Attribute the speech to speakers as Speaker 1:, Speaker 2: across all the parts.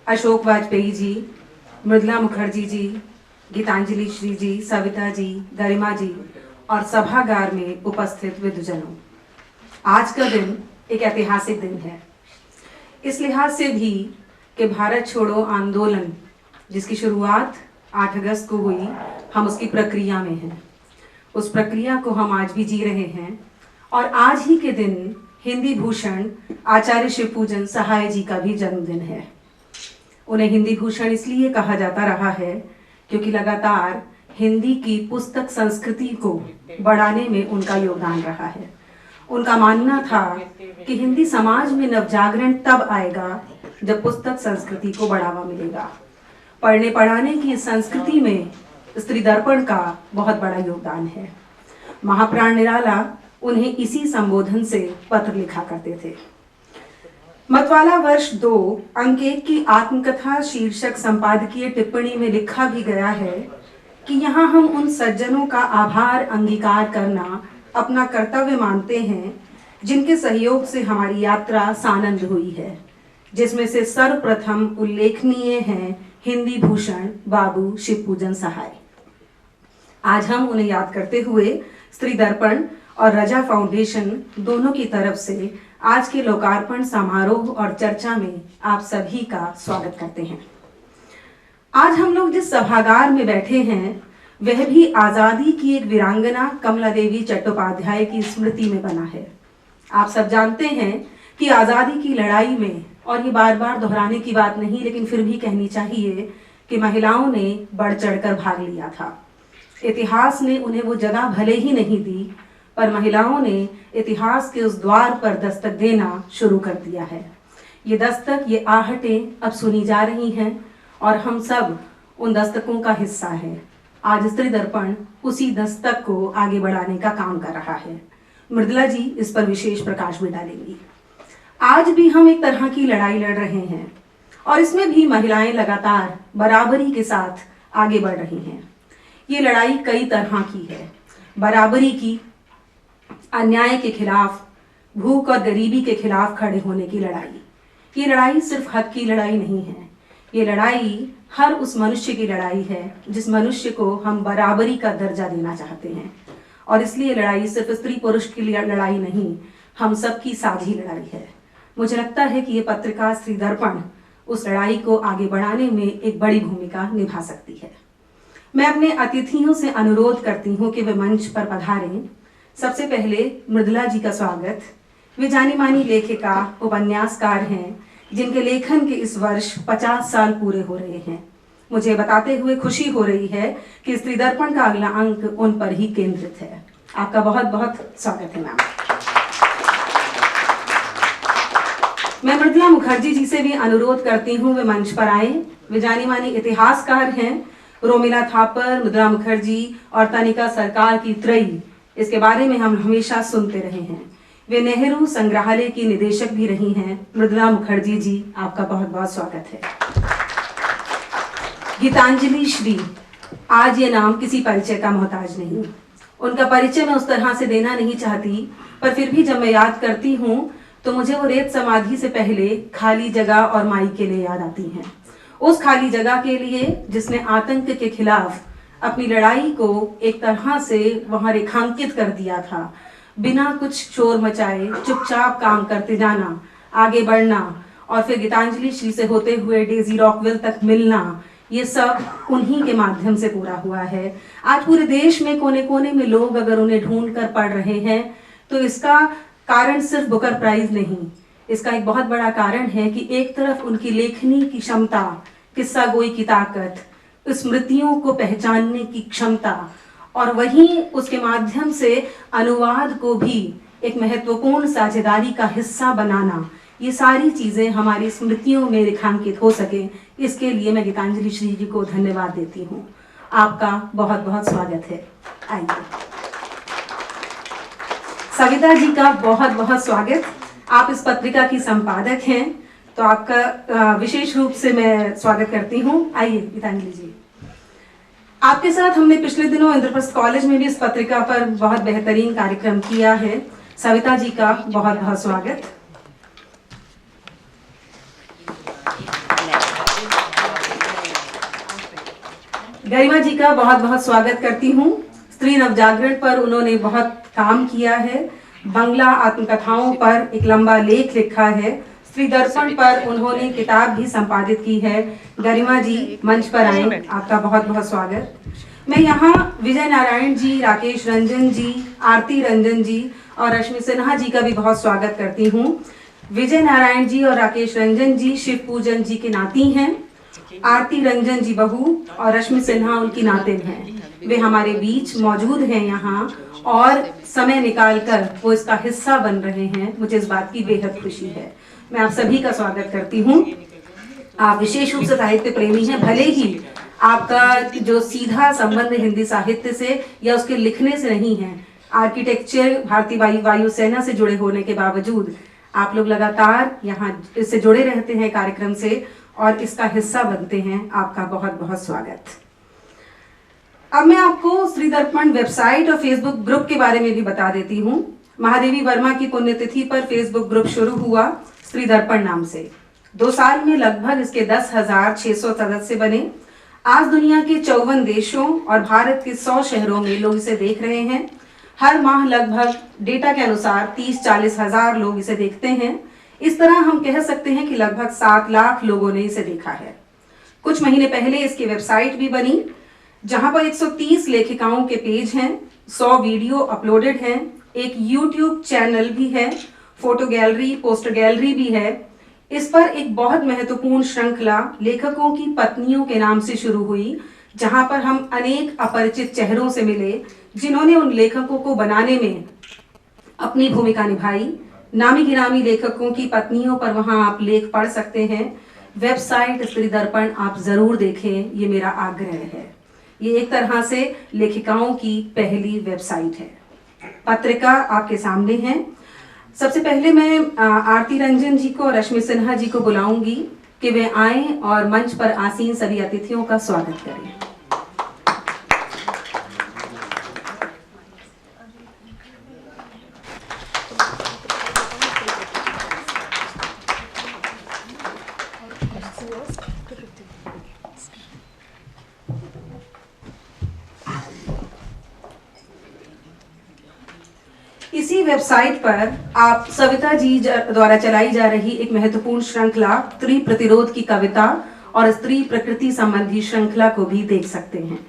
Speaker 1: अशोक वाजपेयी जी, मृदुला मुखर्जी जी, गीतांजलि श्री जी, सविता जी, गरिमा जी और सभागार में उपस्थित विद्वजनों, आज का दिन एक ऐतिहासिक दिन है। इस लिहाज से भी कि भारत छोड़ो आंदोलन जिसकी शुरुआत 8 अगस्त को हुई, हम उसकी प्रक्रिया में हैं। उस प्रक्रिया को हम आज भी जी रहे हैं और आज ही के दिन हिंदी भूषण आचार्य शिवपूजन सहाय जी का भी जन्मदिन है। उन्हें हिंदी भूषण इसलिए कहा जाता रहा है क्योंकि लगातार हिंदी की पुस्तक संस्कृति को बढ़ाने में उनका योगदान रहा है। उनका मानना था कि हिंदी समाज में नवजागरण तब आएगा जब पुस्तक संस्कृति को बढ़ावा मिलेगा। पढ़ने पढ़ाने की संस्कृति में स्त्री दर्पण का बहुत बड़ा योगदान है। महाप्राण निराला उन्हें इसी संबोधन से पत्र लिखा करते थे। मतवाला वर्ष 2 अंक 1 की आत्मकथा शीर्षक संपादकीय टिप्पणी में लिखा भी गया है कि यहाँ हम उन सज्जनों का आभार अंगीकार करना अपना कर्तव्य मानते हैं जिनके सहयोग से हमारी यात्रा सानंद हुई है, जिसमें से सर्वप्रथम उल्लेखनीय हैं हिंदी भूषण बाबू शिवपूजन सहाय। आज हम उन्हें याद करते हुए स्त्री दर्पण और रजा फाउंडेशन दोनों की तरफ से आज के लोकार्पण समारोह और चर्चा में आप सभी का स्वागत करते हैं। आज हम लोग जिस सभागार में बैठे हैं वह भी आजादी की एक वीरांगना कमला देवी चट्टोपाध्याय की स्मृति में बना है। आप सब जानते हैं कि आजादी की लड़ाई में, और ये बार बार दोहराने की बात नहीं लेकिन फिर भी कहनी चाहिए कि महिलाओं ने बढ़ चढ़कर भाग लिया था। इतिहास ने उन्हें वो जगह भले ही नहीं दी, पर महिलाओं ने इतिहास के उस द्वार पर दस्तक देना शुरू कर दिया है। ये दस्तक, ये आहटें अब सुनी जा रही हैं और हम सब उन दस्तकों का हिस्सा है। आज स्त्री दर्पण उसी दस्तक को आगे बढ़ाने का काम कर रहा है। मृदुला जी इस पर विशेष प्रकाश भी डालेंगी। आज भी हम एक तरह की लड़ाई लड़ रहे हैं और इसमें भी महिलाएं लगातार बराबरी के साथ आगे बढ़ रही हैं। ये लड़ाई कई तरह की है। बराबरी की, अन्याय के खिलाफ, भूख और गरीबी के खिलाफ खड़े होने की लड़ाई। ये लड़ाई सिर्फ हक की लड़ाई नहीं है, ये लड़ाई हर उस मनुष्य की लड़ाई है जिस मनुष्य को हम बराबरी का दर्जा देना चाहते हैं। और इसलिए लड़ाई सिर्फ स्त्री पुरुष की लड़ाई नहीं, हम सबकी साझी लड़ाई है। मुझे लगता है कि ये पत्रिका स्त्री दर्पण उस लड़ाई को आगे बढ़ाने में एक बड़ी भूमिका निभा सकती है। मैं अपने अतिथियों से अनुरोध करती हूँ कि वे मंच पर पधारें। सबसे पहले मृदुला जी का स्वागत। वे जानी मानी लेखिका, उपन्यासकार हैं जिनके लेखन के इस वर्ष 50 साल पूरे हो रहे हैं। मुझे बताते हुए खुशी हो रही है कि स्त्री दर्पण का अगला अंक उन पर ही केंद्रित है। आपका बहुत बहुत स्वागत है मैम। मैं मृदुला मुखर्जी जी से भी अनुरोध करती हूँ वे मंच पर आए। वे जानी मानी इतिहासकार हैं। रोमिला थापर, मृदुला मुखर्जी और तनिका सरकार की त्रयी, इसके बारे में हम हमेशा सुनते रहे हैं। वे नेहरू संग्रहालय की निदेशक भी रही हैं। मृदुला मुखर्जी जी, आपका बहुत बहुत स्वागत है। गीतांजलि श्री, आज ये नाम किसी परिचय का मोहताज नहीं। उनका परिचय मैं उस तरह से देना नहीं चाहती, पर फिर भी जब मैं याद करती हूँ तो मुझे वो रेत समाधि से पहले खाली जगह और माई के लिए याद आती हैं। उस खाली जगह के लिए जिसने आतंक के खिलाफ अपनी लड़ाई को एक तरह से वहां रेखांकित कर दिया था। बिना कुछ शोर मचाए चुपचाप काम करते जाना, आगे बढ़ना और फिर गीतांजलि श्री से होते हुए डेजी रॉकवेल तक मिलना, ये सब उन्हीं के माध्यम से पूरा हुआ है। आज पूरे देश में कोने कोने में लोग अगर उन्हें ढूंढ कर पढ़ रहे हैं तो इसका कारण सिर्फ बुकर प्राइज नहीं, इसका एक बहुत बड़ा कारण है कि एक तरफ उनकी लेखनी की क्षमता, किस्सा गोई की ताकत, स्मृतियों को पहचानने की क्षमता और वहीं उसके माध्यम से अनुवाद को भी एक महत्वपूर्ण साझेदारी का हिस्सा बनाना, ये सारी चीजें हमारी स्मृतियों में रेखांकित हो सके, इसके लिए मैं गीतांजलि श्री जी को धन्यवाद देती हूँ। आपका बहुत बहुत स्वागत है। आइए। सविता जी का बहुत बहुत स्वागत। आप इस पत्रिका की संपादक हैं, तो आपका विशेष रूप से मैं स्वागत करती हूँ। आइए गीतांजलि जी। आपके साथ हमने पिछले दिनों इंद्रप्रस्थ कॉलेज में भी इस पत्रिका पर बहुत बेहतरीन कार्यक्रम किया है। सविता जी का बहुत बहुत स्वागत। गरिमा जी का बहुत बहुत स्वागत करती हूँ। स्त्री नवजागरण पर उन्होंने बहुत काम किया है। बंगला आत्मकथाओं पर एक लंबा लेख लिखा है। स्त्री दर्पण पर उन्होंने किताब भी संपादित की है। गरिमा जी मंच पर आए, आपका बहुत बहुत स्वागत। मैं यहाँ विजय नारायण जी, राकेश रंजन जी, आरती रंजन जी और रश्मि सिन्हा जी का भी बहुत स्वागत करती हूँ। विजय नारायण जी और राकेश रंजन जी शिव पूजन जी के नाती हैं। आरती रंजन जी बहू और रश्मि सिन्हा उनकी नातिन हैं। वे हमारे बीच मौजूद हैं यहाँ और समय निकालकर वो इसका हिस्सा बन रहे हैं। मुझे इस बात की बेहद खुशी है। मैं आप सभी का स्वागत करती हूँ। आप विशेष रूप से साहित्य प्रेमी हैं, भले ही आपका जो सीधा संबंध हिंदी साहित्य से या उसके लिखने से नहीं है। आर्किटेक्चर, भारतीय वायुसेना से जुड़े होने के बावजूद आप लोग लगातार यहाँ इससे जुड़े रहते हैं कार्यक्रम से और इसका हिस्सा बनते हैं। आपका बहुत बहुत स्वागत। अब मैं आपको स्त्री दर्पण वेबसाइट और फेसबुक ग्रुप के बारे में भी बता देती हूँ। महादेवी वर्मा की पुण्यतिथि पर फेसबुक ग्रुप शुरू हुआ स्त्री दर्पण नाम से। 2 साल में लगभग इसके 10,600 सदस्य बने। आज दुनिया के 54 देशों और भारत के 100 शहरों में लोग इसे देख रहे हैं। हर माह लगभग डेटा के अनुसार 30-40 हजार लोग इसे देखते हैं। इस तरह हम कह सकते हैं कि लगभग 7 लाख लोगों ने इसे देखा है। कुछ महीने पहले इसकी वेबसाइट भी बनी, जहां पर 130 लेखिकाओं के पेज हैं, 100 वीडियो अपलोडेड हैं, एक यूट्यूब चैनल भी है, फोटो गैलरी, पोस्टर गैलरी भी है। इस पर एक बहुत महत्वपूर्ण श्रृंखला लेखकों की पत्नियों के नाम से शुरू हुई, जहां पर हम अनेक अपरिचित चेहरों से मिले, जिन्होंने उन लेखकों को बनाने में अपनी भूमिका निभाई। नामी गिरामी लेखकों की पत्नियों पर वहां आप लेख पढ़ सकते हैं। वेबसाइट स्त्री दर्पण आप जरूर देखें, ये मेरा आग्रह है। ये एक तरह से लेखिकाओं की पहली वेबसाइट है। पत्रिका आपके सामने है। सबसे पहले मैं आरती रंजन जी को और रश्मि सिन्हा जी को बुलाऊंगी कि वे आएं और मंच पर आसीन सभी अतिथियों का स्वागत करें। इसी वेबसाइट पर आप सविता जी द्वारा चलाई जा रही एक महत्वपूर्ण श्रृंखला स्त्री प्रतिरोध की कविता और स्त्री प्रकृति संबंधी श्रृंखला को भी देख सकते हैं।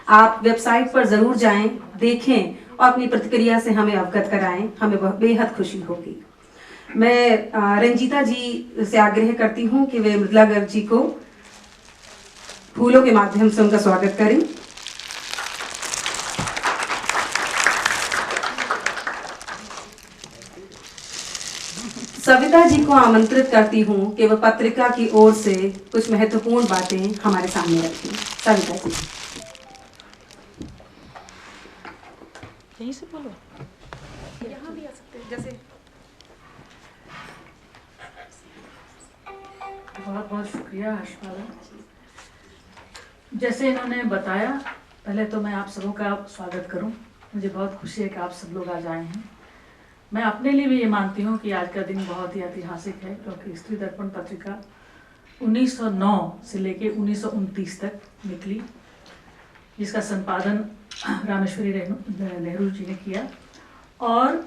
Speaker 1: आप वेबसाइट पर जरूर जाएं, देखें और अपनी प्रतिक्रिया से हमें अवगत कराएं, हमें बेहद खुशी होगी। मैं रंजीता जी से आग्रह करती हूं कि वे मृदुला गर्ग जी को फूलों के माध्यम से उनका स्वागत करें। सविता जी को आमंत्रित करती हूँ कि वह पत्रिका की ओर से कुछ महत्वपूर्ण बातें हमारे सामने रखें। सविता जी,
Speaker 2: यहीं से बोलो,
Speaker 1: यहाँ भी आ सकते हैं। जैसे
Speaker 2: बहुत बहुत शुक्रिया हर्षपाला। जैसे इन्होंने बताया, पहले तो मैं आप सबों का स्वागत करूं। मुझे बहुत खुशी है कि आप सब लोग आज आए हैं। मैं अपने लिए भी ये मानती हूँ कि आज का दिन बहुत ही ऐतिहासिक है, क्योंकि स्त्री दर्पण पत्रिका 1909 से लेकर 1929 तक निकली, जिसका संपादन रामेश्वरी नेहरू जी ने किया। और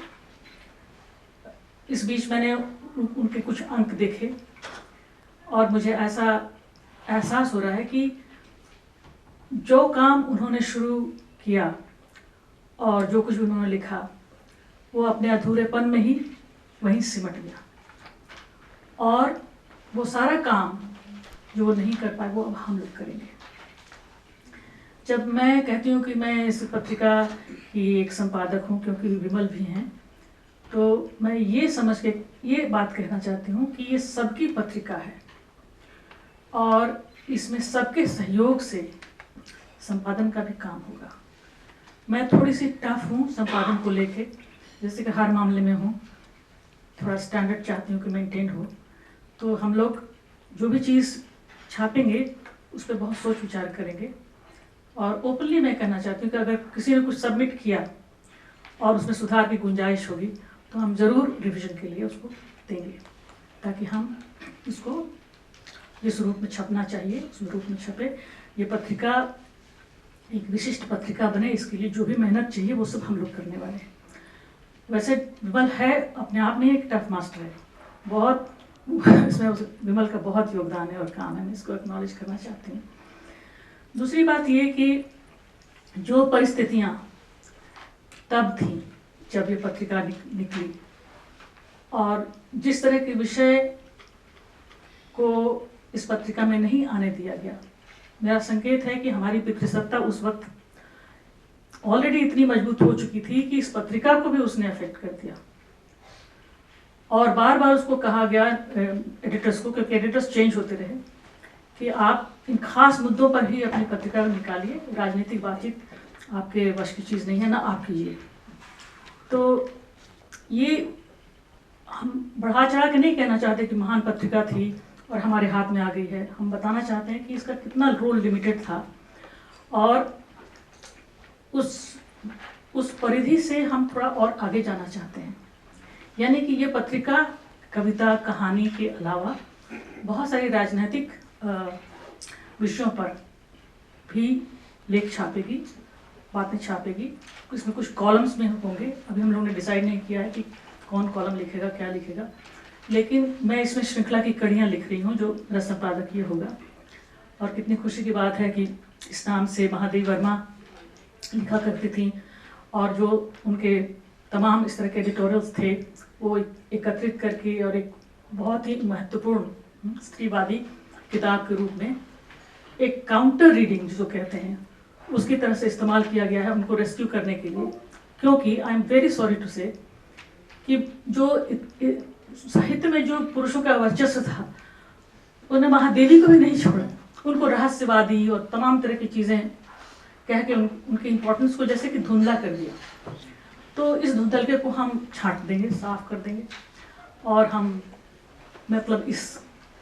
Speaker 2: इस बीच मैंने उनके कुछ अंक देखे और मुझे ऐसा एहसास हो रहा है कि जो काम उन्होंने शुरू किया और जो कुछ भी उन्होंने लिखा, वो अपने अधूरेपन में ही वहीं सिमट गया। और वो सारा काम जो वो नहीं कर पाए, वो अब हम लोग करेंगे। जब मैं कहती हूँ कि मैं इस पत्रिका की एक संपादक हूँ, क्योंकि विमल भी हैं, तो मैं ये समझ के ये बात कहना चाहती हूँ कि ये सबकी पत्रिका है और इसमें सबके सहयोग से संपादन का भी काम होगा। मैं थोड़ी सी टफ हूँ संपादन को लेके, जैसे कि हर मामले में हूँ, थोड़ा स्टैंडर्ड चाहती हूँ कि मेंटेन हो। तो हम लोग जो भी चीज़ छापेंगे उस पर बहुत सोच विचार करेंगे। और ओपनली मैं कहना चाहती हूँ कि अगर किसी ने कुछ सबमिट किया और उसमें सुधार की गुंजाइश होगी तो हम ज़रूर रिवीजन के लिए उसको देंगे, ताकि हम इसको जिस रूप में छपना चाहिए उस रूप में छपे। ये पत्रिका एक विशिष्ट पत्रिका बने, इसके लिए जो भी मेहनत चाहिए वो सब हम लोग करने वाले हैं। वैसे विमल है अपने आप में एक टफ मास्टर है, बहुत इसमें विमल का बहुत योगदान है और काम है, मैं इसको एक्नॉलेज करना चाहती हूँ। दूसरी बात ये कि जो परिस्थितियाँ तब थी जब ये पत्रिका निकली और जिस तरह के विषय को इस पत्रिका में नहीं आने दिया गया, मेरा संकेत है कि हमारी पितृसत्ता उस वक्त ऑलरेडी इतनी मजबूत हो चुकी थी कि इस पत्रिका को भी उसने अफेक्ट कर दिया। और बार बार उसको कहा गया एडिटर्स को, क्योंकि एडिटर्स चेंज होते रहे, कि आप इन खास मुद्दों पर ही अपनी पत्रिका निकालिए, राजनीतिक बातचीत आपके वश की चीज़ नहीं है, ना आप कीजिए। तो ये हम बढ़ा चढ़ा के नहीं कहना चाहते कि महान पत्रिका थी और हमारे हाथ में आ गई है। हम बताना चाहते हैं कि इसका कितना रोल लिमिटेड था और उस परिधि से हम थोड़ा और आगे जाना चाहते हैं। यानी कि ये पत्रिका कविता कहानी के अलावा बहुत सारी राजनीतिक विषयों पर भी लेख छापेगी, बातें छापेगी। इसमें कुछ कॉलम्स में होंगे, अभी हम लोगों ने डिसाइड नहीं किया है कि कौन कॉलम लिखेगा, क्या लिखेगा, लेकिन मैं इसमें श्रृंखला की कड़ियाँ लिख रही हूँ जो रस संपादकीय होगा। और कितनी खुशी की बात है कि इस नाम से महादेवी वर्मा लिखा करती थी और जो उनके तमाम इस तरह के एडिटोरियल्स थे वो एकत्रित करके और एक बहुत ही महत्वपूर्ण स्त्रीवादी किताब के रूप में एक काउंटर रीडिंग जिसको कहते हैं उसकी तरह से इस्तेमाल किया गया है उनको रेस्क्यू करने के लिए। क्योंकि I am very sorry to say कि जो साहित्य में जो पुरुषों का वर्चस्व था उन्होंने महादेवी को भी नहीं छोड़ा, उनको रहस्यवादी और तमाम तरह की चीज़ें कह के उनकी इम्पोर्टेंस को जैसे कि धुंधला कर दिया। तो इस धुंधलके को हम छांट देंगे, साफ कर देंगे और हम मतलब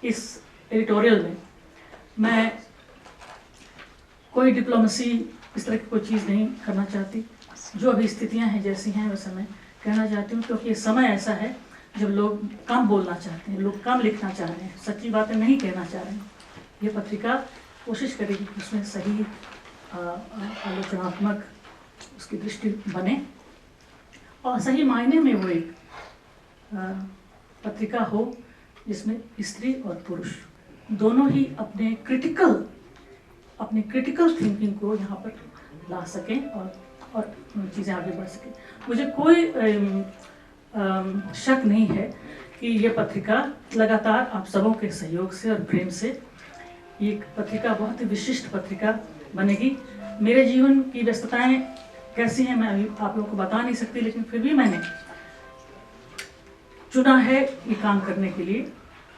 Speaker 2: इस एडिटोरियल में मैं कोई डिप्लोमेसी इस तरह की कोई चीज़ नहीं करना चाहती। जो अभी स्थितियां हैं जैसी हैं वैसा मैं कहना चाहती हूँ, क्योंकि ये समय ऐसा है जब लोग कम बोलना चाहते हैं, लोग कम लिखना चाह रहे हैं, सच्ची बातें नहीं कहना चाह रहे हैं। ये पत्रिका कोशिश करेगी कि उसमें सही आलोचनात्मक उसकी दृष्टि बने और सही मायने में वो एक पत्रिका हो जिसमें स्त्री और पुरुष दोनों ही अपने क्रिटिकल थिंकिंग को यहाँ पर ला सकें और चीज़ें आगे बढ़ सकें। मुझे कोई शक नहीं है कि ये पत्रिका लगातार आप सबों के सहयोग से और प्रेम से ये पत्रिका बहुत ही विशिष्ट पत्रिका बनेगी। मेरे जीवन की व्यस्तताएं कैसी हैं मैं अभी आप लोगों को बता नहीं सकती, लेकिन फिर भी मैंने चुना है ये काम करने के लिए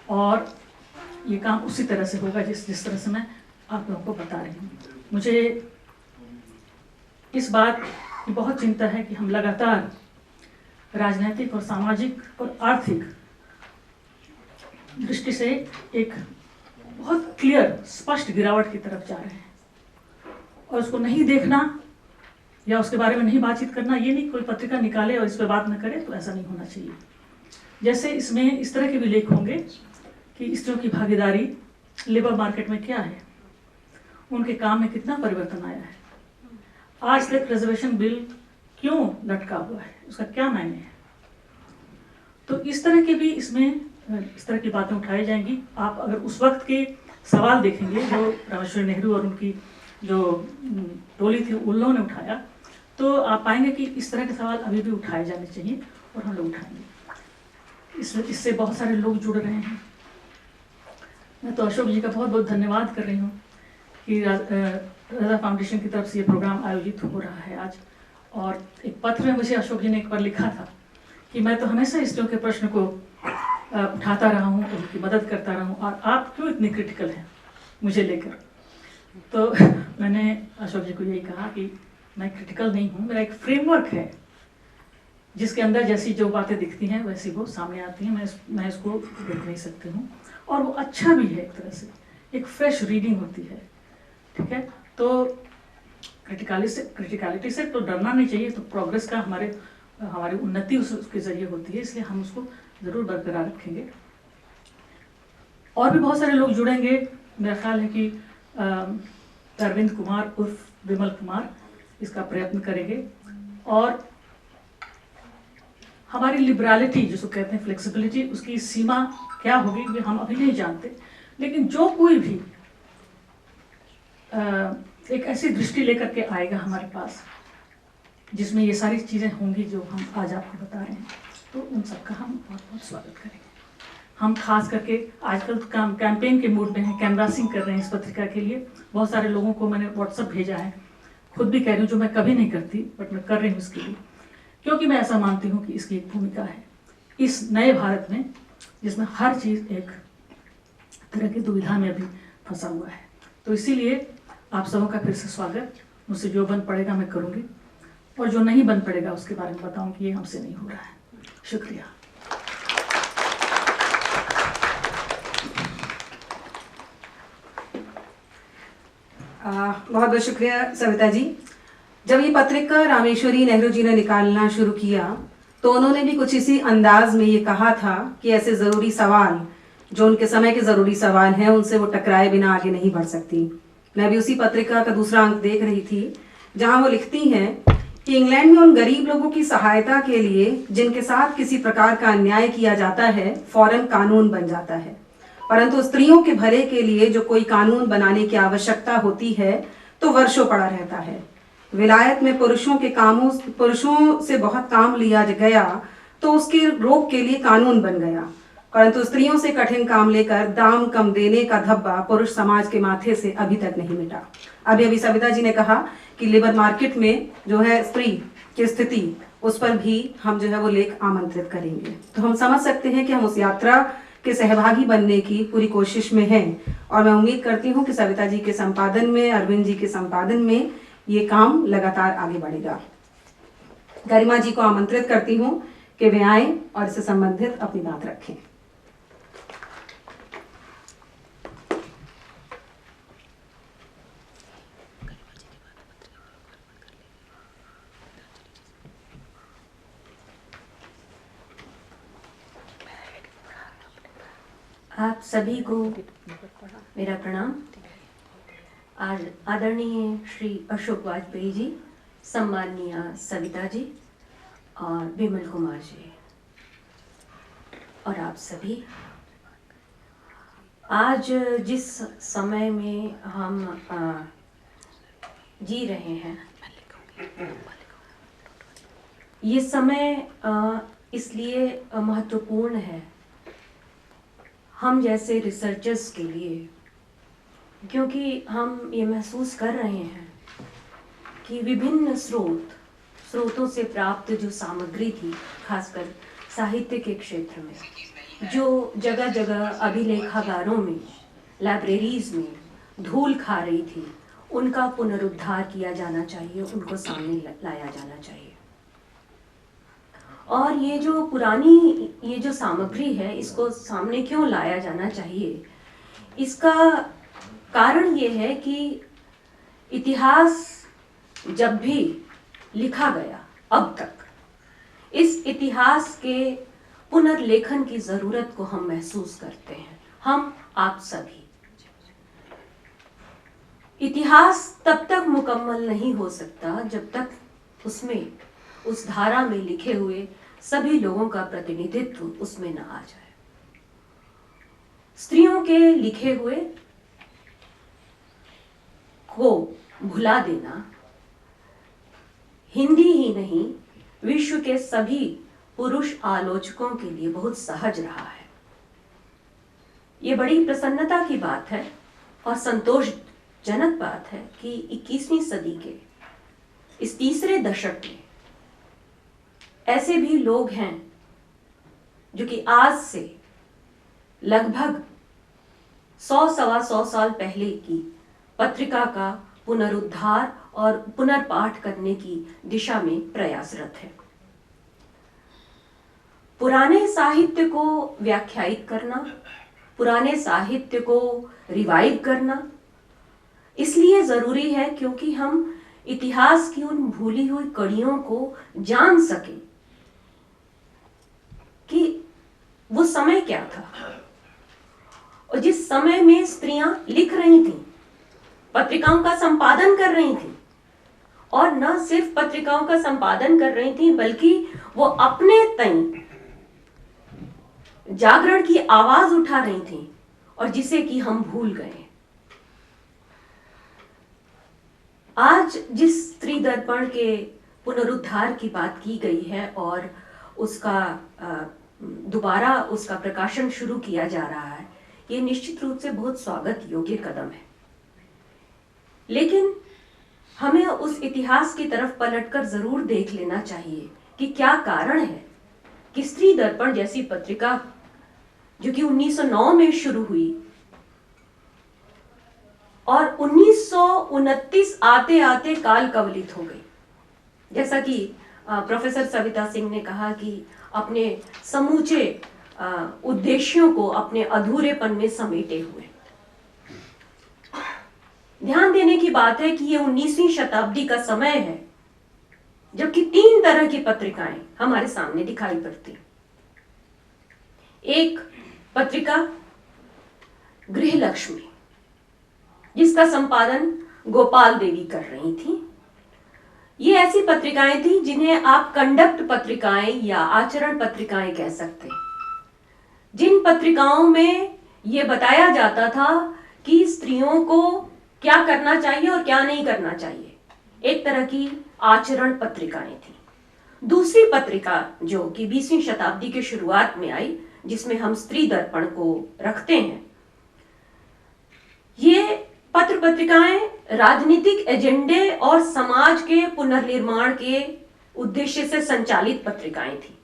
Speaker 2: और ये काम उसी तरह से होगा जिस तरह से मैं आप लोगों को बता रही हूँ। मुझे इस बात की बहुत चिंता है कि हम लगातार राजनीतिक और सामाजिक और आर्थिक दृष्टि से एक बहुत क्लियर स्पष्ट गिरावट की तरफ जा रहे हैं और उसको नहीं देखना या उसके बारे में नहीं बातचीत करना, ये नहीं कोई पत्रिका निकाले और इस पर बात न करे, तो ऐसा नहीं होना चाहिए। जैसे इसमें इस तरह के भी लेख होंगे कि स्त्रियों की भागीदारी लेबर मार्केट में क्या है, उनके काम में कितना परिवर्तन आया है, आज तक रिजर्वेशन बिल क्यों लटका हुआ है, उसका क्या मायने है। तो इस तरह के भी इसमें इस तरह की बातें उठाई जाएंगी। आप अगर उस वक्त के सवाल देखेंगे जो रामेश्वरी नेहरू और उनकी जो टोली थी उन लोगों ने उठाया, तो आप पाएंगे कि इस तरह के सवाल अभी भी उठाए जाने चाहिए और हम लोग उठाएंगे। इससे बहुत सारे लोग जुड़ रहे हैं। मैं तो अशोक जी का बहुत बहुत धन्यवाद कर रही हूँ कि रजा फाउंडेशन की तरफ से ये प्रोग्राम आयोजित हो रहा है आज। और एक पत्र में मुझे अशोक जी ने एक बार लिखा था कि मैं तो हमेशा स्त्रियों के प्रश्न को उठाता रहा हूँ, उनकी मदद करता रहा हूँ, और आप क्यों इतने क्रिटिकल हैं मुझे लेकर। तो मैंने अशोक जी को यही कहा कि मैं क्रिटिकल नहीं हूँ, मेरा एक फ्रेमवर्क है जिसके अंदर जैसी जो बातें दिखती हैं वैसी वो सामने आती हैं, मैं इसको देख नहीं सकती हूँ। और वो अच्छा भी है, एक तरह से एक फ्रेश रीडिंग होती है, ठीक है। तो क्रिटिकलिटी से तो डरना नहीं चाहिए, तो प्रोग्रेस का हमारी उन्नति उसके जरिए होती है, इसलिए हम उसको ज़रूर बरकरार रखेंगे। और भी बहुत सारे लोग जुड़ेंगे, मेरा ख्याल है कि अरविंद कुमार उर्फ विमल कुमार इसका प्रयत्न करेंगे। और हमारी लिबरलिटी जिसको कहते हैं, फ्लेक्सिबिलिटी, उसकी सीमा क्या होगी ये हम अभी नहीं जानते, लेकिन जो कोई भी एक ऐसी दृष्टि लेकर के आएगा हमारे पास जिसमें ये सारी चीज़ें होंगी जो हम आज आपको बता रहे हैं, तो उन सबका हम बहुत बहुत स्वागत करेंगे। हम खास करके आजकल कैंपेन के मूड में हैं, कैनवासिंग कर रहे हैं इस पत्रिका के लिए। बहुत सारे लोगों को मैंने व्हाट्सएप भेजा है, खुद भी कह रही हूँ, जो मैं कभी नहीं करती बट मैं कर रही हूँ इसके लिए, क्योंकि मैं ऐसा मानती हूँ कि इसकी एक भूमिका है इस नए भारत में जिसमें हर चीज़ एक तरह की दुविधा में अभी फंसा हुआ है। तो इसीलिए आप सबों का फिर से स्वागत। मुझसे जो बन पड़ेगा मैं करूँगी, और जो नहीं बन पड़ेगा उसके बारे में बताऊँ कि ये हमसे नहीं हो रहा है। शुक्रिया।
Speaker 1: बहुत बहुत शुक्रिया सविता जी। जब ये पत्रिका रामेश्वरी नेहरू जी ने निकालना शुरू किया तो उन्होंने भी कुछ इसी अंदाज में ये कहा था कि ऐसे ज़रूरी सवाल जो उनके समय के ज़रूरी सवाल हैं उनसे वो टकराए बिना आगे नहीं बढ़ सकती। मैं भी उसी पत्रिका का दूसरा अंक देख रही थी जहां वो लिखती हैं कि इंग्लैंड में उन गरीब लोगों की सहायता के लिए जिनके साथ किसी प्रकार का अन्याय किया जाता है फौरन कानून बन जाता है, परंतु स्त्रियों के भले के लिए जो कोई कानून बनाने की आवश्यकता होती है तो वर्षों पड़ा रहता है। विलायत में पुरुषों से बहुत काम लिया गया तो उसके रोक के लिए कानून बन गया, परंतु स्त्रियों से कठिन काम लेकर दाम कम देने का धब्बा पुरुष समाज के माथे से अभी तक नहीं मिटा। अभी अभी सविता जी ने कहा कि लेबर मार्केट में जो है स्त्री की स्थिति, उस पर भी हम जो है वो लेख आमंत्रित करेंगे। तो हम समझ सकते हैं कि हम उस यात्रा के सहभागी बनने की पूरी कोशिश में हैं, और मैं उम्मीद करती हूँ कि सविता जी के संपादन में, अरविंद जी के संपादन में ये काम लगातार आगे बढ़ेगा। गरिमा जी को आमंत्रित करती हूँ कि वे आएं और इससे संबंधित अपनी बात रखें।
Speaker 3: आप सभी को मेरा प्रणाम। आज आदरणीय श्री अशोक वाजपेयी जी, सम्माननीय सविता जी और विमल कुमार जी और आप सभी, आज जिस समय में हम जी रहे हैं, ये समय इसलिए महत्वपूर्ण है हम जैसे रिसर्चर्स के लिए, क्योंकि हम ये महसूस कर रहे हैं कि विभिन्न स्रोतों से प्राप्त जो सामग्री थी, खासकर साहित्य के क्षेत्र में, जो जगह जगह अभिलेखागारों में, लाइब्रेरीज में धूल खा रही थी, उनका पुनरुद्धार किया जाना चाहिए, उनको सामने लाया जाना चाहिए। और ये जो सामग्री है, इसको सामने क्यों लाया जाना चाहिए? इसका कारण ये है कि इतिहास जब भी लिखा गया अब तक, इस इतिहास के पुनर्लेखन की जरूरत को हम महसूस करते हैं, हम आप सभी। इतिहास तब तक मुकम्मल नहीं हो सकता जब तक उसमें, उस धारा में लिखे हुए सभी लोगों का प्रतिनिधित्व उसमें न आ जाए। स्त्रियों के लिखे हुए को भुला देना हिंदी ही नहीं, विश्व के सभी पुरुष आलोचकों के लिए बहुत सहज रहा है। ये बड़ी प्रसन्नता की बात है और संतोषजनक बात है कि 21वीं सदी के इस तीसरे दशक में ऐसे भी लोग हैं जो कि आज से लगभग 100-125 साल पहले की पत्रिका का पुनरुद्धार और पुनर्पाठ करने की दिशा में प्रयासरत है। पुराने साहित्य को व्याख्यायित करना, पुराने साहित्य को रिवाइव करना इसलिए जरूरी है क्योंकि हम इतिहास की उन भूली हुई कड़ियों को जान सकें कि वो समय क्या था, और जिस समय में स्त्रियां लिख रही थीं पत्रिकाओं का संपादन कर रही थी, और न सिर्फ पत्रिकाओं का संपादन कर रही थी बल्कि वो अपने तय जागरण की आवाज उठा रही थी, और जिसे कि हम भूल गए। आज जिस स्त्री दर्पण के पुनरुद्धार की बात की गई है और उसका दोबारा उसका प्रकाशन शुरू किया जा रहा है, ये निश्चित रूप से बहुत स्वागत योग्य कदम है। लेकिन हमें उस इतिहास की तरफ पलटकर जरूर देख लेना चाहिए कि क्या कारण है कि स्त्री दर्पण जैसी पत्रिका, जो कि 1909 में शुरू हुई और 1929 आते आते काल कवलित हो गई। जैसा कि प्रोफेसर सविता सिंह ने कहा कि अपने समूचे उद्देश्यों को अपने अधूरेपन में समेटे हुए। ध्यान देने की बात है कि ये 19वीं शताब्दी का समय है जबकि 3 तरह की पत्रिकाएं हमारे सामने दिखाई पड़ती। एक पत्रिका गृहलक्ष्मी, जिसका संपादन गोपाल देवी कर रही थी। ये ऐसी पत्रिकाएं थी जिन्हें आप कंडक्ट पत्रिकाएं या आचरण पत्रिकाएं कह सकते हैं, जिन पत्रिकाओं में ये बताया जाता था कि स्त्रियों को क्या करना चाहिए और क्या नहीं करना चाहिए। एक तरह की आचरण पत्रिकाएं थी। दूसरी पत्रिका जो कि 20वीं शताब्दी के शुरुआत में आई, जिसमें हम स्त्री दर्पण को रखते हैं, ये पत्र पत्रिकाएं राजनीतिक एजेंडे और समाज के पुनर्निर्माण के उद्देश्य से संचालित पत्रिकाएं थी।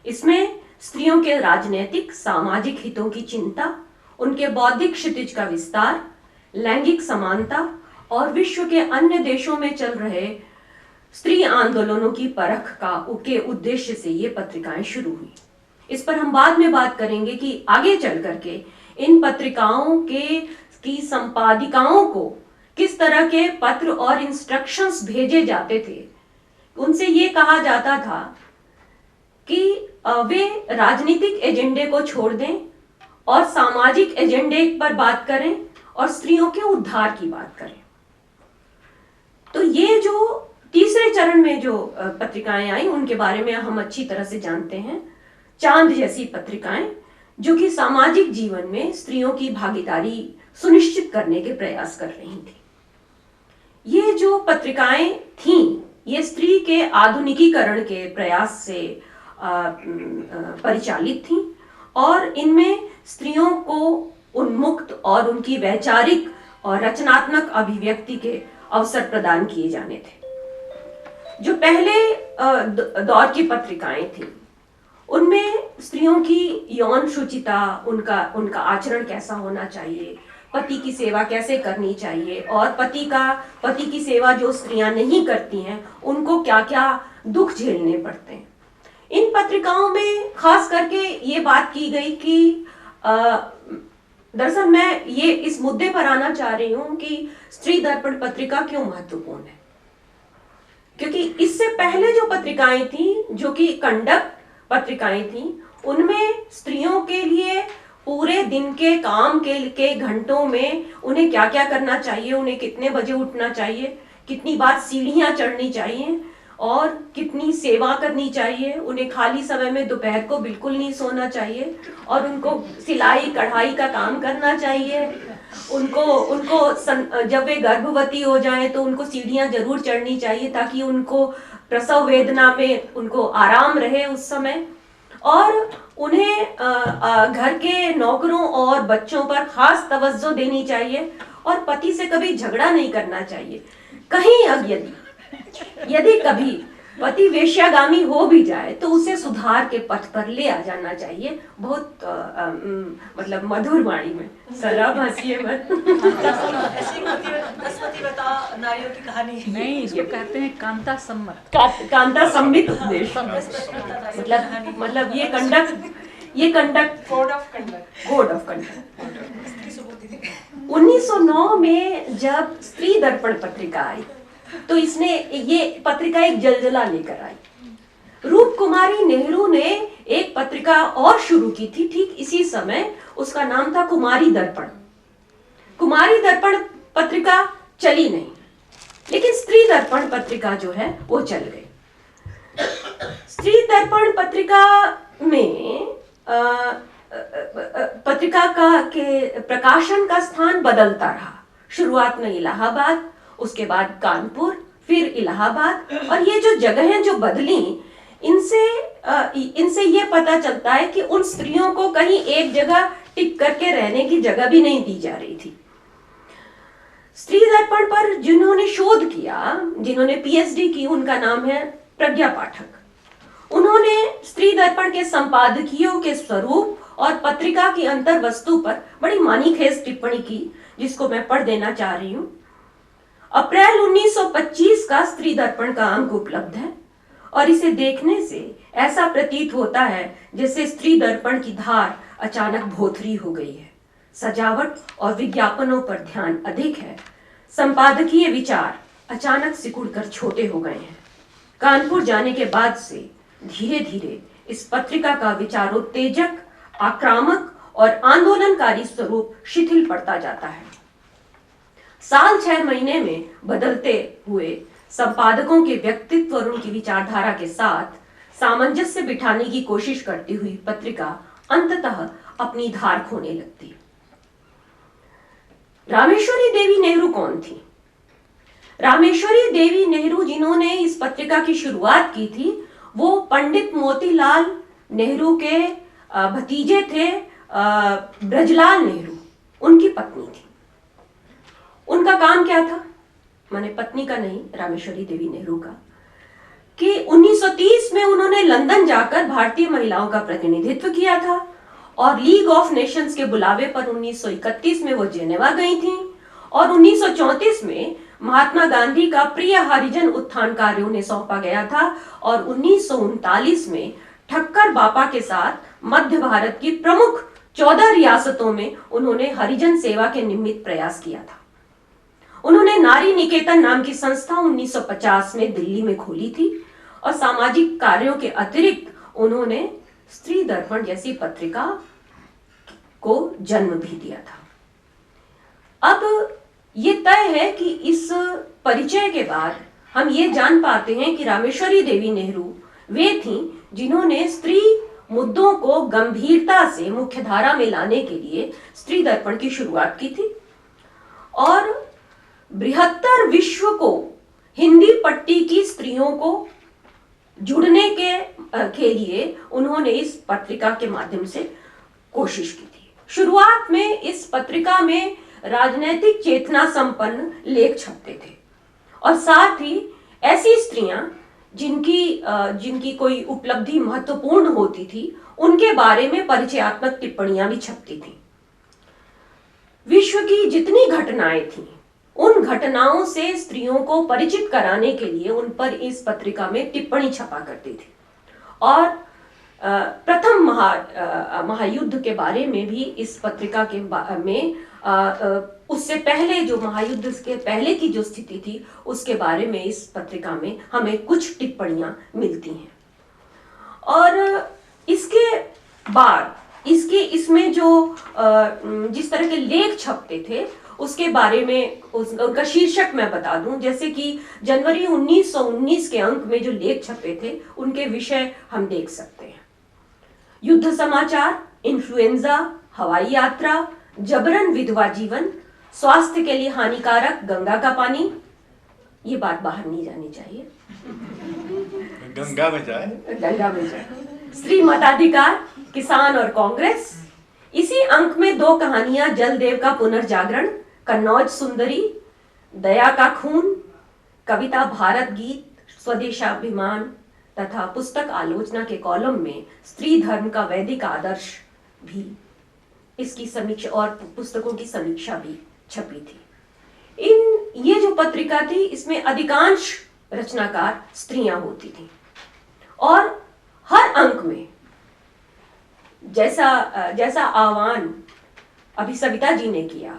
Speaker 3: इसमें स्त्रियों के राजनीतिक सामाजिक हितों की चिंता, उनके बौद्धिक क्षितिज का विस्तार, लैंगिक समानता और विश्व के अन्य देशों में चल रहे स्त्री आंदोलनों की परख के उद्देश्य से ये पत्रिकाएं शुरू हुई। इस पर हम बाद में बात करेंगे कि आगे चल करके इन पत्रिकाओं की संपादिकाओं को किस तरह के पत्र और इंस्ट्रक्शंस भेजे जाते थे। उनसे ये कहा जाता था कि वे राजनीतिक एजेंडे को छोड़ दें और सामाजिक एजेंडे पर बात करें और स्त्रियों के उद्धार की बात करें। तो ये जो तीसरे चरण में जो पत्रिकाएं आई, उनके बारे में हम अच्छी तरह से जानते हैं। चांद जैसी पत्रिकाएं, जो कि सामाजिक जीवन में स्त्रियों की भागीदारी सुनिश्चित करने के प्रयास कर रही थी। ये जो पत्रिकाएं थीं, ये स्त्री के आधुनिकीकरण के प्रयास से परिचालित थीं और इनमें स्त्रियों को उन्मुक्त और उनकी वैचारिक और रचनात्मक अभिव्यक्ति के अवसर प्रदान किए जाने थे। जो पहले दौर की पत्रिकाएं थीं, उनमें स्त्रियों की यौन शुचिता, उनका आचरण कैसा होना चाहिए, पति की सेवा कैसे करनी चाहिए और पति की सेवा जो स्त्रियां नहीं करती हैं उनको क्या क्या दुख झेलने पड़ते हैं। इन पत्रिकाओं में खास करके ये बात की गई कि दरअसल मैं ये इस मुद्दे पर आना चाह रही हूं कि स्त्री दर्पण पत्रिका क्यों महत्वपूर्ण है, क्योंकि इससे पहले जो पत्रिकाएं थी, जो कि कंडक्ट पत्रिकाएं थी, उनमें स्त्रियों के लिए पूरे दिन के काम के घंटों में उन्हें क्या क्या करना चाहिए, उन्हें कितने बजे उठना चाहिए, कितनी बार सीढ़ियां चढ़नी चाहिए और कितनी सेवा करनी चाहिए, उन्हें खाली समय में दोपहर को बिल्कुल नहीं सोना चाहिए और उनको सिलाई कढ़ाई का काम करना चाहिए। उनको जब वे गर्भवती हो जाएं तो उनको सीढ़ियां जरूर चढ़नी चाहिए ताकि उनको प्रसव वेदना में उनको आराम रहे उस समय, और उन्हें घर के नौकरों और बच्चों पर खास तवज्जो देनी चाहिए और पति से कभी झगड़ा नहीं करना चाहिए। कहीं अब यदि कभी पति वेश्यागामी हो भी जाए तो उसे सुधार के पथ पर ले आ जाना चाहिए। बहुत मतलब मधुर वाणी में, सर आप हंसिए मत।
Speaker 4: नारियों की कहानी
Speaker 2: नहीं, इसको कहते हैं कांता सम्मत।
Speaker 3: कांता सम्मित उपदेश। मतलब ये कंडक्ट कोड ऑफ कंडक्ट 1909 में जब स्त्री दर्पण पत्रिका आई तो ये पत्रिका एक जलजला लेकर आई। रूप कुमारी नेहरू ने एक पत्रिका और शुरू की थी ठीक इसी समय, उसका नाम था कुमारी दर्पण। कुमारी दर्पण पत्रिका चली नहीं, लेकिन स्त्री दर्पण पत्रिका जो है वो चल गई। स्त्री दर्पण पत्रिका में पत्रिका के प्रकाशन का स्थान बदलता रहा। शुरुआत में इलाहाबाद, उसके बाद कानपुर, फिर इलाहाबाद, और ये जो जगहें जो बदली, इनसे ये पता चलता है कि उन स्त्रियों को कहीं एक जगह टिक करके रहने की जगह भी नहीं दी जा रही थी। स्त्री दर्पण पर जिन्होंने शोध किया, जिन्होंने पीएचडी की, उनका नाम है प्रज्ञा पाठक। उन्होंने स्त्री दर्पण के संपादकीयों के स्वरूप और पत्रिका की अंतर वस्तु पर बड़ी मानीखेज टिप्पणी की, जिसको मैं पढ़ देना चाह रही हूं। अप्रैल 1925 का स्त्री दर्पण का अंक उपलब्ध है और इसे देखने से ऐसा प्रतीत होता है जैसे स्त्री दर्पण की धार अचानक भोथरी हो गई है। सजावट और विज्ञापनों पर ध्यान अधिक है। संपादकीय विचार अचानक सिकुड़कर छोटे हो गए हैं। कानपुर जाने के बाद से धीरे धीरे इस पत्रिका का विचारोत्तेजक, आक्रामक और आंदोलनकारी स्वरूप शिथिल पड़ता जाता है। साल 6 महीने में बदलते हुए संपादकों के व्यक्तित्व और उनकी विचारधारा के साथ सामंजस्य बिठाने की कोशिश करती हुई पत्रिका अंततः अपनी धार खोने लगती है। रामेश्वरी देवी नेहरू कौन थी? रामेश्वरी देवी नेहरू, जिन्होंने इस पत्रिका की शुरुआत की थी, वो पंडित मोतीलाल नेहरू के भतीजे थे, ब्रजलाल नेहरू, उनकी पत्नी थी। उनका काम क्या था? माने पत्नी का नहीं, रामेश्वरी देवी नेहरू का, कि 1930 में उन्होंने लंदन जाकर भारतीय महिलाओं का प्रतिनिधित्व किया था और लीग ऑफ नेशंस के बुलावे पर 1931 में वो जेनेवा गई थी और 1934 में महात्मा गांधी का प्रिय हरिजन उत्थान कार्य उन्हें सौंपा गया था और 1939 में ठक्कर बापा के साथ मध्य भारत की प्रमुख 14 रियासतों में उन्होंने हरिजन सेवा के निमित्त प्रयास किया था। उन्होंने नारी निकेतन नाम की संस्था 1950 में दिल्ली में खोली थी और सामाजिक कार्यों के अतिरिक्त उन्होंने स्त्री दर्पण जैसी पत्रिका को जन्म भी दिया था। अब ये तय है कि इस परिचय के बाद हम ये जान पाते हैं कि रामेश्वरी देवी नेहरू वे थीं जिन्होंने स्त्री मुद्दों को गंभीरता से मुख्यधारा में लाने के लिए स्त्री दर्पण की शुरुआत की थी और बृहत्तर विश्व को हिंदी पट्टी की स्त्रियों को जुड़ने के लिए उन्होंने इस पत्रिका के माध्यम से कोशिश की थी। शुरुआत में इस पत्रिका में राजनैतिक चेतना संपन्न लेख छपते थे और साथ ही ऐसी स्त्रियां जिनकी कोई उपलब्धि महत्वपूर्ण होती थी उनके बारे में परिचयात्मक टिप्पणियां भी छपती थी। विश्व की जितनी घटनाएं थीं उन घटनाओं से स्त्रियों को परिचित कराने के लिए उन पर इस पत्रिका में टिप्पणी छपा करती थी और प्रथम महायुद्ध के बारे में भी इस पत्रिका के में उससे पहले जो महायुद्ध के पहले की जो स्थिति थी उसके बारे में इस पत्रिका में हमें कुछ टिप्पणियां मिलती हैं और इसके बाद इसमें जो जिस तरह के लेख छपते थे उसके बारे में उनका शीर्षक मैं बता दूं, जैसे कि जनवरी 1919 के अंक में जो लेख छपे थे उनके विषय हम देख सकते हैं। युद्ध समाचार, इन्फ्लुएंजा, हवाई यात्रा, जबरन विधवा जीवन, स्वास्थ्य के लिए हानिकारक गंगा का पानी, ये बात बाहर नहीं जानी चाहिए,
Speaker 5: गंगा में जाए,
Speaker 3: स्त्री मताधिकार, किसान और कांग्रेस। इसी अंक में 2 कहानियां, जलदेव का पुनर्जागरण, कन्नौज सुंदरी, दया का खून, कविता भारत गीत, स्वदेशाभिमान तथा पुस्तक आलोचना के कॉलम में स्त्री धर्म का वैदिक आदर्श भी, इसकी समीक्षा और पुस्तकों की समीक्षा भी छपी थी। ये जो पत्रिका थी इसमें अधिकांश रचनाकार स्त्रियां होती थी और हर अंक में जैसा आह्वान अभी सविता जी ने किया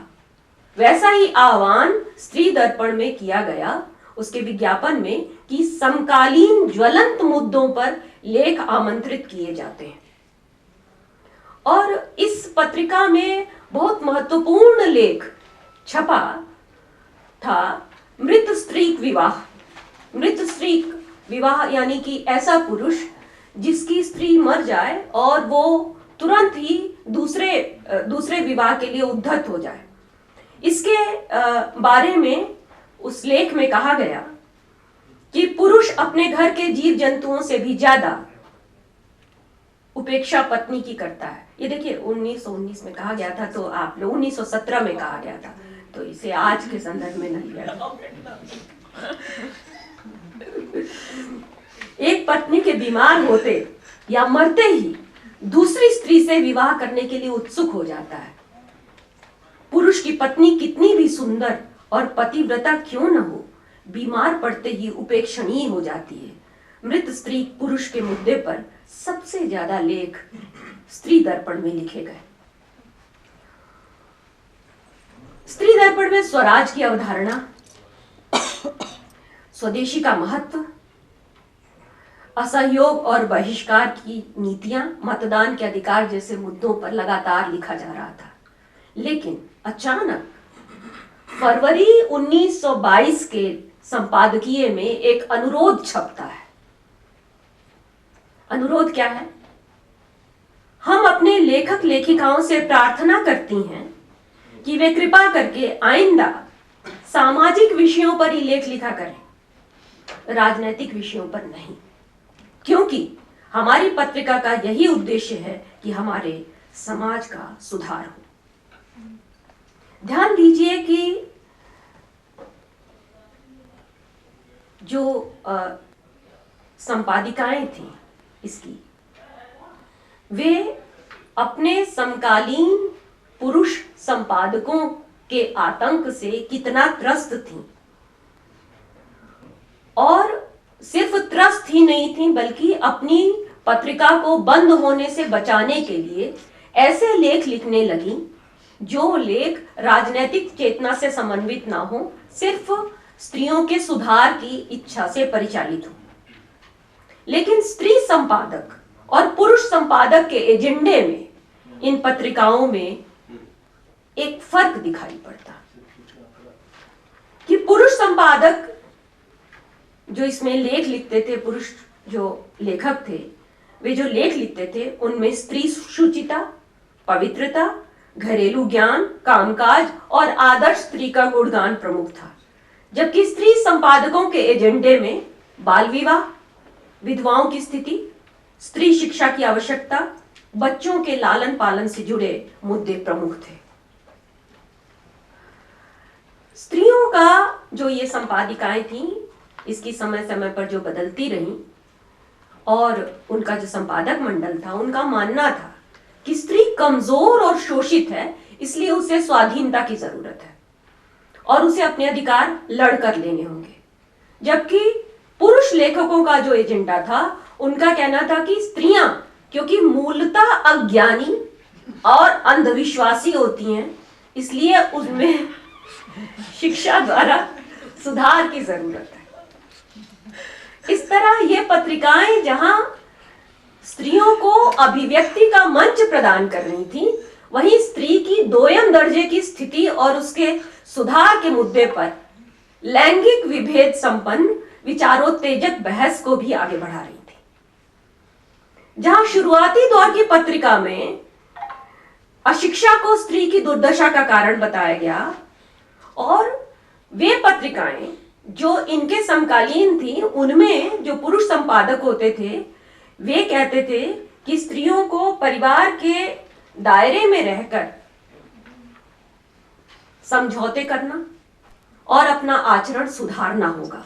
Speaker 3: वैसा ही आह्वान स्त्री दर्पण में किया गया उसके विज्ञापन में कि समकालीन ज्वलंत मुद्दों पर लेख आमंत्रित किए जाते हैं और इस पत्रिका में बहुत महत्वपूर्ण लेख छपा था मृत स्त्री विवाह। मृत स्त्री विवाह यानी कि ऐसा पुरुष जिसकी स्त्री मर जाए और वो तुरंत ही दूसरे विवाह के लिए उद्धत हो जाए। इसके बारे में उस लेख में कहा गया कि पुरुष अपने घर के जीव जंतुओं से भी ज्यादा उपेक्षा पत्नी की करता है। ये देखिए 1919 में कहा गया था, तो आप लोग 1917 में कहा गया था, तो इसे आज के संदर्भ में नहीं लिया। एक पत्नी के बीमार होते या मरते ही दूसरी स्त्री से विवाह करने के लिए उत्सुक हो जाता है। पुरुष की पत्नी कितनी भी सुंदर और पतिव्रता क्यों न हो, बीमार पड़ते ही उपेक्षणीय हो जाती है। मृत स्त्री पुरुष के मुद्दे पर सबसे ज्यादा लेख स्त्री दर्पण में लिखे गए। स्त्री दर्पण में स्वराज की अवधारणा, स्वदेशी का महत्व, असहयोग और बहिष्कार की नीतियां, मतदान के अधिकार जैसे मुद्दों पर लगातार लिखा जा रहा था। लेकिन अचानक फरवरी 1922 के संपादकीय में एक अनुरोध छपता है। अनुरोध क्या है? हम अपने लेखक लेखिकाओं से प्रार्थना करती हैं कि वे कृपा करके आइंदा सामाजिक विषयों पर ही लेख लिखा करें, राजनैतिक विषयों पर नहीं, क्योंकि हमारी पत्रिका का यही उद्देश्य है कि हमारे समाज का सुधार हो। ध्यान दीजिए कि जो संपादिकाएं थी इसकी, वे अपने समकालीन पुरुष संपादकों के आतंक से कितना त्रस्त थीं, और सिर्फ त्रस्त ही नहीं थी बल्कि अपनी पत्रिका को बंद होने से बचाने के लिए ऐसे लेख लिखने लगी जो लेख राजनीतिक चेतना से समन्वित ना हो, सिर्फ स्त्रियों के सुधार की इच्छा से परिचालित हो। लेकिन स्त्री संपादक और पुरुष संपादक के एजेंडे में इन पत्रिकाओं में एक फर्क दिखाई पड़ता कि पुरुष संपादक जो इसमें लेख लिखते थे, पुरुष जो लेखक थे, वे जो लेख लिखते थे उनमें स्त्री शुचिता, पवित्रता, घरेलू ज्ञान, कामकाज और आदर्श स्त्री का गुणगान प्रमुख था। जबकि स्त्री संपादकों के एजेंडे में बाल विवाह, विधवाओं की स्थिति, स्त्री शिक्षा की आवश्यकता, बच्चों के लालन पालन से जुड़े मुद्दे प्रमुख थे। स्त्रियों का जो ये संपादिकाएं थीं, इसकी समय समय पर जो बदलती रहीं, और उनका जो संपादक मंडल था उनका मानना था कि स्त्री कमजोर और शोषित है, इसलिए उसे स्वाधीनता की जरूरत है और उसे अपने अधिकार लड़कर लेने होंगे। जबकि पुरुष लेखकों का जो एजेंडा था, उनका कहना था कि स्त्रियां क्योंकि मूलतः अज्ञानी और अंधविश्वासी होती हैं, इसलिए उनमें शिक्षा द्वारा सुधार की जरूरत है। इस तरह ये पत्रिकाएं जहां स्त्रियों को अभिव्यक्ति का मंच प्रदान कर रही थी, वहीं स्त्री की दोयम दर्जे की स्थिति और उसके सुधार के मुद्दे पर लैंगिक विभेद संपन्न विचारोत्तेजक बहस को भी आगे बढ़ा रही थी। जहां शुरुआती दौर की पत्रिका में अशिक्षा को स्त्री की दुर्दशा का कारण बताया गया, और वे पत्रिकाएं जो इनके समकालीन थी, उनमें जो पुरुष संपादक होते थे, वे कहते थे कि स्त्रियों को परिवार के दायरे में रहकर समझौते करना और अपना आचरण सुधारना होगा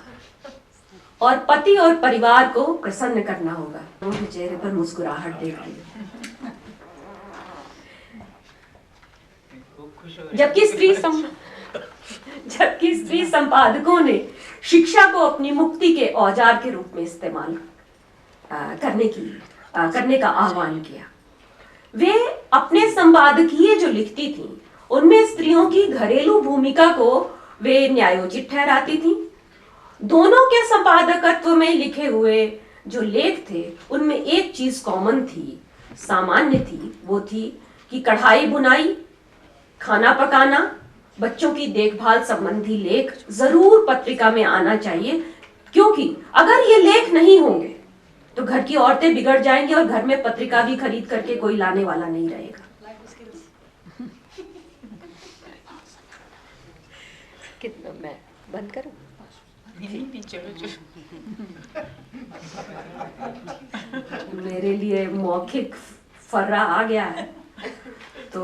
Speaker 3: और पति और परिवार को प्रसन्न करना होगा। उनके चेहरे पर मुस्कुराहट देख रही है। जबकि स्त्री संपादकों ने शिक्षा को अपनी मुक्ति के औजार के रूप में इस्तेमाल करने का आह्वान किया। वे अपने संपादकीय जो लिखती थीं, उनमें स्त्रियों की घरेलू भूमिका को वे न्यायोचित ठहराती थीं। दोनों के संपादकत्व में लिखे हुए जो लेख थे, उनमें एक चीज कॉमन थी, सामान्य थी, वो थी कि कढ़ाई बुनाई, खाना पकाना, बच्चों की देखभाल संबंधी लेख जरूर पत्रिका में आना चाहिए, क्योंकि अगर ये लेख नहीं होंगे तो घर की औरतें बिगड़ जाएंगी और घर में पत्रिका भी खरीद करके कोई लाने वाला नहीं रहेगा। कितना मैं बंद करूं? मेरे लिए मौखिक फर्रा आ गया है, तो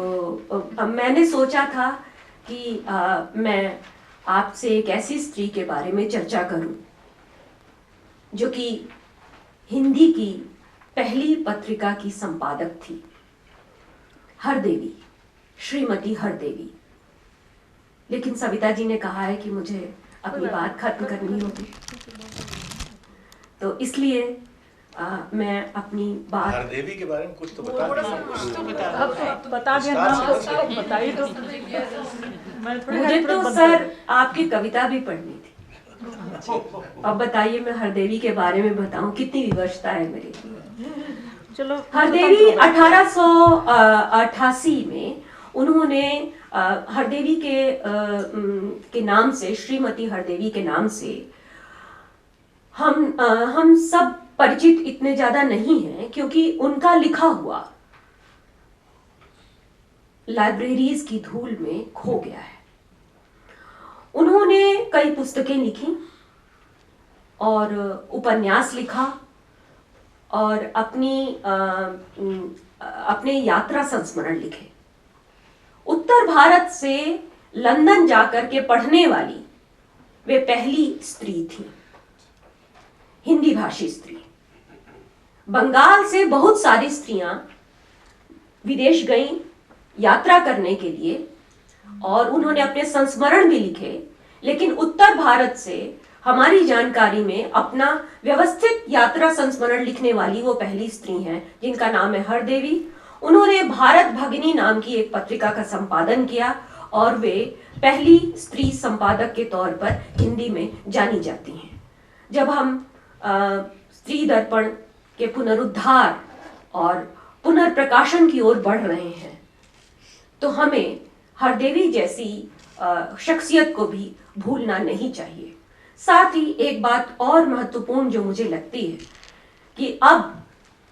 Speaker 3: अब मैंने सोचा था कि मैं आपसे एक ऐसी स्त्री के बारे में चर्चा करूं जो कि हिंदी की पहली पत्रिका की संपादक थी, हरदेवी, श्रीमती हरदेवी। लेकिन सविता जी ने कहा है कि मुझे अपनी बात खत्म करनी होगी, तो इसलिए मैं अपनी बात
Speaker 5: हरदेवी के बारे में कुछ तो बता
Speaker 2: अब बता दिया नाम तो बताइए तो।
Speaker 3: मुझे तो सर आपकी कविता भी पढ़नी थी। अब बताइए मैं हरदेवी के बारे में बताऊं, कितनी विवशता है मेरी।
Speaker 2: चलो,
Speaker 3: हरदेवी 1888 में उन्होंने हरदेवी के नाम से, श्रीमती हरदेवी के नाम से हम सब परिचित इतने ज्यादा नहीं हैं, क्योंकि उनका लिखा हुआ लाइब्रेरीज की धूल में खो गया है। उन्होंने कई पुस्तकें लिखी और उपन्यास लिखा और अपने यात्रा संस्मरण लिखे। उत्तर भारत से लंदन जाकर के पढ़ने वाली वे पहली स्त्री थी, हिंदी भाषी स्त्री। बंगाल से बहुत सारी स्त्रियां विदेश गईं यात्रा करने के लिए और उन्होंने अपने संस्मरण भी लिखे, लेकिन उत्तर भारत से हमारी जानकारी में अपना व्यवस्थित यात्रा संस्मरण लिखने वाली वो पहली स्त्री हैं, जिनका नाम है हरदेवी। उन्होंने भारत भगिनी नाम की एक पत्रिका का संपादन किया और वे पहली स्त्री संपादक के तौर पर हिंदी में जानी जाती हैं। जब हम स्त्री दर्पण के पुनरुद्धार और पुनर्प्रकाशन की ओर बढ़ रहे हैं, तो हमें हरदेवी जैसी शख्सियत को भी भूलना नहीं चाहिए। साथ ही एक बात और महत्वपूर्ण जो मुझे लगती है कि अब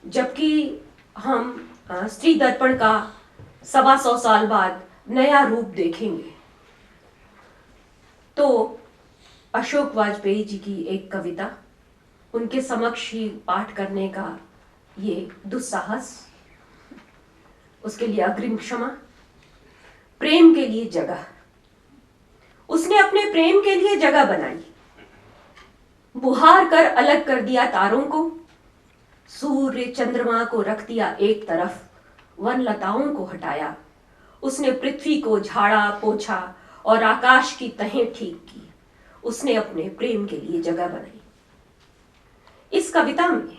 Speaker 3: जबकि हम स्त्री दर्पण का 125 साल बाद नया रूप देखेंगे, तो अशोक वाजपेयी जी की एक कविता उनके समक्ष ही पाठ करने का ये दुस्साहस, उसके लिए अग्रिम क्षमा। प्रेम के लिए जगह, उसने अपने प्रेम के लिए जगह बनाई, बुहार कर अलग कर दिया तारों को, सूर्य चंद्रमा को रख दिया एक तरफ, वन लताओं को हटाया, उसने पृथ्वी को झाड़ा पोछा और आकाश की तहें ठीक की, उसने अपने प्रेम के लिए जगह बनाई। इस कविता में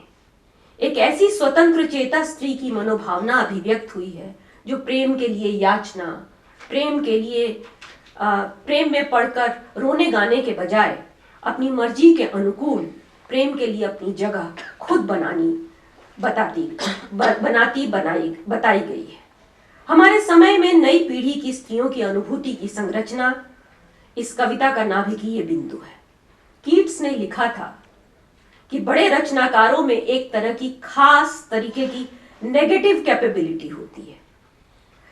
Speaker 3: एक ऐसी स्वतंत्र चेता स्त्री की मनोभावना अभिव्यक्त हुई है जो प्रेम के लिए याचना, प्रेम के लिए प्रेम में पड़कर रोने गाने के बजाय अपनी मर्जी के अनुकूल प्रेम के लिए अपनी जगह खुद बताई गई है। हमारे समय में नई पीढ़ी की स्त्रियों की अनुभूति की संरचना इस कविता का नाभिकीय बिंदु है। कीट्स ने लिखा था कि बड़े रचनाकारों में एक तरह की खास तरीके की नेगेटिव कैपेबिलिटी होती है,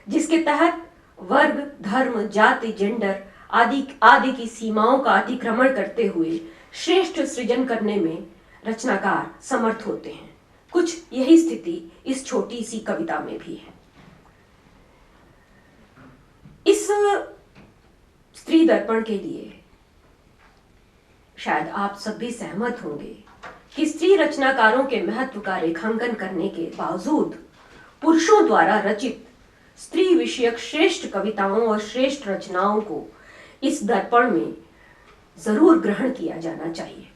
Speaker 3: जिसके तहत वर्ग, धर्म, जाति, जेंडर आदि की सीमाओं का अतिक्रमण करते हुए श्रेष्ठ सृजन करने में रचनाकार समर्थ होते हैं। कुछ यही स्थिति इस छोटी सी कविता में भी है। इस स्त्री दर्पण के लिए शायद आप सब भी सहमत होंगे कि स्त्री रचनाकारों के महत्व का रेखांकन करने के बावजूद पुरुषों द्वारा रचित स्त्री विषयक श्रेष्ठ कविताओं और श्रेष्ठ रचनाओं को इस दर्पण में जरूर ग्रहण किया जाना चाहिए,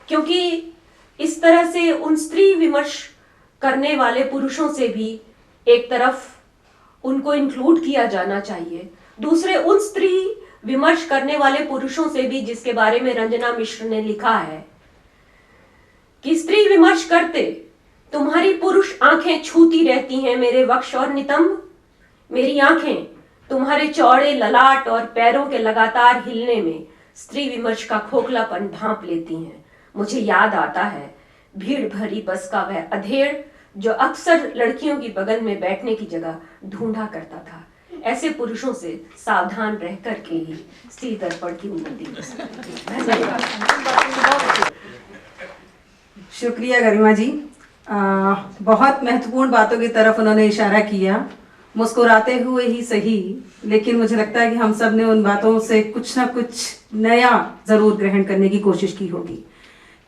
Speaker 3: क्योंकि इस तरह से उन स्त्री विमर्श करने वाले पुरुषों से भी एक तरफ उनको इंक्लूड किया जाना चाहिए, दूसरे उन स्त्री विमर्श करने वाले पुरुषों से भी जिसके बारे में रंजना मिश्र ने लिखा है कि स्त्री विमर्श करते तुम्हारी पुरुष आंखें छूती रहती हैं मेरे वक्ष और नितंब, मेरी आंखें तुम्हारे चौड़े ललाट और पैरों के लगातार हिलने में स्त्री विमर्श का खोखलापन भांप लेती हैं। मुझे याद आता है भीड़ भरी बस का वह अधेड़ जो अक्सर लड़कियों की बगल में बैठने की जगह ढूंढा करता था। ऐसे पुरुषों से सावधान रह करके ही स्त्री दर्पण की उन्नति हो सकती है। धन्यवाद।
Speaker 1: शुक्रिया गरिमा जी। बहुत महत्वपूर्ण बातों की तरफ उन्होंने इशारा किया, मुस्कुराते हुए ही सही, लेकिन मुझे लगता है कि हम सब ने उन बातों से कुछ ना कुछ नया जरूर ग्रहण करने की कोशिश की होगी।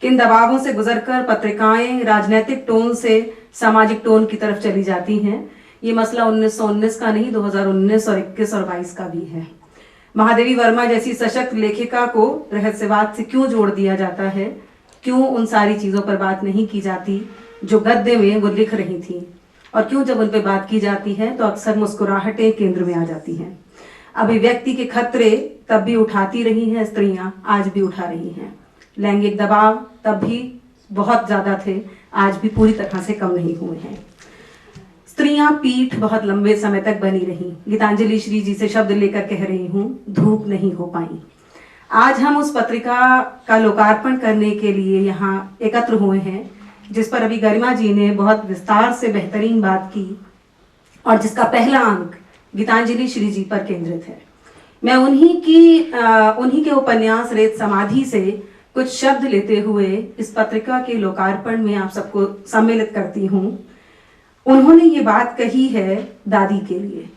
Speaker 1: किन दबावों से गुजरकर पत्रिकाएं राजनीतिक टोन से सामाजिक टोन की तरफ चली जाती हैं। ये मसला 1919 का नहीं, 2019 और 21 और 22 का भी है। महादेवी वर्मा जैसी सशक्त लेखिका को रहस्यवाद से क्यों जोड़ दिया जाता है? क्यों उन सारी चीज़ों पर बात नहीं की जाती जो गद्य में वो लिख रही थी? और क्यों जब उन पर बात की जाती है तो अक्सर मुस्कुराहटें केंद्र में आ जाती हैं? अभिव्यक्ति के खतरे तब भी उठाती रही हैं स्त्रियां, आज भी उठा रही हैं। लैंगिक दबाव तब भी बहुत ज़्यादा थे, आज भी पूरी तरह से कम नहीं हुए हैं। स्त्रियां पीठ बहुत लंबे समय तक बनी रहीं। गीतांजलि श्री जी से शब्द लेकर कह रही हूँ, धूप नहीं हो पाई। आज हम उस पत्रिका का लोकार्पण करने के लिए यहाँ एकत्र हुए हैं, जिस पर अभी गरिमा जी ने बहुत विस्तार से बेहतरीन बात की और जिसका पहला अंक गीतांजलि श्री जी पर केंद्रित है। मैं उन्हीं के उपन्यास रेत समाधि से कुछ शब्द लेते हुए इस पत्रिका के लोकार्पण में आप सबको सम्मिलित करती हूँ। उन्होंने ये बात कही है दादी के लिए,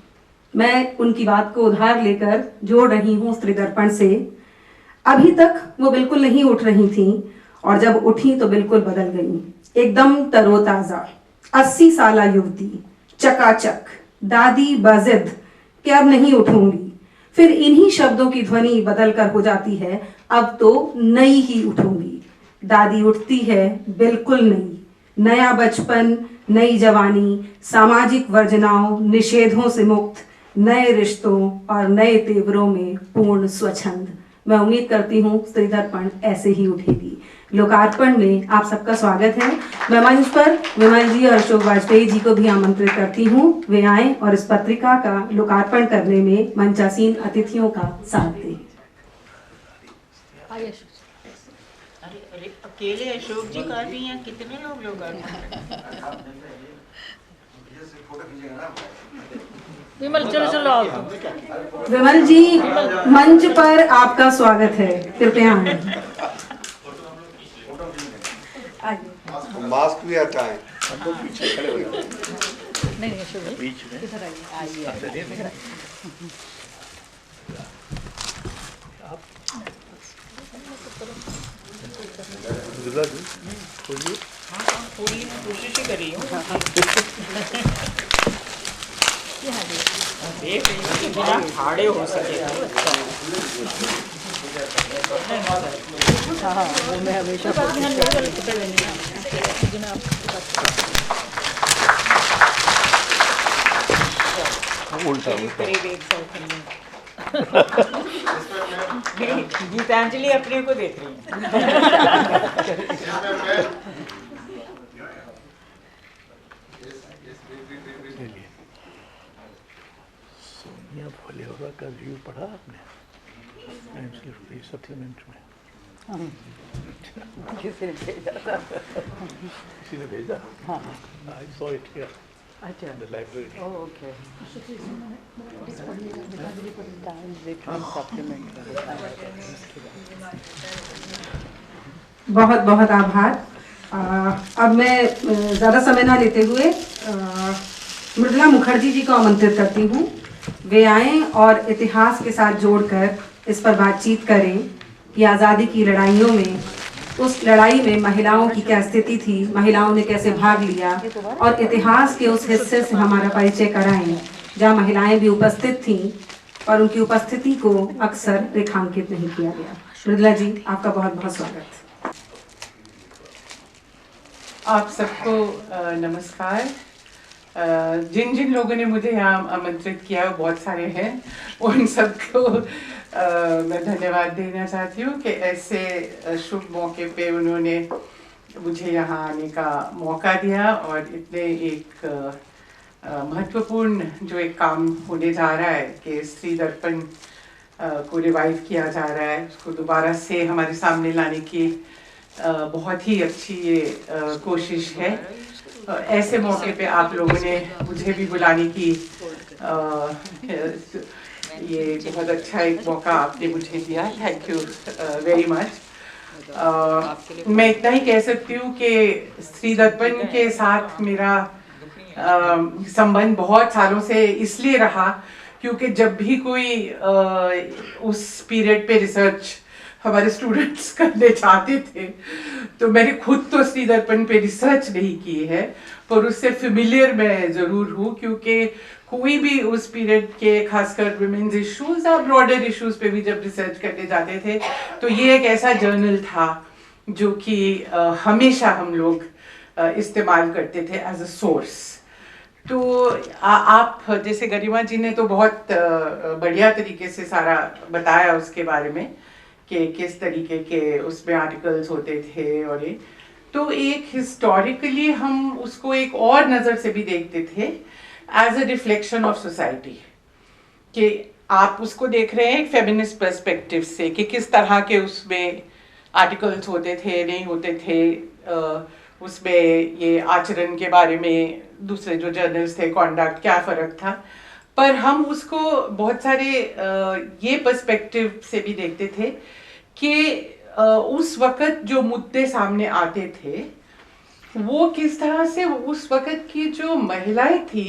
Speaker 1: मैं उनकी बात को उधार लेकर जोड़ रही हूँ स्त्री दर्पण से। अभी तक वो बिल्कुल नहीं उठ रही थी और जब उठी तो बिल्कुल बदल गई, एकदम तरोताजा। 80 साला युवती, चकाचक, दादी बजिद कि अब नहीं उठूंगी। फिर इन्हीं शब्दों की ध्वनि बदल कर हो जाती है, अब तो नई ही उठूंगी। दादी उठती है बिल्कुल नई, नया बचपन, नई जवानी, सामाजिक वर्जनाओं, निषेधों से मुक्त, नए रिश्तों और नए तेवरों में पूर्ण स्वच्छंद। मैं उम्मीद करती हूँ स्त्री दर्पण ऐसे ही उठेगी। लोकार्पण में आप सबका स्वागत है। मैं मंच पर विमल जी और अशोक वाजपेयी जी को भी आमंत्रित करती हूँ, वे आएं और इस पत्रिका का लोकार्पण करने में मंचासीन अतिथियों का साथ दें।
Speaker 6: अकेले अशोक जी काफी हैं, कितने लोग विमल चलो चलो आओ।
Speaker 1: विमल जी मंच पर आपका स्वागत है, कृपया आएं।
Speaker 7: मास्क भी आता है।
Speaker 6: नहीं अशोक जी बीच में इधर आइए। पूरी कोशिश ही करी हूँ। देख रही हूँ कि बिना खाड़े हो सके। हाँ वो मैं हमेशा उल्टा गीतांजलि अपने को देख रही है।
Speaker 5: सोनिया फुलेवा का व्यू पढ़ा आपने सप्लीमेंट में?
Speaker 6: किसी ने भेजा था।
Speaker 5: किसी ने भेजा?
Speaker 6: हाँ
Speaker 5: आई सॉ इट हियर
Speaker 6: अच्छा
Speaker 5: इन द लाइब्रेरी।
Speaker 6: ओके
Speaker 1: बहुत बहुत आभार। अब मैं ज़्यादा समय ना लेते हुए मृदुला मुखर्जी जी को आमंत्रित करती हूँ, वे आएं और इतिहास के साथ जोड़कर इस पर बातचीत करें कि आज़ादी की लड़ाइयों में, उस लड़ाई में महिलाओं की क्या स्थिति थी, महिलाओं ने कैसे भाग लिया, और इतिहास के उस हिस्से से हमारा परिचय कराएं जहाँ महिलाएं भी उपस्थित थीं और उनकी उपस्थिति को अक्सर रेखांकित नहीं किया गया। मृदुला जी आपका बहुत बहुत स्वागत।
Speaker 8: आप सबको नमस्कार। जिन जिन लोगों ने मुझे यहाँ आमंत्रित किया वो बहुत सारे हैं, उन सबको मैं धन्यवाद देना चाहती हूँ कि ऐसे शुभ मौके पे उन्होंने मुझे यहाँ आने का मौका दिया और इतने एक महत्वपूर्ण जो एक काम होने जा रहा है कि स्त्री दर्पण को रिवाइव किया जा रहा है, उसको दोबारा से हमारे सामने लाने की बहुत ही अच्छी ये कोशिश है। ऐसे मौके पे आप लोगों ने मुझे भी बुलाने की ये बहुत अच्छा एक मौका आपने मुझे दिया, थैंक यू वेरी मच। मैं इतना ही कह सकती हूँ कि स्त्री दर्पण के साथ मेरा संबंध बहुत सालों से इसलिए रहा क्योंकि जब भी कोई उस पीरियड पे रिसर्च हमारे स्टूडेंट्स करने चाहते थे तो मैंने खुद तो स्त्री दर्पण पे रिसर्च नहीं की है, पर उससे फेमिलियर मैं ज़रूर हूँ क्योंकि कोई भी उस पीरियड के खासकर वुमेन्स इश्यूज और ब्रॉडर इश्यूज पे भी जब रिसर्च करने जाते थे तो ये एक ऐसा जर्नल था जो कि हमेशा हम लोग इस्तेमाल करते थे एज अ सोर्स। तो आप जैसे गरिमा जी ने तो बहुत बढ़िया तरीके से सारा बताया उसके बारे में कि किस तरीके के उसमें आर्टिकल्स होते थे, और ये तो एक हिस्टोरिकली हम उसको एक और नज़र से भी देखते थे as a reflection of society, कि आप उसको देख रहे हैं एक फेमिनिस्ट पर्सपेक्टिव से कि किस तरह के उसमें आर्टिकल्स होते थे, नहीं होते थे, उसमें ये आचरण के बारे में दूसरे जो जर्नल्स थे कॉन्डक्ट क्या फ़र्क था, पर हम उसको बहुत सारे ये पर्सपेक्टिव से भी देखते थे कि उस वक़्त जो मुद्दे सामने आते थे वो किस तरह से उस वक़्त की जो महिलाएं थी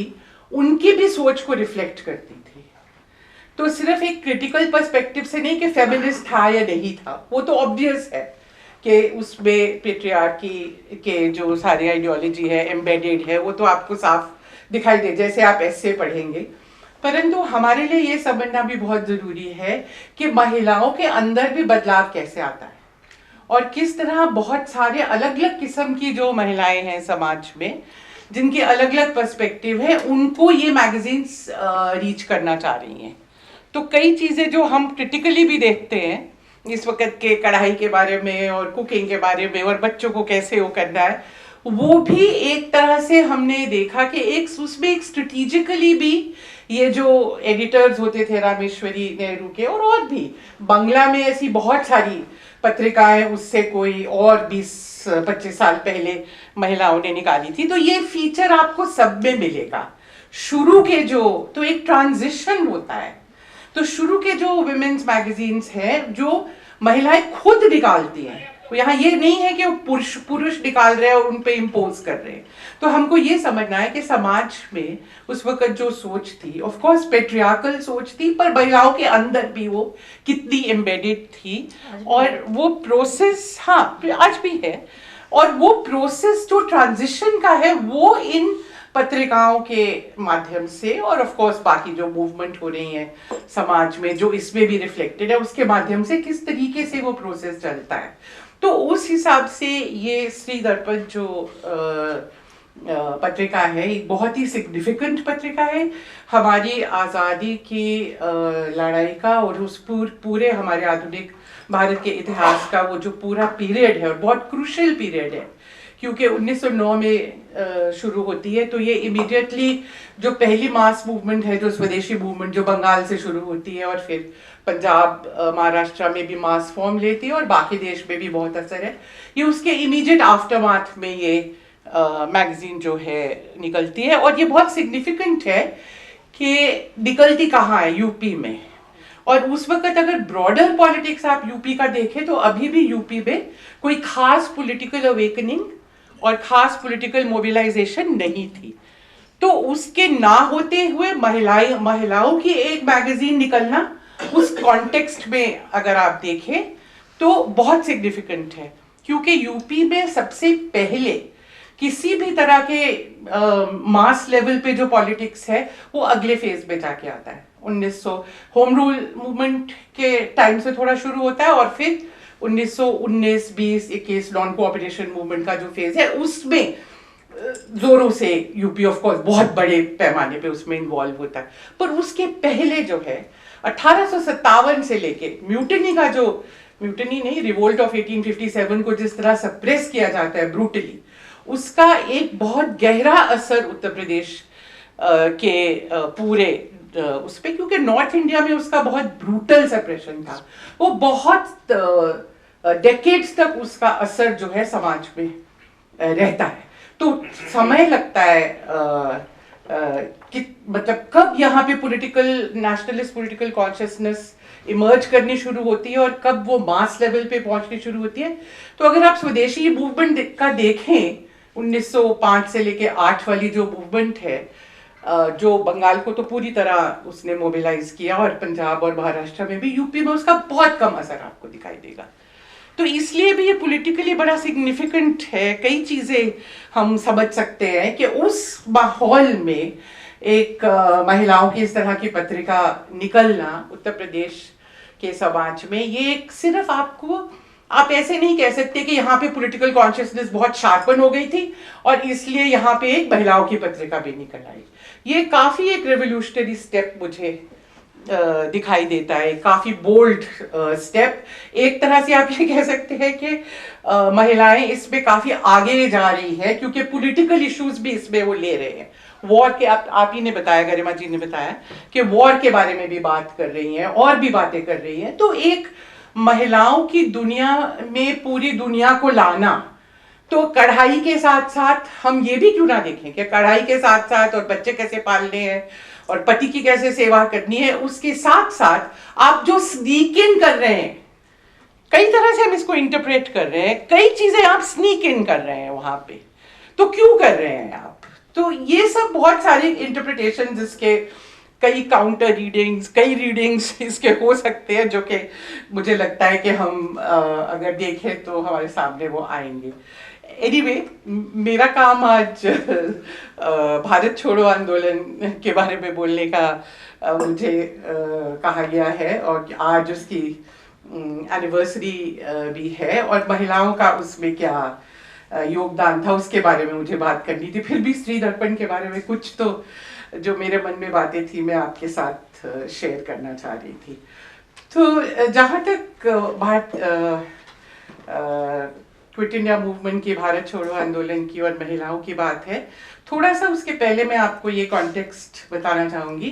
Speaker 8: उनकी भी सोच को रिफ्लेक्ट करती थी। तो सिर्फ एक क्रिटिकल पर्सपेक्टिव से नहीं कि फेमिनिस्ट था या नहीं था, वो तो ऑब्वियस है कि उसमें पेट्रियार्की के जो सारी आइडियोलॉजी है एम्बेडेड है, वो तो आपको साफ दिखाई दे जैसे आप ऐसे पढ़ेंगे। परंतु हमारे लिए ये समझना भी बहुत ज़रूरी है कि महिलाओं के अंदर भी बदलाव कैसे आता है और किस तरह बहुत सारे अलग अलग किस्म की जो महिलाएं हैं समाज में जिनकी अलग अलग पर्सपेक्टिव है उनको ये मैगजीन्स रीच करना चाह रही हैं। तो कई चीज़ें जो हम क्रिटिकली भी देखते हैं इस वक्त के कढ़ाई के बारे में और कुकिंग के बारे में और बच्चों को कैसे वो करना है, वो भी एक तरह से हमने देखा कि एक उसमें एक स्ट्रेटिजिकली भी ये जो एडिटर्स होते थे रामेश्वरी नेहरू के और भी बांग्ला में ऐसी बहुत सारी पत्रिकाएं उससे कोई और 20-25 साल पहले महिलाओं ने निकाली थी, तो ये फीचर आपको सब में मिलेगा। शुरू के जो तो एक ट्रांजिशन होता है, तो शुरू के जो वुमेन्स मैगजीन्स हैं जो महिलाएं खुद निकालती हैं, तो यहाँ ये नहीं है कि पुरुष निकाल रहे हैं और उन पे इम्पोज कर रहे हैं। तो हमको ये समझना है कि समाज में उस वक्त जो सोच थी ऑफ कोर्स पेट्रियार्कल सोच थी, पर महिलाओं के अंदर भी वो कितनी एम्बेडेड थी और वो प्रोसेस हाँ आज भी है, और वो प्रोसेस जो ट्रांजिशन का है वो इन पत्रिकाओं के माध्यम से और ऑफ कोर्स बाकी जो मूवमेंट हो रही है समाज में जो इसमें भी रिफ्लेक्टेड है उसके माध्यम से किस तरीके से वो प्रोसेस चलता है। तो उस हिसाब से ये स्त्री दर्पण जो पत्रिका है एक बहुत ही सिग्निफिकेंट पत्रिका है हमारी आज़ादी की लड़ाई का और उस पूरे हमारे आधुनिक भारत के इतिहास का वो जो पूरा पीरियड है और बहुत क्रूशियल पीरियड है क्योंकि 1909 में शुरू होती है, तो ये इमीडिएटली जो पहली मास मूवमेंट है जो स्वदेशी मूवमेंट जो बंगाल से शुरू होती है और फिर पंजाब महाराष्ट्र में भी मास फॉर्म लेती है और बाकी देश में भी बहुत असर है, ये उसके इमीडिएट आफ्टरमाथ में ये मैगजीन जो है निकलती है। और ये बहुत सिग्निफिकेंट है कि निकलती कहाँ है, यूपी में, और उस वक्त अगर ब्रॉडर पॉलिटिक्स आप यूपी का देखें तो अभी भी यूपी में कोई खास पॉलिटिकल अवेकनिंग और खास पॉलिटिकल मोबिलाइजेशन नहीं थी। तो उसके ना होते हुए महिलाओं की एक मैगजीन निकलना उस कॉन्टेक्स्ट में अगर आप देखें तो बहुत सिग्निफिकेंट है, क्योंकि यूपी में सबसे पहले किसी भी तरह के मास लेवल पे जो पॉलिटिक्स है वो अगले फेज में जाके आता है। 1900 होम रूल मूवमेंट के टाइम से थोड़ा शुरू होता है और फिर 1919, 20, 21 नॉन कोऑपरेशन मूवमेंट का जो फेज है उसमें जोरों से यूपी ऑफ कोर्स बहुत बड़े पैमाने पे उसमें इन्वॉल्व होता है। पर उसके पहले जो है 1857 से लेके म्यूटनी नहीं, रिवोल्ट ऑफ 1857 को जिस तरह सप्रेस किया जाता है ब्रूटली, उसका एक बहुत गहरा असर उत्तर प्रदेश पूरे उस पे, क्योंकि नॉर्थ इंडिया में उसका बहुत ब्रूटल सप्रेशन था, वो बहुत डेकेड्स तक उसका असर जो है समाज में रहता है। तो समय लगता है कि मतलब कब यहाँ पे political nationalist political consciousness emerge करनी शुरू होती है और कब वो मास लेवल पे पहुंचनी शुरू होती है। तो अगर आप स्वदेशी मूवमेंट का देखें 1905 से लेके 8 वाली जो मूवमेंट है, जो बंगाल को तो पूरी तरह उसने मोबिलाइज किया और पंजाब और महाराष्ट्र में भी, यूपी में उसका बहुत कम असर आपको दिखाई देगा। तो इसलिए भी ये पॉलिटिकली बड़ा सिग्निफिकेंट है। कई चीज़ें हम समझ सकते हैं कि उस माहौल में एक महिलाओं की इस तरह की पत्रिका निकलना उत्तर प्रदेश के समाज में, ये एक सिर्फ आप ऐसे नहीं कह सकते कि यहाँ पे पॉलिटिकल कॉन्शियसनेस बहुत शार्पन हो गई थी और इसलिए यहाँ पे एक महिलाओं की पत्रिका भी निकल आई। ये काफ़ी एक रेवोल्यूशनरी स्टेप मुझे दिखाई देता है, काफ़ी बोल्ड स्टेप। एक तरह से आप ये कह सकते हैं कि महिलाएं इसमें काफ़ी आगे जा रही है, क्योंकि पॉलिटिकल इश्यूज भी इसमें वो ले रहे हैं। वॉर के आप ही ने बताया, गरिमा जी ने बताया कि वॉर के बारे में भी बात कर रही हैं और भी बातें कर रही हैं। तो एक महिलाओं की दुनिया में पूरी दुनिया को लाना, तो कढ़ाई के साथ साथ हम ये भी क्यों ना देखें कि कढ़ाई के साथ साथ और बच्चे कैसे पालने हैं और पति की कैसे सेवा करनी है, उसके साथ साथ आप जो स्नीक इन कर रहे हैं, कई तरह से हम इसको इंटरप्रेट कर रहे हैं, कई चीजें आप स्नीक इन कर रहे हैं वहां पे, तो क्यों कर रहे हैं आप? तो ये सब बहुत सारे इंटरप्रिटेशन, जिसके कई काउंटर रीडिंग्स, कई रीडिंग्स इसके हो सकते हैं, जो कि मुझे लगता है कि हम अगर देखें तो हमारे सामने वो आएंगे। एनीवे, मेरा काम आज भारत छोड़ो आंदोलन के बारे में बोलने का मुझे कहा गया है, और आज उसकी एनिवर्सरी भी है और महिलाओं का उसमें क्या योगदान था उसके बारे में मुझे बात करनी थी। फिर भी स्त्री दर्पण के बारे में कुछ तो जो मेरे मन में बातें थी मैं आपके साथ शेयर करना चाह रही थी। तो जहाँ तक क्विट इंडिया मूवमेंट की, भारत छोड़ो आंदोलन की और महिलाओं की बात है, थोड़ा सा उसके पहले मैं आपको ये कॉन्टेक्स्ट बताना चाहूँगी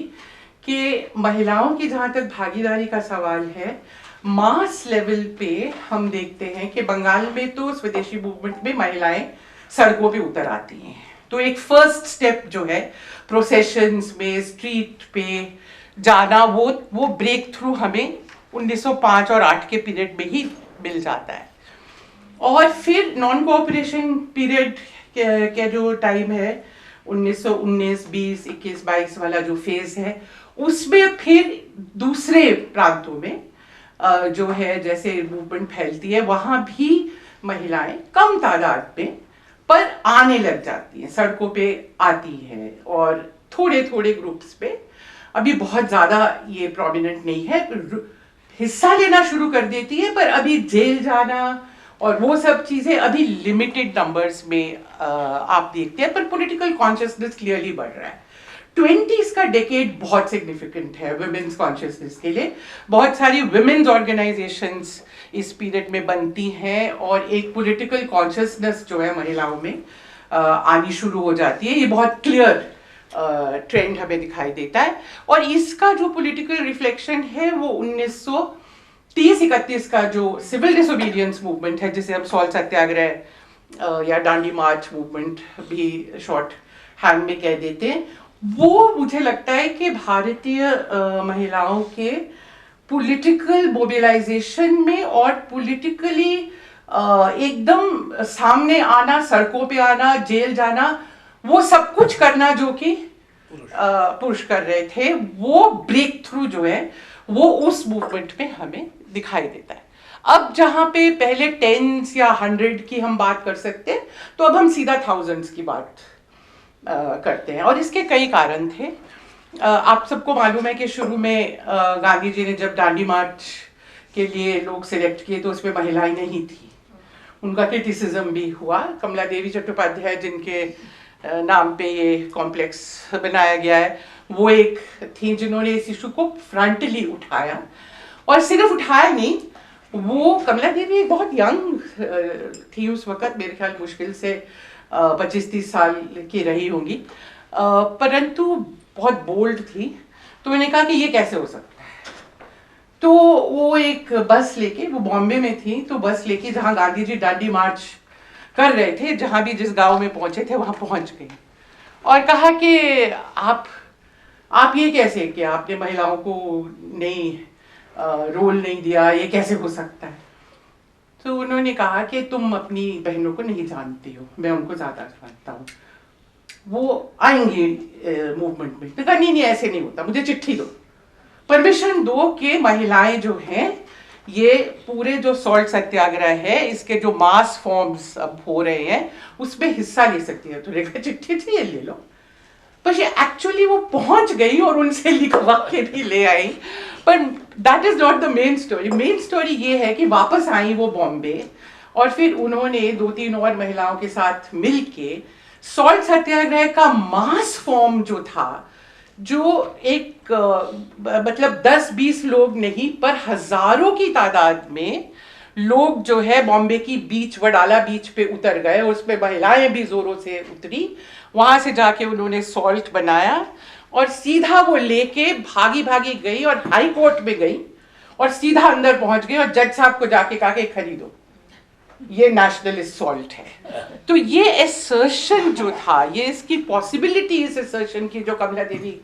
Speaker 8: कि महिलाओं की जहाँ तक भागीदारी का सवाल है, मास लेवल पे हम देखते हैं कि बंगाल में तो स्वदेशी मूवमेंट में महिलाएं सड़कों पे उतर आती हैं। तो एक फर्स्ट स्टेप जो है प्रोसेशंस में, स्ट्रीट पे जाना, वो ब्रेक थ्रू हमें 1905 और 8 के पीरियड में ही मिल जाता है। और फिर नॉन कोऑपरेशन पीरियड के जो टाइम है 1919, 20, 21, 22 वाला जो फेज है, उसमें फिर दूसरे प्रांतों में जो है जैसे मूवमेंट फैलती है, वहाँ भी महिलाएं कम तादाद में पर आने लग जाती हैं, सड़कों पे आती हैं और थोड़े थोड़े ग्रुप्स पे, अभी बहुत ज़्यादा ये प्रोमिनेंट नहीं है, हिस्सा लेना शुरू कर देती है, पर अभी जेल जाना और वो सब चीज़ें अभी लिमिटेड नंबर्स में आप देखते हैं, पर पॉलिटिकल कॉन्शियसनेस क्लियरली बढ़ रहा है। 20s का डेकेड बहुत सिग्निफिकेंट है वुमेन्स कॉन्शियसनेस के लिए। बहुत सारी वुमेन्स ऑर्गेनाइजेशंस इस पीरियड में बनती हैं और एक पॉलिटिकल कॉन्शियसनेस जो है महिलाओं में आनी शुरू हो जाती है। ये बहुत क्लियर ट्रेंड हमें दिखाई देता है और इसका जो पॉलिटिकल रिफ्लेक्शन है वो 1930-31 का जो सिविल डिसोबीडियंस मूवमेंट है, जिसे हम सॉल्ट सत्याग्रह या डांडी मार्च मूवमेंट भी शॉर्ट हैंड में कह देते हैं, वो मुझे लगता है कि भारतीय महिलाओं के पॉलिटिकल मोबिलाइजेशन में और पॉलिटिकली एकदम सामने आना, सड़कों पे आना, जेल जाना, वो सब कुछ करना जो कि पुरुष कर रहे थे, वो ब्रेक थ्रू जो है वो उस मूवमेंट में हमें दिखाई देता है। अब जहाँ पे पहले 10s या 100 की हम बात कर सकते हैं, तो अब हम सीधा thousands की बात करते हैं और इसके कई कारण थे। आप सबको मालूम है कि शुरू में गांधी जी ने जब दांडी मार्च के लिए लोग सिलेक्ट किए तो उसमें महिलाएं नहीं थी, उनका क्रिटिसिज्म भी हुआ। कमला देवी चट्टोपाध्याय जिनके नाम पे ये कॉम्प्लेक्स बनाया गया है, वो एक थी जिन्होंने इस इशू को फ्रंटली उठाया, और सिर्फ उठाया नहीं, वो कमला देवी एक बहुत यंग थी उस वक्त, मेरे ख्याल मुश्किल से 25-30 साल की रही होंगी, परंतु बहुत बोल्ड थी। तो मैंने कहा कि ये कैसे हो सकता है। तो वो एक बस लेके, वो बॉम्बे में थी, तो बस लेके जहाँ गांधी जी दांडी मार्च कर रहे थे, जहाँ भी जिस गांव में पहुंचे थे वहाँ पहुंच गई और कहा कि आप ये कैसे कि आपने महिलाओं को नहीं रोल नहीं दिया, ये कैसे हो सकता है। तो उन्होंने कहा कि तुम अपनी बहनों को नहीं जानती हो, मैं उनको ज़्यादा जानता हूँ, वो आएंगी मूवमेंट में। तो कहा नहीं ऐसे नहीं होता, मुझे चिट्ठी दो, परमिशन दो कि महिलाएं जो हैं ये पूरे जो सॉल्ट सत्याग्रह है इसके जो मास फॉर्म्स अब हो रहे हैं उसमें हिस्सा ले सकती है। तो रेखा चिट्ठी थी, ये ले लो। पर ये एक्चुअली वो पहुंच गई और उनसे लिखवा के भी ले आई। पर that is not the main story. Main story ये है कि वापस आई वो बॉम्बे और फिर उन्होंने 2-3 और महिलाओं के साथ मिलके सॉल्ट सत्याग्रह का मास फॉर्म जो था, जो एक मतलब 10-20 लोग नहीं पर हजारों की तादाद में लोग जो है बॉम्बे की बीच, वडाला बीच पे उतर गए, उसमें महिलाएं भी जोरों से उतरी। वहां से जाके उन्होंने सॉल्ट बनाया और सीधा वो लेके भागी भागी गई और हाई कोर्ट में गई और सीधा अंदर पहुंच गई और जज साहब को जाके कहा कि खरीदो, ये नेशनलिस्ट सॉल्ट है। तो ये एसर्शन जो था, ये इसकी पॉसिबिलिटी इस एसर्शन की जो कमला देवी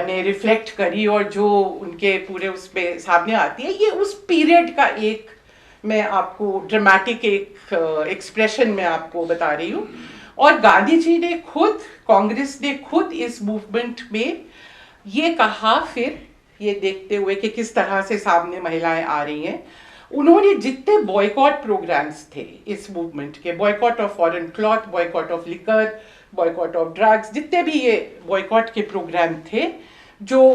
Speaker 8: ने रिफ्लेक्ट करी और जो उनके पूरे उसमें सामने आती है, ये उस पीरियड का एक मैं आपको ड्रामेटिक एक एक्सप्रेशन में आपको बता रही हूँ। और गांधी जी ने खुद, कांग्रेस ने खुद इस मूवमेंट में ये कहा, फिर ये देखते हुए कि किस तरह से सामने महिलाएं आ रही हैं, उन्होंने जितने बॉयकॉट प्रोग्राम्स थे इस मूवमेंट के, boycott of foreign cloth, boycott of liquor, boycott of drugs, जितने भी ये बॉयकॉट के प्रोग्राम थे, जो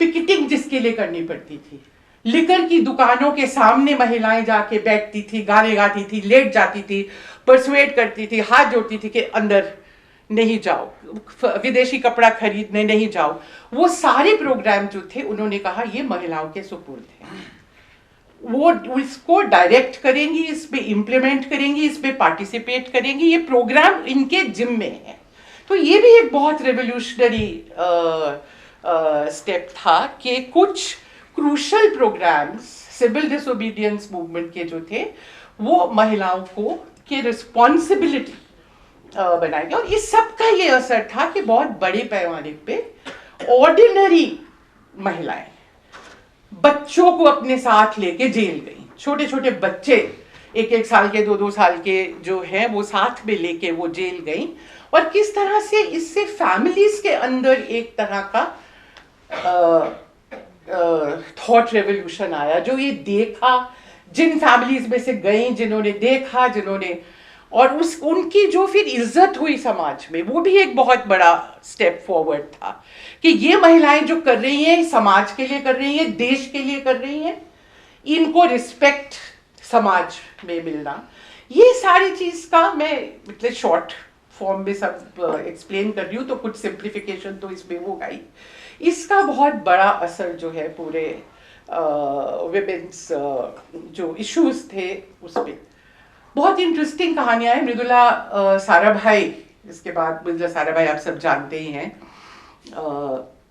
Speaker 8: पिकेटिंग जिसके लिए करनी पड़ती थी, लिकर की दुकानों के सामने महिलाएं जाके बैठती थी, गाने गाती थी, लेट जाती थी, परसुएट करती थी, हाथ जोड़ती थी कि अंदर नहीं जाओ, विदेशी कपड़ा खरीदने नहीं जाओ, वो सारे प्रोग्राम जो थे उन्होंने कहा ये महिलाओं के सुपुर्द है, वो इसको डायरेक्ट करेंगी, इस पे इम्प्लीमेंट करेंगी, इस पे पार्टिसिपेट करेंगी, ये प्रोग्राम इनके जिम में है। तो ये भी एक बहुत रेवोल्यूशनरी स्टेप था कि कुछ crucial programs civil disobedience movement के जो थे वो महिलाओं को की रिस्पॉन्सिबिलिटी बनाएंगे। और इस सब का ये असर था कि बहुत बड़े पैमाने पे ऑर्डिनरी महिलाएं बच्चों को अपने साथ लेके जेल गई। छोटे छोटे बच्चे 1-1 साल के, 2-2 साल के जो हैं वो साथ में लेके वो जेल गई। और किस तरह से इससे फैमिलीज के अंदर एक तरह का थॉट रेवोल्यूशन आया, जो ये देखा, जिन फैमिलीज में से गई, जिन्होंने देखा, जिन्होंने, और उनकी जो फिर इज्जत हुई समाज में, वो भी एक बहुत बड़ा स्टेप फॉरवर्ड था कि ये महिलाएं जो कर रही हैं समाज के लिए कर रही हैं, देश के लिए कर रही हैं, इनको रिस्पेक्ट समाज में मिलना, ये सारी चीज का मैं मतलब शॉर्ट फॉर्म में सब एक्सप्लेन कर रही हूँ, तो कुछ सिंप्लीफिकेशन तो इसमें होगा ही। इसका बहुत बड़ा असर जो है पूरे विमेन्स जो इश्यूज थे उस पर। बहुत इंटरेस्टिंग कहानियां हैं। मृदुला साराभाई, इसके बाद मृदुला साराभाई आप सब जानते ही हैं,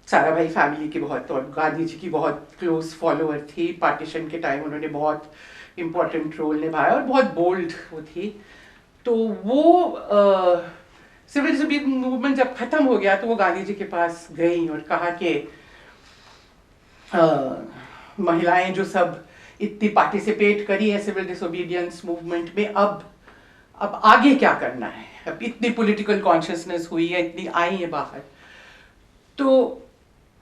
Speaker 8: साराभाई फैमिली की बहुत, और गांधी जी की बहुत क्लोज फॉलोअर थी। पार्टीशन के टाइम उन्होंने बहुत इम्पोर्टेंट रोल निभाया और बहुत बोल्ड वो थी। तो वो सिविल डिसोबीडियंस मूवमेंट जब खत्म हो गया तो वो गांधी जी के पास गई और कहा कि महिलाएं जो सब इतनी पार्टिसिपेट करी है सिविल डिसोबीडियंस मूवमेंट में, अब आगे क्या करना है, अब इतनी पॉलिटिकल कॉन्शियसनेस हुई है, इतनी आई है बाहर, तो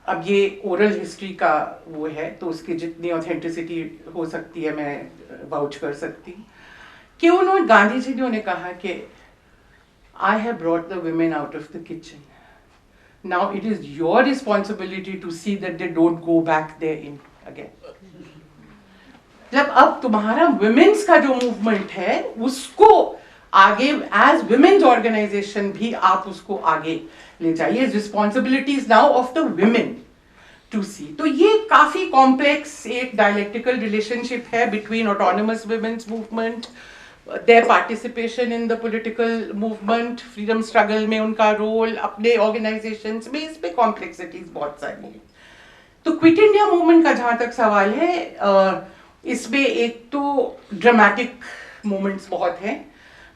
Speaker 8: अब ये ओरल हिस्ट्री का वो है, तो उसकी जितनी ऑथेंटिसिटी हो सकती है मैं वाउच कर सकती हूँ कि उन्होंने, गांधी जी ने उन्हें कहा कि I have brought the women out of the kitchen. Now it is your responsibility to see that they don't go back there in again. जब अब तुम्हारा women's का जो movement है उसको आगे as women's organization भी आप उसको आगे ले जाइए. Responsibilities now of the women to see. तो ये काफी complex एक dialectical relationship है between autonomous women's movement, their participation in the political movement, freedom struggle में उनका रोल, अपने organizations में, इस पे complexities बहुत सारी हैं। तो क्विट इंडिया मूवमेंट का जहाँ तक सवाल है, इसमें एक तो ड्रामेटिक मोमेंट्स बहुत हैं।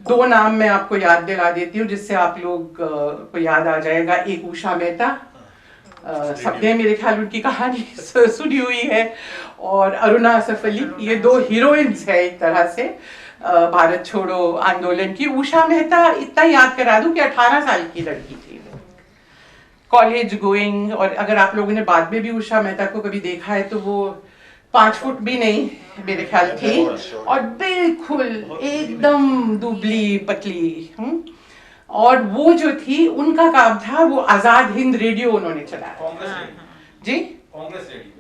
Speaker 8: 2 नाम मैं आपको याद दिला देती हूँ जिससे आप लोग को याद आ जाएगा। एक उषा मेहता, सबने मेरे ख्याल उनकी कहानी सुनी हुई है, और अरुणा असफ अली, ये 2 हीरोइंस है एक तरह से भारत छोड़ो आंदोलन की। उषा मेहता इतना याद करा दूं कि 18 साल की लड़की थी, कॉलेज गोइंग, और अगर आप लोगों ने बाद में भी उषा मेहता को कभी देखा है तो वो 5 फुट भी नहीं मेरे ख्याल थी, और बिल्कुल एकदम दुबली पतली। और वो जो थी, उनका काम था, वो आजाद हिंद रेडियो उन्होंने चलाया। जी,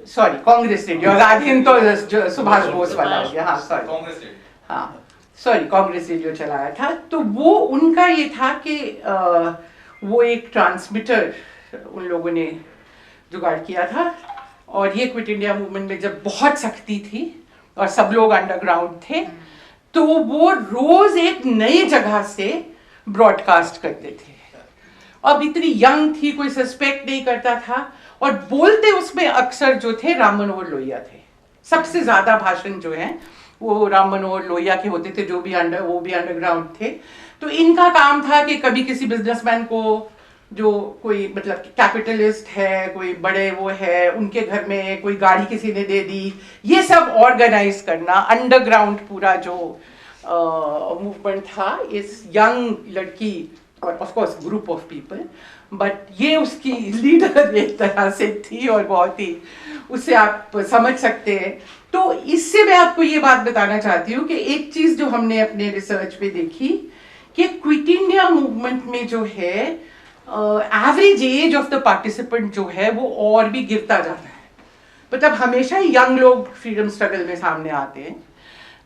Speaker 8: सॉरी, कांग्रेस रेडियो। आजाद हिंद तो सुभाष बोस वाला हो गया। हाँ सॉरी, हाँ सॉरी, कांग्रेस रेडियो चलाया था। तो वो उनका ये था कि वो एक ट्रांसमीटर उन लोगों ने जुगाड़ किया था, और ये क्विट इंडिया मूवमेंट में जब बहुत सख्ती थी और सब लोग अंडरग्राउंड थे, तो वो रोज एक नई जगह से ब्रॉडकास्ट करते थे। अब इतनी यंग थी, कोई सस्पेक्ट नहीं करता था, और बोलते उसमें अक्सर जो थे राम मनोहर लोहिया थे। सबसे ज्यादा भाषण जो है वो राम मनोहर लोहिया के होते थे, वो भी अंडरग्राउंड थे। तो इनका काम था कि कभी किसी बिजनेसमैन को, जो कोई मतलब कैपिटलिस्ट है, कोई बड़े वो है, उनके घर में कोई गाड़ी किसी ने दे दी, ये सब ऑर्गेनाइज करना, अंडरग्राउंड पूरा जो मूवमेंट था। इस यंग लड़की, और of course group of people, but ये उसकी लीडर एक तरह से थी, और बहुत ही, उससे आप समझ सकते हैं। तो इससे मैं आपको ये बात बताना चाहती हूँ कि एक चीज जो हमने अपने रिसर्च में देखी कि क्विट इंडिया मूवमेंट में जो है average age of the participant जो है वो और भी गिरता जाता है। मतलब हमेशा यंग लोग फ्रीडम स्ट्रगल में सामने आते हैं।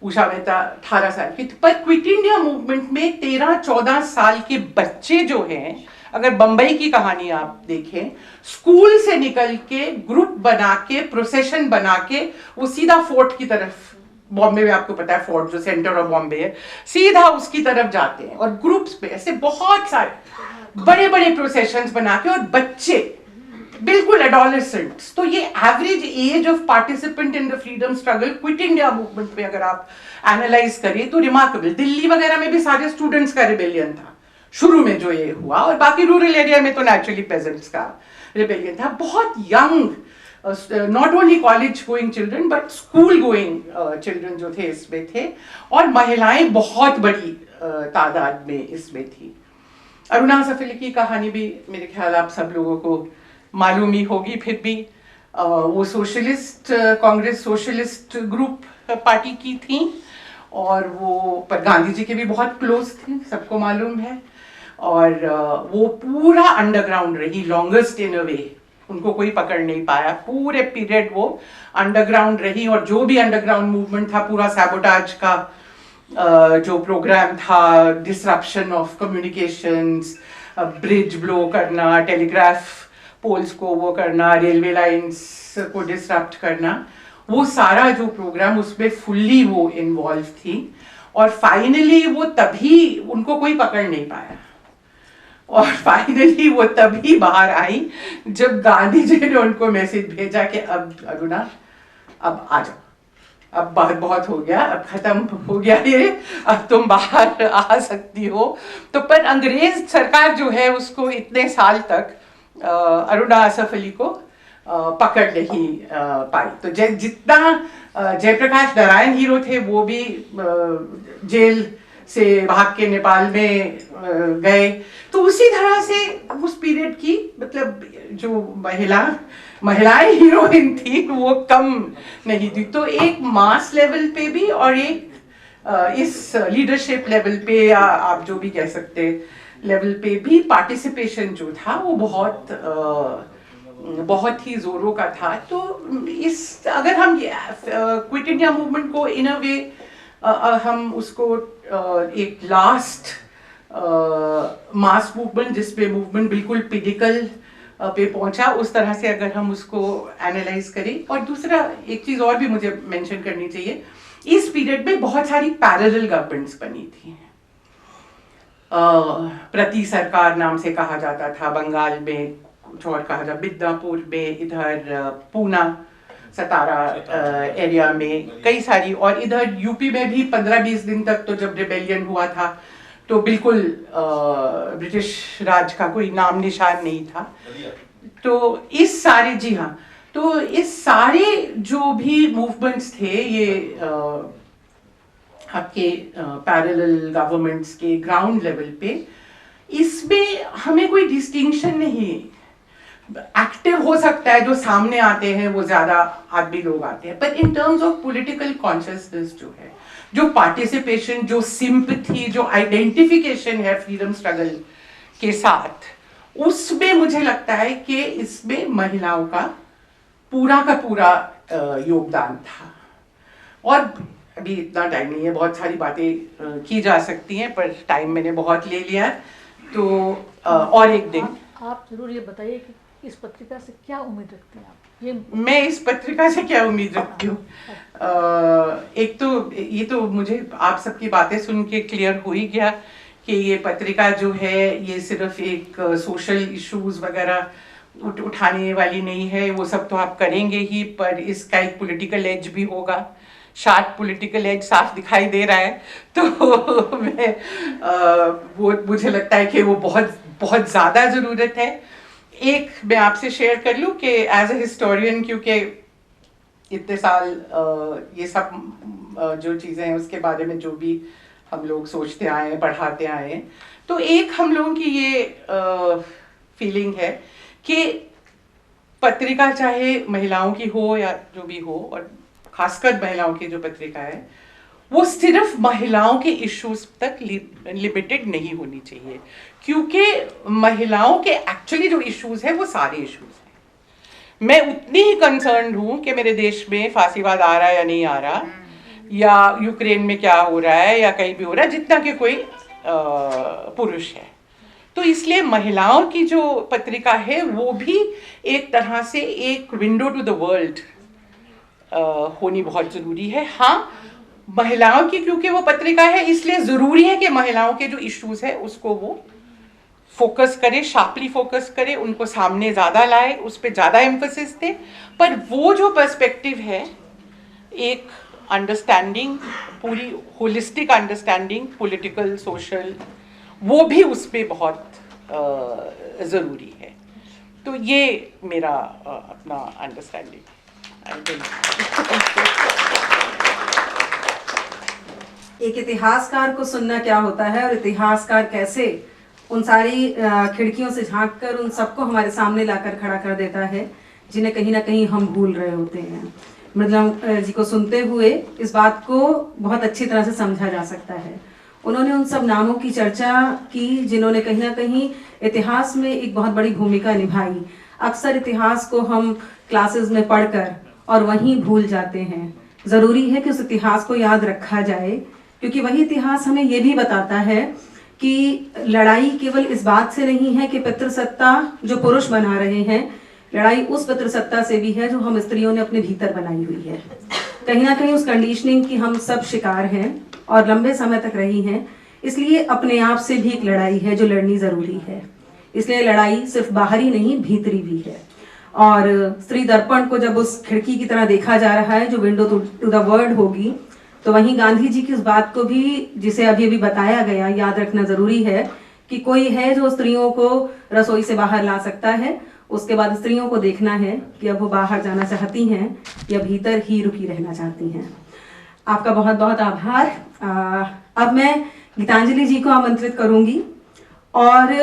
Speaker 8: उषा मेहता 18 साल की, पर क्विट इंडिया मूवमेंट में 13-14 साल के बच्चे जो हैं, अगर बंबई की कहानी आप देखें, स्कूल से निकल के ग्रुप बना के, प्रोसेशन बना के, वो सीधा फोर्ट की तरफ, बॉम्बे में आपको पता है फोर्ट जो सेंटर ऑफ बॉम्बे है, सीधा उसकी तरफ जाते हैं, और ग्रुप्स में ऐसे बहुत सारे बड़े बड़े प्रोसेशंस बना के, और बच्चे बिल्कुल एडोलेसेंट्स। तो ये average age of participant in the freedom struggle quit India movement में अगर आप एनालाइज करें तो रिमार्केबल। दिल्ली वगैरह में भी सारे स्टूडेंट्स का रिबेलियन था शुरू में जो ये हुआ, और बाकी रूरल एरिया में तो नेचुरली पेजेंट्स का रिबेलियन था। बहुत young, not only college going children but school going children जो थे इसमें थे, और महिलाएं बहुत बड़ी तादाद में इसमें थी। अरुणा असफ अली की कहानी भी मेरे ख्याल आप सब लोगों को मालूम ही होगी। फिर भी वो socialist, Congress socialist group party की थी, और वो पर गांधी जी के भी बहुत क्लोज थी, सबको मालूम है। और वो पूरा अंडरग्राउंड रही लॉन्गेस्ट इन अ वे, उनको कोई पकड़ नहीं पाया, पूरे पीरियड वो अंडरग्राउंड रही। और जो भी अंडरग्राउंड मूवमेंट था, पूरा सैबोटाज का जो प्रोग्राम था, disruption of communications, bridge blow करना, टेलीग्राफ पोल्स को वो करना, रेलवे लाइंस को डिसरप्ट करना, वो सारा जो प्रोग्राम, उसमें फुल्ली वो इन्वॉल्व थी। और फाइनली वो तभी, उनको कोई पकड़ नहीं पाया, और फाइनली वो तभी बाहर आई जब गांधी जी ने उनको मैसेज भेजा कि अब अरुणा, अब आ जाओ, अब बहुत हो गया, अब खत्म हो गया ये, अब तुम बाहर आ सकती हो। तो पर अंग्रेज सरकार जो है उसको इतने साल तक अरुणा असफ अली को पकड़ नहीं पाई। तो जितना जयप्रकाश नारायण हीरो थे, वो भी जेल से भाग के नेपाल में गए। तो उसी तरह से उस पीरियड की, मतलब जो महिलाएं हीरोइन थी वो कम नहीं थी। तो एक मास लेवल पे भी, और एक इस लीडरशिप लेवल पे, या आप जो भी कह सकते लेवल पे भी, पार्टिसिपेशन जो था वो बहुत ही जोरों का था। तो इस, अगर हम क्विट इंडिया मूवमेंट को इन अ वे हम उसको एक लास्ट मास मूवमेंट, जिसपे मूवमेंट बिल्कुल पिनिकल पे पहुंचा, उस तरह से अगर हम उसको एनालाइज करें। और दूसरा एक चीज और भी मुझे मेंशन करनी चाहिए इस पीरियड में बहुत सारी पैरेलल गवर्नमेंट्स बनी थी। प्रति सरकार नाम से कहा जाता था बंगाल में, कुछ और कहा जाता मिदनापुर में, इधर पूना सतारा एरिया में कई सारी, और इधर यूपी में भी 15-20 दिन तक तो जब रिबेलियन हुआ था तो बिल्कुल ब्रिटिश राज का कोई नाम निशान नहीं था। तो इस सारे, जी हाँ, तो इस सारे जो भी मूवमेंट्स थे ये आपके पैरेलल गवर्नमेंट्स के ग्राउंड लेवल पे, इसमें हमें कोई डिस्टिंक्शन नहीं। एक्टिव हो सकता है जो सामने आते हैं वो ज्यादा आदमी लोग आते हैं, पर in terms of political consciousness जो है, जो पार्टिसिपेशन, जो सिंपैथी, जो आइडेंटिफिकेशन है फ्रीडम स्ट्रगल के साथ, उसमें मुझे लगता है कि इसमें महिलाओं का पूरा योगदान था। और अभी इतना टाइम नहीं है, बहुत सारी बातें की जा सकती हैं, पर टाइम मैंने बहुत ले लिया, तो और एक दिन
Speaker 2: आप जरूर ये बताइए कि इस पत्रिका से क्या उम्मीद रखते हैं आप? ये
Speaker 8: मैं इस पत्रिका से क्या उम्मीद रखती हूँ? एक तो ये तो मुझे आप सबकी बातें सुन के क्लियर हो ही गया कि ये पत्रिका जो है ये सिर्फ एक सोशल इश्यूज वगैरह उठाने वाली नहीं है, वो सब तो आप करेंगे ही, पर इसका एक पॉलिटिकल एज भी होगा। शार्प पॉलिटिकल एज साफ दिखाई दे रहा है, तो मैं वो मुझे लगता है कि वो बहुत ज़्यादा ज़रूरत है। एक मैं आपसे शेयर कर लूँ कि एज ए हिस्टोरियन, क्योंकि इतने साल ये सब जो चीज़ें हैं उसके बारे में जो भी हम लोग सोचते आए हैं, पढ़ाते आए हैं, तो एक हम लोगों की ये फीलिंग है कि पत्रिका चाहे महिलाओं की हो या जो भी हो, और खासकर महिलाओं की जो पत्रिका है वो सिर्फ महिलाओं के इश्यूज तक लिमिटेड नहीं होनी चाहिए, क्योंकि महिलाओं के एक्चुअली जो इश्यूज है वो सारे इश्यूज हैं। मैं उतनी ही कंसर्न हूँ कि मेरे देश में फांसीवाद आ रहा है या नहीं आ रहा, या यूक्रेन में क्या हो रहा है या कहीं भी हो रहा है, जितना कि कोई पुरुष है। तो इसलिए महिलाओं की जो पत्रिका है वो भी एक तरह से एक विंडो टू द वर्ल्ड होनी बहुत ज़रूरी है। हाँ, महिलाओं की क्योंकि वो पत्रिका है इसलिए ज़रूरी है कि महिलाओं के जो इश्यूज है उसको वो फोकस करे, शार्पली फोकस करे, उनको सामने ज़्यादा लाए, उस पर ज़्यादा एम्फोसिस दे, पर वो जो पर्सपेक्टिव है, एक अंडरस्टैंडिंग, पूरी होलिस्टिक अंडरस्टैंडिंग, पॉलिटिकल, सोशल, वो भी उसमें बहुत ज़रूरी है। तो ये मेरा अपना अंडरस्टैंडिंग।
Speaker 1: एक इतिहासकार को सुनना क्या होता है और इतिहासकार कैसे उन सारी खिड़कियों से झांककर उन सबको हमारे सामने लाकर खड़ा कर देता है जिन्हें कहीं ना कहीं हम भूल रहे होते हैं। मृदुला जी को सुनते हुए इस बात को बहुत अच्छी तरह से समझा जा सकता है। उन्होंने उन सब नामों की चर्चा की जिन्होंने कहीं ना कहीं इतिहास में एक बहुत बड़ी भूमिका निभाई। अक्सर इतिहास को हम क्लासेस में पढ़कर और वहीं भूल जाते हैं। ज़रूरी है कि उस इतिहास को याद रखा जाए, क्योंकि वही इतिहास हमें ये भी बताता है कि लड़ाई केवल इस बात से नहीं है कि पितृसत्ता जो पुरुष बना रहे हैं, लड़ाई उस पितृसत्ता से भी है जो हम स्त्रियों ने अपने भीतर बनाई हुई है। कहीं ना कहीं उस कंडीशनिंग की हम सब शिकार हैं और लंबे समय तक रही हैं। इसलिए अपने आप से भी एक लड़ाई है जो लड़नी ज़रूरी है। इसलिए लड़ाई सिर्फ बाहरी नहीं, भीतरी भी है। और स्त्री दर्पण को जब उस खिड़की की तरह देखा जा रहा है जो विंडो टू द वर्ल्ड होगी, तो वहीं गांधी जी की उस बात को भी, जिसे अभी अभी बताया गया, याद रखना ज़रूरी है कि कोई है जो स्त्रियों को रसोई से बाहर ला सकता है। उसके बाद स्त्रियों को देखना है कि अब वो बाहर जाना चाहती हैं या भीतर ही रुकी रहना चाहती हैं। आपका बहुत बहुत आभार। अब मैं गीतांजलि जी को आमंत्रित करूंगी, और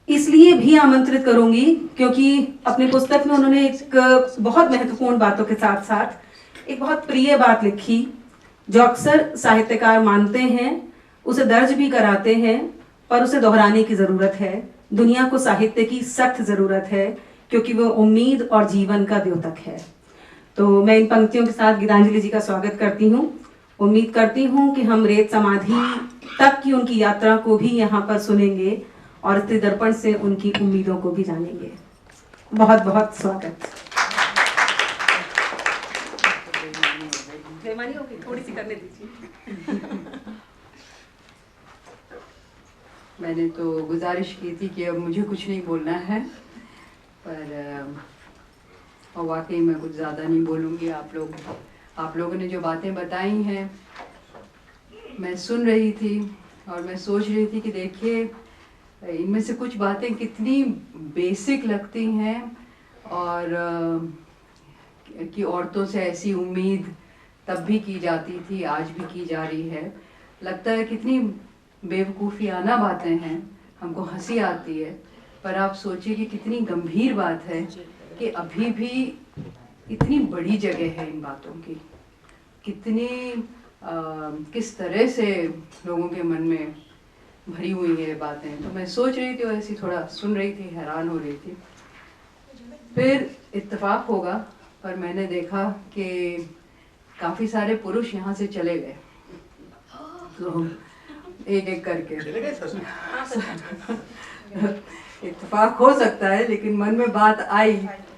Speaker 1: इसलिए भी आमंत्रित करूंगी क्योंकि अपनी पुस्तक में उन्होंने एक बहुत महत्वपूर्ण बातों के साथ साथ एक बहुत प्रिय बात लिखी जो अक्सर साहित्यकार मानते हैं, उसे दर्ज भी कराते हैं, पर उसे दोहराने की ज़रूरत है। दुनिया को साहित्य की सख्त ज़रूरत है क्योंकि वो उम्मीद और जीवन का द्योतक है। तो मैं इन पंक्तियों के साथ गीतांजलि जी का स्वागत करती हूँ। उम्मीद करती हूँ कि हम रेत समाधि तक की उनकी यात्रा को भी यहाँ पर सुनेंगे और स्त्री दर्पण से उनकी उम्मीदों को भी जानेंगे। बहुत बहुत स्वागत। बेईमानी होगी, थोड़ी सी करने दीजिए।
Speaker 9: मैंने तो गुजारिश की थी कि अब मुझे कुछ नहीं बोलना है, पर और वाकई मैं कुछ ज़्यादा नहीं बोलूँगी। आप लोगों ने जो बातें बताई हैं मैं सुन रही थी और मैं सोच रही थी कि देखिए इनमें से कुछ बातें कितनी बेसिक लगती हैं, और कि औरतों से ऐसी उम्मीद तब भी की जाती थी, आज भी की जा रही है। लगता है कितनी बेवकूफ़ियाना बातें हैं, हमको हंसी आती है, पर आप सोचिए कि कितनी गंभीर बात है कि अभी भी इतनी बड़ी जगह है इन बातों की, कितनी किस तरह से लोगों के मन में भरी हुई है बातें। तो मैं सोच रही थी और ऐसी थोड़ा सुन रही थी, हैरान हो रही थी। फिर इत्तेफाक होगा, पर मैंने देखा कि काफ़ी सारे पुरुष यहाँ से चले गए, तो एक एक करके इत्तेफाक हो सकता है, लेकिन मन में बात आई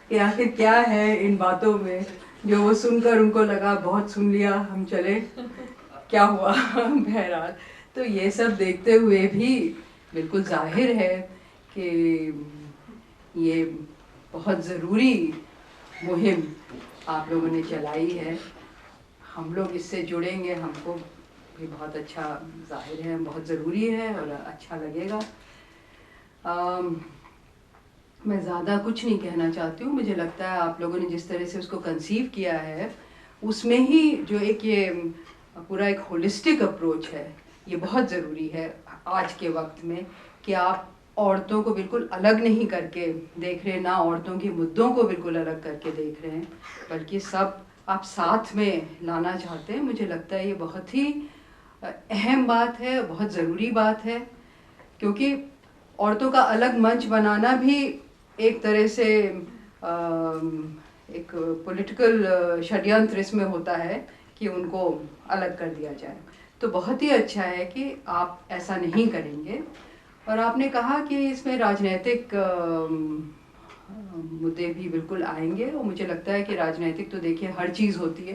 Speaker 9: कि आखिर क्या है इन बातों में, जो वो सुनकर उनको लगा बहुत सुन लिया, हम चले, क्या हुआ। बहरहाल तो ये सब देखते हुए भी बिल्कुल जाहिर है कि ये बहुत ज़रूरी मुहिम आप लोगों ने चलाई है। हम लोग इससे जुड़ेंगे, हमको भी बहुत अच्छा जाहिर है, बहुत ज़रूरी है और अच्छा लगेगा। मैं ज़्यादा कुछ नहीं कहना चाहती हूँ। मुझे लगता है आप लोगों ने जिस तरह से उसको कंसीव किया है, उसमें ही जो एक ये पूरा एक होलिस्टिक अप्रोच है, ये बहुत ज़रूरी है आज के वक्त में, कि आप औरतों को बिल्कुल अलग नहीं करके देख रहे, ना औरतों के मुद्दों को बिल्कुल अलग करके देख रहे हैं, बल्कि सब आप साथ में लाना चाहते हैं। मुझे लगता है ये बहुत ही अहम बात है, बहुत ज़रूरी बात है, क्योंकि औरतों का अलग मंच बनाना भी एक तरह से एक पॉलिटिकल षड्यंत्र इसमें होता है कि उनको अलग कर दिया जाए। तो बहुत ही अच्छा है कि आप ऐसा नहीं करेंगे। और आपने कहा कि इसमें राजनीतिक मुद्दे भी बिल्कुल आएंगे, और मुझे लगता है कि राजनीतिक तो देखिए हर चीज़ होती है,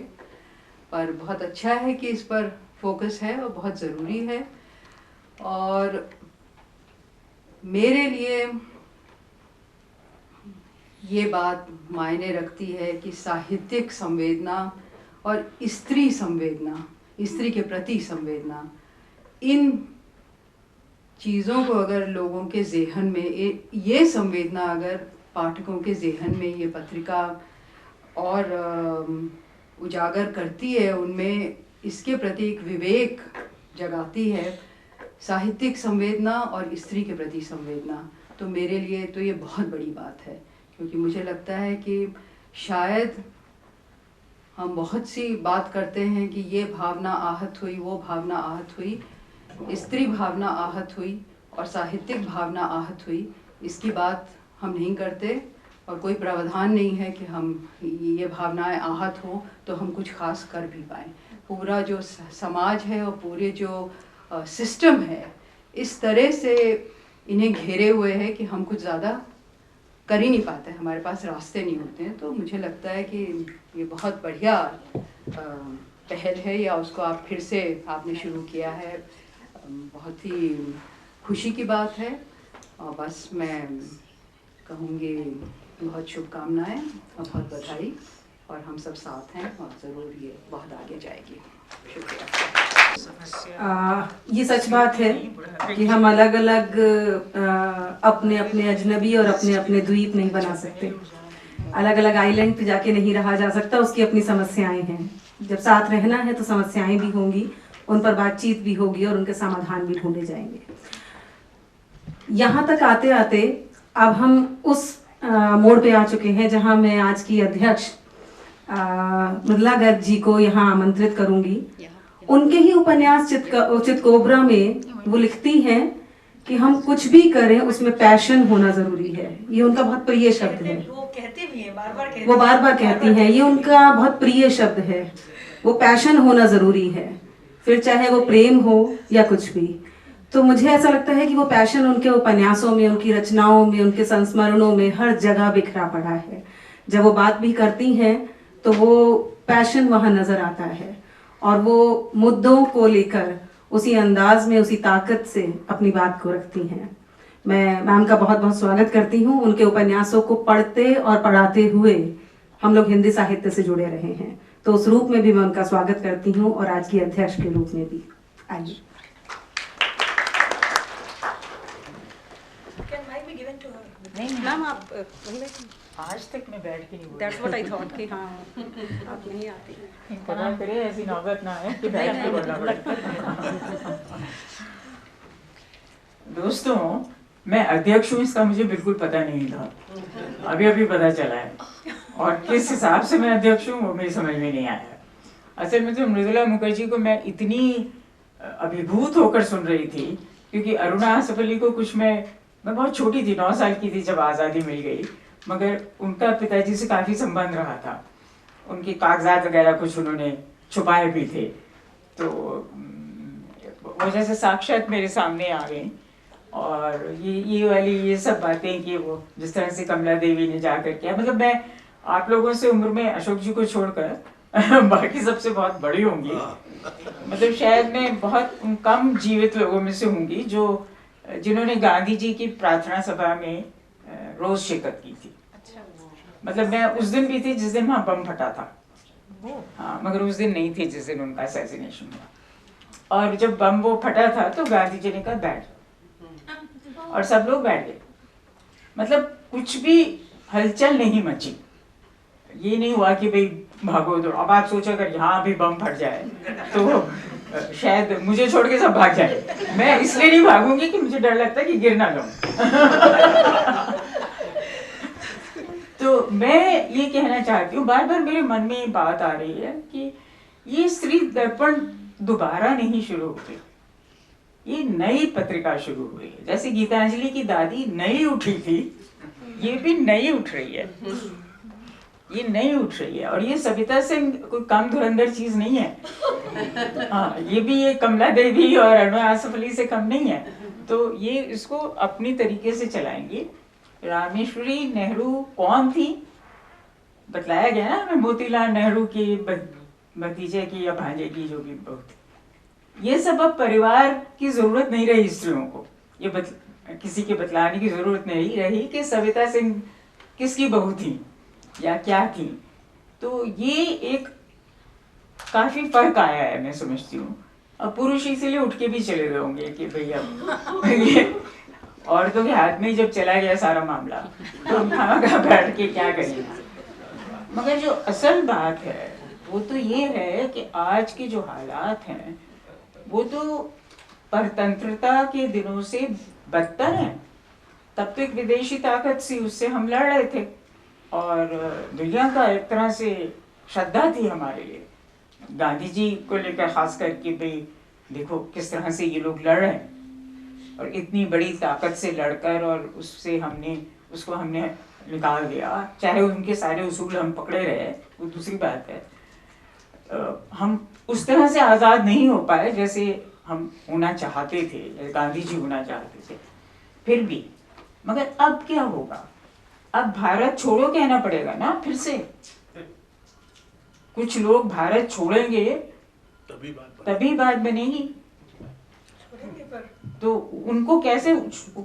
Speaker 9: पर बहुत अच्छा है कि इस पर फोकस है और बहुत ज़रूरी है। और मेरे लिए ये बात मायने रखती है कि साहित्यिक संवेदना और स्त्री संवेदना, स्त्री के प्रति संवेदना, इन चीज़ों को अगर लोगों के ज़हन में ये संवेदना अगर पाठकों के ज़हन में ये पत्रिका और उजागर करती है, उनमें इसके प्रति एक विवेक जगाती है, साहित्यिक संवेदना और स्त्री के प्रति संवेदना, तो मेरे लिए तो ये बहुत बड़ी बात है। क्योंकि मुझे लगता है कि शायद हम बहुत सी बात करते हैं कि ये भावना आहत हुई, वो भावना आहत हुई, स्त्री भावना आहत हुई और साहित्यिक भावना आहत हुई, इसकी बात हम नहीं करते, और कोई प्रावधान नहीं है कि हम ये भावनाएं आहत हो तो हम कुछ खास कर भी पाएँ। पूरा जो समाज है और पूरे जो सिस्टम है, इस तरह से इन्हें घेरे हुए है कि हम कुछ ज़्यादा कर ही नहीं पाते, हमारे पास रास्ते नहीं होते हैं। तो मुझे लगता है कि ये बहुत बढ़िया पहल है, या उसको आप फिर से आपने शुरू किया है, बहुत ही खुशी की बात है। और बस मैं कहूँगी बहुत शुभकामनाएं और बहुत बधाई, और हम सब साथ हैं और ज़रूर ये बहुत आगे जाएगी। शुक्रिया।
Speaker 1: ये सच बात है कि हम अलग अलग अपने अपने अजनबी और अपने अपने द्वीप नहीं बना सकते, अलग अलग आइलैंड पे जाके नहीं रहा जा सकता, उसकी अपनी समस्याएं हैं। जब साथ रहना है तो समस्याएं भी होंगी, उन पर बातचीत भी होगी और उनके समाधान भी ढूंढे जाएंगे। यहाँ तक आते आते अब हम उस मोड़ पे आ चुके हैं जहाँ मैं आज की अध्यक्ष मृदुला गर्ग जी को यहाँ आमंत्रित करूंगी। उनके ही उपन्यास चितकोबरा में वो लिखती हैं कि हम कुछ भी करें उसमें पैशन होना जरूरी है। ये उनका बहुत प्रिय शब्द है,
Speaker 4: वो कहती भी है, बार बार
Speaker 1: वो बार बार कहती हैं, ये उनका बहुत प्रिय शब्द है। वो पैशन होना जरूरी है, फिर चाहे वो प्रेम हो या कुछ भी। तो मुझे ऐसा लगता है कि वो पैशन उनके उपन्यासों में, उनकी रचनाओं में, उनके संस्मरणों में हर जगह बिखरा पड़ा है। जब वो बात भी करती हैं तो वो पैशन वहाँ नजर आता है। और वो मुद्दों को लेकर उसी अंदाज में, उसी ताकत से अपनी बात को रखती हैं। मैं मैम का बहुत बहुत स्वागत करती हूँ। उनके उपन्यासों को पढ़ते और पढ़ाते हुए हम लोग हिंदी साहित्य से जुड़े रहे हैं, तो उस रूप में भी मैं उनका स्वागत करती हूँ और आज की अध्यक्ष के रूप में भी। आइए।
Speaker 4: Can mic be given to her?
Speaker 6: नहीं
Speaker 1: मैम आप वहीं बैठिए।
Speaker 6: आज तक मैं बैठ के नहीं बोली।
Speaker 1: That's what I thought कि हाँ आप नहीं आती हैं।
Speaker 6: इंतजार करे ऐसी नौबत ना आए कि बैठ के बोलना पड़े। दोस्तों, मैं अध्यक्ष हूँ इसका मुझे बिल्कुल पता नहीं था, अभी अभी पता चला है, और किस हिसाब से मैं अध्यक्ष हूँ वो मेरी समझ में नहीं आया। असल में तो मृदुला मुखर्जी को मैं इतनी अभिभूत होकर सुन रही थी, क्योंकि अरुणा आसफ अली को कुछ मैं बहुत छोटी थी, 9 साल की थी जब आज़ादी मिल गई, मगर उनका पिताजी से काफ़ी संबंध रहा था, उनके कागजात वगैरह कुछ उन्होंने छुपाए भी थे, तो वो जैसे साक्षात मेरे सामने आ गई। और ये वाली ये सब बातें कि वो जिस तरह से कमला देवी ने जाकर किया, मतलब मैं आप लोगों से उम्र में अशोक जी को छोड़कर बाकी सबसे बहुत बड़ी होंगी, मतलब शायद मैं बहुत कम जीवित लोगों में से होंगी जिन्होंने गांधी जी की प्रार्थना सभा में रोज शिरकत की थी। मतलब मैं उस दिन भी थी जिस दिन वहाँ बम फटा था, हाँ, मगर उस दिन नहीं थी जिस दिन उनका असैसिनेशन हुआ। और जब बम वो फटा था तो गांधी जी ने कहा बैठ, और सब लोग बैठ गए, मतलब कुछ भी हलचल नहीं मची। ये नहीं हुआ कि भाई भागो दो। अब आप सोचो अगर यहाँ भी बम फट जाए तो शायद मुझे छोड़ के सब भाग जाए। मैं इसलिए नहीं भागूंगी कि मुझे डर लगता है कि गिर ना जाऊं। तो मैं ये कहना चाहती हूँ, बार बार मेरे मन में ये बात आ रही है कि ये स्त्री दर्पण दोबारा नहीं शुरू हो गई, ये नई पत्रिका शुरू हुई है। जैसे गीतांजलि की दादी नई उठी थी, ये भी नई उठ रही है, ये नई उठ रही है। और ये सविता सिंह कोई कम धुरंधर चीज नहीं है, हाँ, ये भी ये कमला देवी और अरुणा आसफ अली से कम नहीं है। तो ये इसको अपनी तरीके से चलाएंगे। रामेश्वरी नेहरू कौन थी बतलाया गया ना हमें, मोतीलाल नेहरू की भतीजे की या भांजे की जो भी बहू थी। ये सब अब परिवार की जरूरत नहीं रही स्त्रियों को, ये किसी के बतलाने की जरूरत नहीं रही कि सविता सिंह किसकी बहू थी या क्या थी। तो ये एक काफी फर्क आया है, मैं समझती हूँ। अब पुरुष इसीलिए उठ के भी चले गए होंगे कि भैया ये औरतों के हाथ में ही जब चला गया सारा मामला, तो हम कहाँ बैठ के क्या करेंगे। मगर जो असल बात है वो तो ये है कि आज के जो हालात हैं वो तो परतंत्रता के दिनों से बदतर है। तब तो एक विदेशी ताकत सी, उससे हम लड़ रहे थे, और दुनिया का एक तरह से श्रद्धा थी हमारे लिए गांधी जी को लेकर, खास करके भाई देखो किस तरह से ये लोग लड़ रहे हैं, और इतनी बड़ी ताकत से लड़कर और उससे उसको हमने निकाल दिया। चाहे उनके सारे उसूल हम पकड़े रहे, वो दूसरी बात है। हम उस तरह से आज़ाद नहीं हो पाए जैसे हम होना चाहते थे, जैसे गांधी जी होना चाहते थे, फिर भी। मगर अब क्या होगा? अब भारत छोड़ो कहना पड़ेगा ना फिर से। कुछ लोग भारत छोड़ेंगे तभी बात बनेगी। तो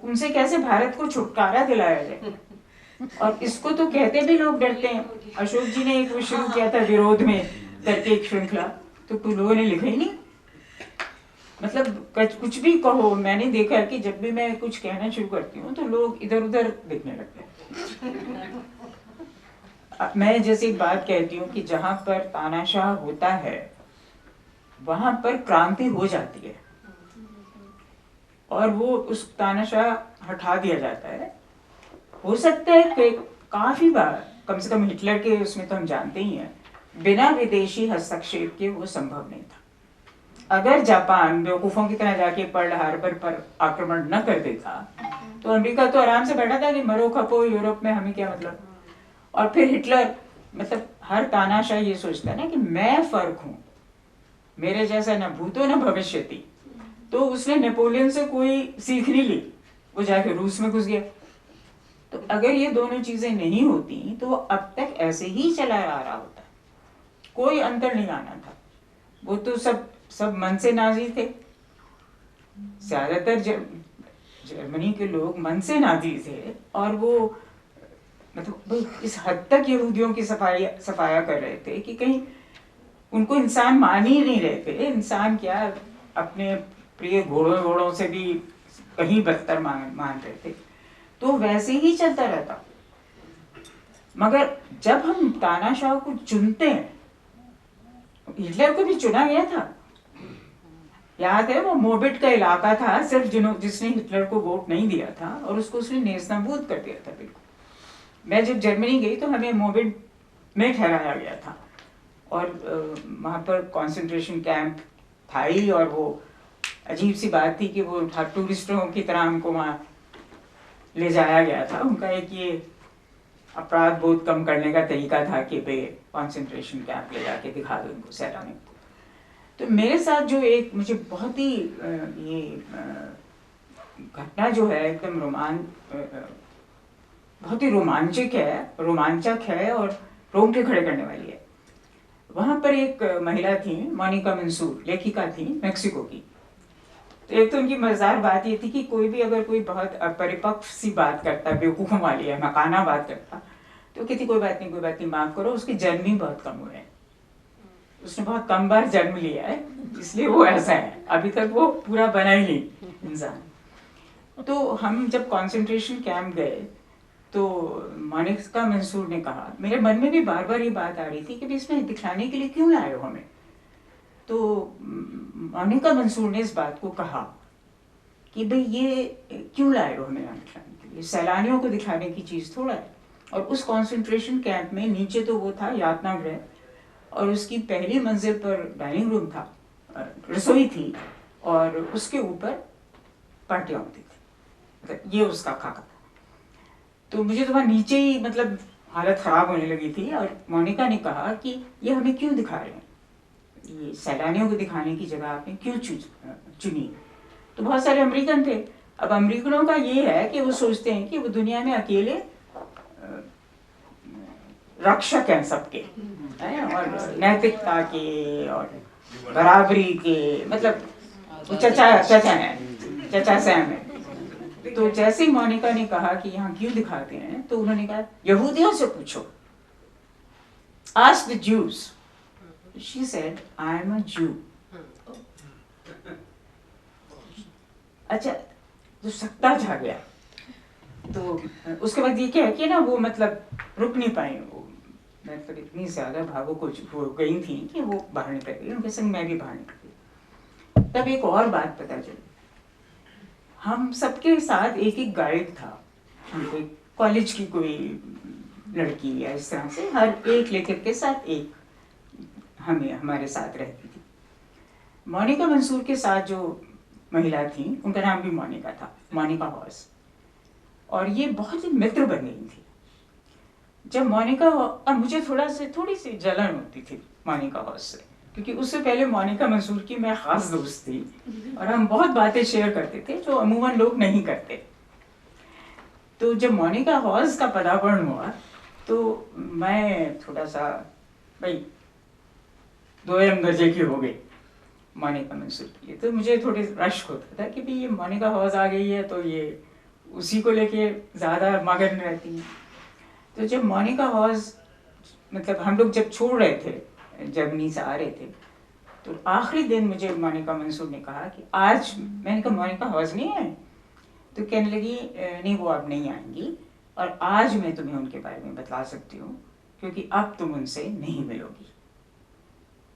Speaker 6: उनसे कैसे भारत को छुटकारा दिलाया जाए? और इसको तो कहते भी लोग डरते हैं। अशोक जी ने एक शुरू किया था विरोध में तरकीब श्रृंखला, तो कुछ लोगों ने लिखा ही नहीं। मतलब कुछ भी कहो, मैंने देखा कि जब भी मैं कुछ कहना शुरू करती हूँ तो लोग इधर उधर देखने लगते हैं। मैं जैसे एक बात कहती हूँ कि जहाँ पर तानाशाह होता है वहां पर क्रांति हो जाती है, और वो उस तानाशाह हटा दिया जाता है। हो सकता है कि काफी बार, कम से कम हिटलर के उसमें तो हम जानते ही हैं, बिना विदेशी हस्तक्षेप के वो संभव नहीं था। अगर जापान बेवकूफों की तरह जाके पर्ल हार्बर पर आक्रमण न कर देता तो अमेरिका तो आराम से बैठा था कि मरो खपो, यूरोप में हमें क्या मतलब। और फिर हिटलर, मतलब हर तानाशाह ये सोचता है ना कि मैं फर्क हूं, मेरे जैसा न भूतो न भविष्यति। तो उसने नेपोलियन से कोई सीख नहीं ली, वो जाके रूस में घुस गया। तो अगर ये दोनों चीजें नहीं होती तो अब तक ऐसे ही चला आ रहा होता, कोई अंतर नहीं आना था। वो तो सब मन से नाजी थे। ज्यादातर जर्मनी के लोग मन से नाजी थे, और वो मतलब इस हद तक यहूदियों की सफाया कर रहे थे कि कहीं उनको इंसान मान ही नहीं रहे थे। इंसान क्या, अपने प्रिय घोड़ों से भी कहीं बदतर मान रहे थे। तो वैसे ही चलता रहता। मगर जब हम तानाशाह को चुनते हैं, हिटलर को भी चुना गया था, याद है वो मोबिट का इलाका था सिर्फ जिसने हिटलर को वोट नहीं दिया था, और उसको उसने नेस्तनाबूद कर दिया था बिल्कुल। मैं जब जर्मनी गई तो हमें मोबिट में ठहराया गया था, और वहाँ पर कंसंट्रेशन कैंप था ही, और वो अजीब सी बात थी कि वो टूरिस्टों की तरह हमको वहाँ ले जाया गया था। उनका एक ये अपराध बोध कम करने का तरीका था कि भाई कंसंट्रेशन कैंप ले जाके दिखा दो इनको, सैलानियों को। तो मेरे साथ जो एक मुझे बहुत ही ये घटना जो है एकदम बहुत ही रोमांचक है और रोंगटे खड़े करने वाली है। वहाँ पर एक महिला थी, मोनिका मंसूर, लेखिका थी मेक्सिको की। तो एक तो उनकी मजेदार बात ये थी कि कोई भी अगर कोई बहुत अपरिपक्व सी बात करता, बेवकूफ़ों वाली है, मकाना बात करता, तो कहती कोई बात नहीं माफ़ करो, उसके जन्म ही बहुत कम हुए हैं, उसने बहुत कम बार जन्म लिया है, इसलिए वो ऐसा है, अभी तक वो पूरा बना ही नहीं इंसान। तो हम जब कंसंट्रेशन कैंप गए तो मोनिका मंसूर ने कहा, मेरे मन में भी बार बार ये बात आ रही थी कि इसमें दिखलाने के लिए क्यों लाए हो हमें। तो मोनिका मंसूर ने इस बात को कहा कि भाई ये क्यों लाए हो हमें दिखलाने के लिए, सैलानियों को दिखाने की चीज़ थोड़ा है। और उस कंसंट्रेशन कैंप में नीचे तो वो था यातना गृह, और उसकी पहली मंजिल पर डाइनिंग रूम था, रसोई थी, और उसके ऊपर पार्टियाँ होती थी, मतलब ये उसका खाका था। तो मुझे तो वहाँ नीचे ही मतलब हालत ख़राब होने लगी थी, और मोनिका ने कहा कि ये हमें क्यों दिखा रहे हैं, ये सैलानियों को दिखाने की जगह आपने क्यों चुनी। तो बहुत सारे अमेरिकन थे। अब अमेरिकनों का ये है कि वो सोचते हैं कि वो दुनिया में अकेले रक्षक हैं सबके, और नैतिकता के और बराबरी के, मतलब चचा सैम है। तो जैसे ही मोनिका ने कहा कि यहाँ क्यों दिखाते हैं, तो उन्होंने कहा यहूदियों से पूछो, ask the Jews. She said, I am a Jew. अच्छा, तो सत्ता छा गया। तो उसके बाद ये क्या है कि ना वो मतलब रुक नहीं पाई, वो मतलब इतनी ज्यादा भावुक हो गई थी कि वो बाहर निकल गई, उनके संग मैं भी बाहर निकल गई। तब एक और बात पता चली, हम सबके साथ एक एक गाइड था, कोई कॉलेज की कोई लड़की या इस तरह से हर एक लेकर के साथ एक हमारे साथ रहती थी। मोनिका मंसूर के साथ जो महिला थी उनका नाम भी मोनिका था, मोनिका हॉस, और ये बहुत ही मित्र बन गई थी। जब मोनिका, अब मुझे थोड़ी सी जलन होती थी मोनिका हॉस से, क्योंकि उससे पहले मोनिका मंसूर की मैं खास दोस्त थी, और हम बहुत बातें शेयर करते थे जो अमूमन लोग नहीं करते। तो जब मोनिका हॉस का पदार्पण हुआ तो मैं थोड़ा सा भाई दोयम दर्जे की हो गई मोनिका मंसूर की। तो मुझे थोड़ी रश्क होता था कि भाई ये मोनिका हॉस आ गई है तो ये उसी को लेके ज़्यादा मगन रहती है। तो जब मोनिका हॉस, मतलब हम लोग जब छोड़ रहे थे, जर्मनी से आ रहे थे, तो आखिरी दिन मुझे मोनिका मंसूर ने कहा कि आज, मैंने कहा मोनिका हॉस नहीं है, तो कहने लगी नहीं वो अब नहीं आएंगी, और आज मैं तुम्हें उनके बारे में बता सकती हूँ क्योंकि अब तुम उनसे नहीं मिलोगी।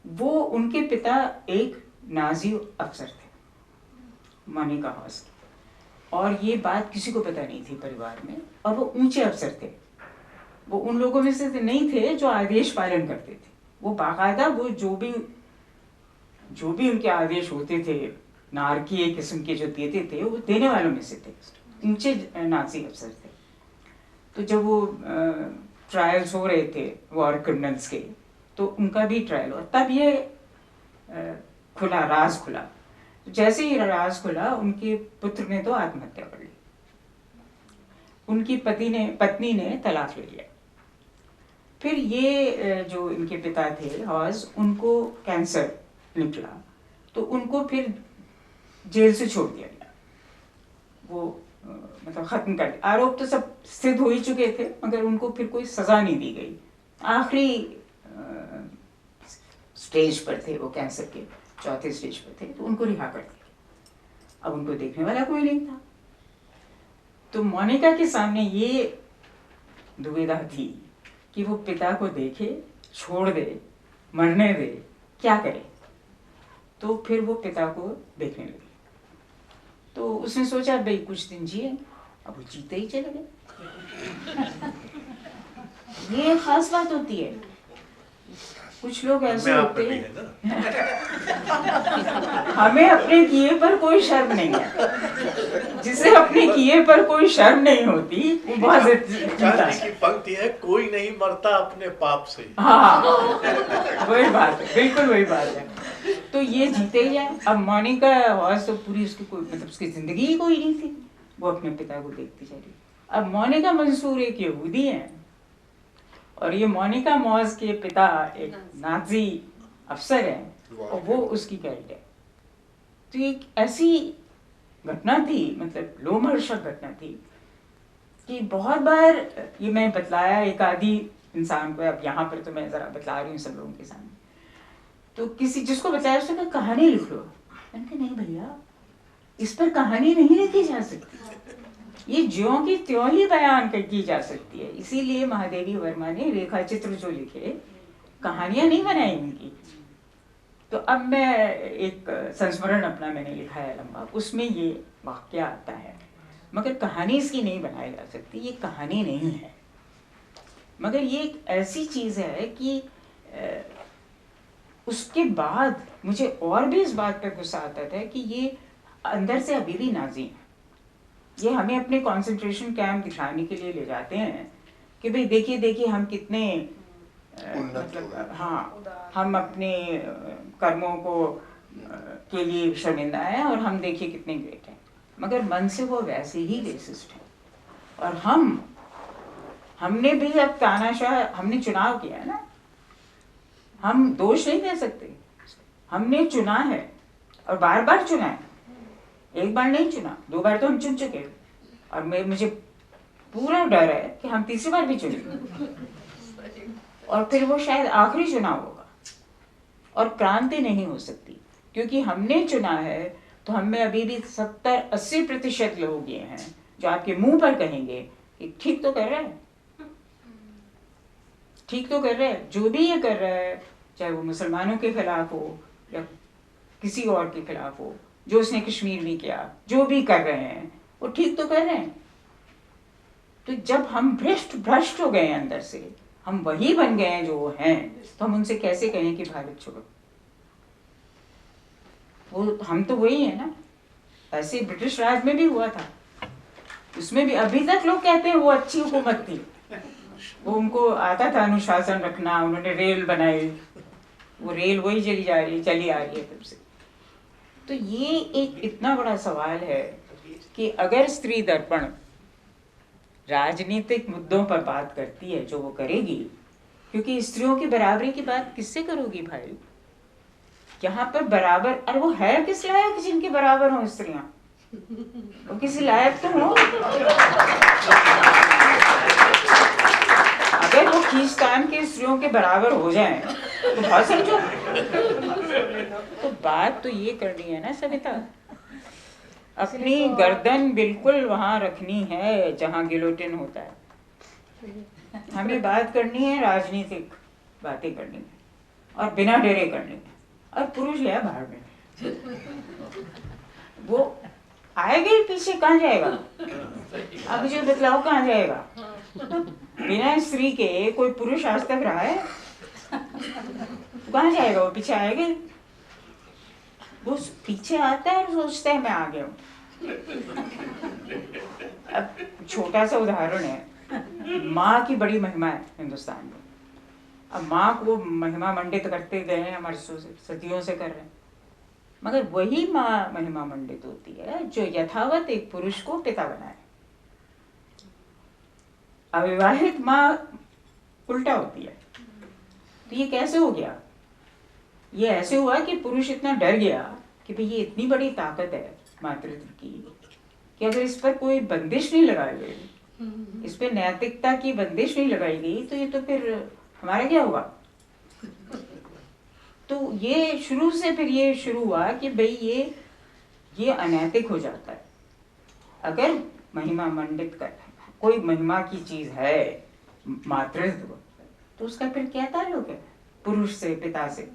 Speaker 6: वो, उनके पिता एक नाजी अफसर थे, मोनिका हॉस के, और ये बात किसी को पता नहीं थी परिवार में, और वो ऊंचे अफसर थे। वो उन लोगों में से नहीं थे जो आदेश पालन करते थे, वो बाकायदा वो जो भी उनके आदेश होते थे, नारकीय किस्म के जो देते थे, वो देने वालों में से थे, ऊंचे नाजी अफसर थे। तो जब वो ट्रायल्स हो रहे थे वॉर क्रिमिनल्स के, तो उनका भी ट्रायल हुआ, तब ये राज खुला। तो जैसे ही राज खुला, उनके पुत्र ने तो आत्महत्या कर ली, उनकी पत्नी ने तलाक ले लिया। फिर ये जो इनके पिता थे हॉस, उनको कैंसर निकला तो उनको फिर जेल से छोड़ दिया गया, वो मतलब खत्म कर दिया। आरोप तो सब सिद्ध हो ही चुके थे, मगर उनको फिर कोई सजा नहीं दी गई। आखिरी स्टेज पर थे वो, कैंसर के चौथे स्टेज पर थे, तो उनको रिहा कर दिया। अब उनको देखने वाला कोई नहीं था। तो मोनिका के सामने ये दुविधा थी कि वो पिता को देखे, छोड़ दे, मरने दे, क्या करे। तो फिर वो पिता को देखने लगी। तो उसने सोचा भाई कुछ दिन जिए, अब वो जीते ही चले गए। ये खास बात होती है। कुछ लोग ऐसे होते हैं हमें अपने किए पर कोई शर्म नहीं है। जिसे अपने किए पर कोई शर्म नहीं होती वो बहुत
Speaker 5: गांधी की पंक्ति है, कोई नहीं मरता अपने पाप से।
Speaker 6: हाँ, वही बात है, बिल्कुल वही बात है। तो ये जीते ही जाए। अब मोनिका हॉस तो पूरी उसकी कोई मतलब उसकी जिंदगी ही कोई नहीं थी, वो अपने पिता को देखती जा रही। अब मोनिका मंसूर एक यहूदी है और ये मोनिका मॉज के पिता एक नाजी अफसर हैं और वो उसकी कैरेक्टर। तो एक ऐसी घटना थी, मतलब लोमहर्षक घटना थी कि बहुत बार ये मैं बतलाया एक आदि इंसान को, अब यहाँ पर तो मैं जरा बतला रही हूँ सब लोगों के सामने। तो किसी जिसको बताया उसने कहा कहानी लिख लो। मैंने कहा नहीं भैया, इस पर कहानी नहीं लिखी जा सकती, ये ज्यों की त्यों ही बयान की जा सकती है। इसीलिए महादेवी वर्मा ने रेखा चित्र जो लिखे, कहानियां नहीं बनाई उनकी। तो अब मैं एक संस्मरण अपना मैंने लिखा है लंबा, उसमें ये वाक्य आता है, मगर कहानी इसकी नहीं बनाई जा सकती, ये कहानी नहीं है। मगर ये एक ऐसी चीज है कि उसके बाद मुझे और भी इस बात पर गुस्सा आता था कि ये अंदर से अभी भी नाजी हैं। ये हमें अपने कंसंट्रेशन कैंप दिखाने के लिए ले जाते हैं कि भाई देखिए देखिए हम कितने मतलब हाँ, हम अपने कर्मों को के लिए शर्मिंदा हैं और हम देखिए कितने ग्रेट हैं, मगर मन से वो वैसे ही रेसिस्ट हैं। और हमने भी अब तानाशाह, हमने चुनाव किया है ना, हम दोष नहीं दे सकते। हमने चुना है और बार बार चुना है, एक बार नहीं चुना, 2 बार तो हम चुन चुके और मुझे पूरा डर है कि हम तीसरी बार भी चुनेंगे और फिर वो शायद आखिरी चुनाव होगा और क्रांति नहीं हो सकती, क्योंकि हमने चुना है। तो हम में अभी भी 70-80% लोग ये हैं जो आपके मुंह पर कहेंगे कि ठीक तो कर रहे हैं, ठीक तो कर रहे हैं। जो भी ये कर रहा है, चाहे वो मुसलमानों के खिलाफ हो या किसी और के खिलाफ हो, जो उसने कश्मीर में किया, जो भी कर रहे हैं वो ठीक तो कर रहे हैं। तो जब हम भ्रष्ट हो गए हैं अंदर से, हम वही बन गए हैं जो वो हैं, तो हम उनसे कैसे कहें कि भारत छोड़ो? वो हम तो वही है ना। ऐसे ब्रिटिश राज में भी हुआ था, उसमें भी अभी तक लोग कहते हैं वो अच्छी हुकूमत थी, वो उनको आता था अनुशासन रखना, उन्होंने रेल बनाई, वो रेल वही चली आ रही है तब से। तो ये एक इतना बड़ा सवाल है कि अगर स्त्री दर्पण राजनीतिक मुद्दों पर बात करती है, जो वो करेगी, क्योंकि स्त्रियों की बराबरी की बात किससे करोगी भाई? यहाँ पर बराबर, अरे वो है किस लायक जिनके बराबर हो स्त्रियां? वो किसी लायक तो हो। अगर वो खींचतान के स्त्रियों के बराबर हो जाएं तो बहुत समझो। तो बात तो ये करनी है ना सविता, अपनी गर्दन बिल्कुल वहां रखनी है जहां गिलोटिन होता है। हमें बात करनी है, राजनीतिक बातें करनी है और बिना डरे करनी है। और पुरुष गया बाहर में, वो आएगा ही पीछे, कहाँ जाएगा? अब मुझे बतलाओ कहाँ जाएगा? बिना स्त्री के कोई पुरुष आज तक रहा है? कहाँ जाएगा? वो पीछे आएगा ही। वो पीछे आता है और सोचता है मैं आ गया हूँ। अब छोटा सा उदाहरण है, माँ की बड़ी महिमा है हिंदुस्तान में। अब माँ को महिमा मंडित करते गए हैं, हमारे सदियों से कर रहे हैं, मगर वही माँ महिमा मंडित होती है जो यथावत एक पुरुष को पिता बनाए। अविवाहित माँ उल्टा होती है। तो ये कैसे हो गया? ये ऐसे हुआ कि पुरुष इतना डर गया कि भाई ये इतनी बड़ी ताकत है मातृत्व की कि अगर इस पर कोई बंदिश नहीं लगाई गई, इस पर नैतिकता की बंदिश नहीं लगाई गई, तो ये तो फिर हमारा क्या होगा। तो ये शुरू से फिर ये शुरू हुआ कि भाई ये अनैतिक हो जाता है। अगर महिमा मंडित कर कोई महिमा की चीज है मातृत्व, तो उसका फिर क्या ताल्लुक है पुरुष से, पिता से।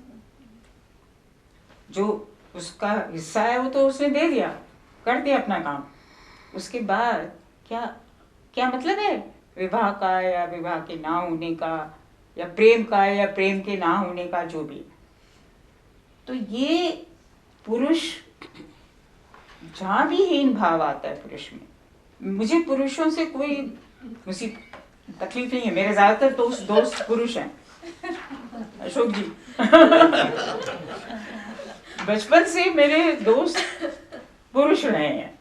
Speaker 6: जो उसका हिस्सा है वो तो उसने दे दिया, कर दिया अपना काम। उसके बाद क्या मतलब है विवाह का या विवाह के ना होने का, या प्रेम का या प्रेम के ना होने का, जो भी। तो ये पुरुष जहाँ भी हीन भाव आता है पुरुष में, मुझे पुरुषों से कोई तकलीफ नहीं है, मेरे ज्यादातर दोस्त पुरुष हैं, अशोक जी। बचपन से मेरे दोस्त पुरुष रहे हैं।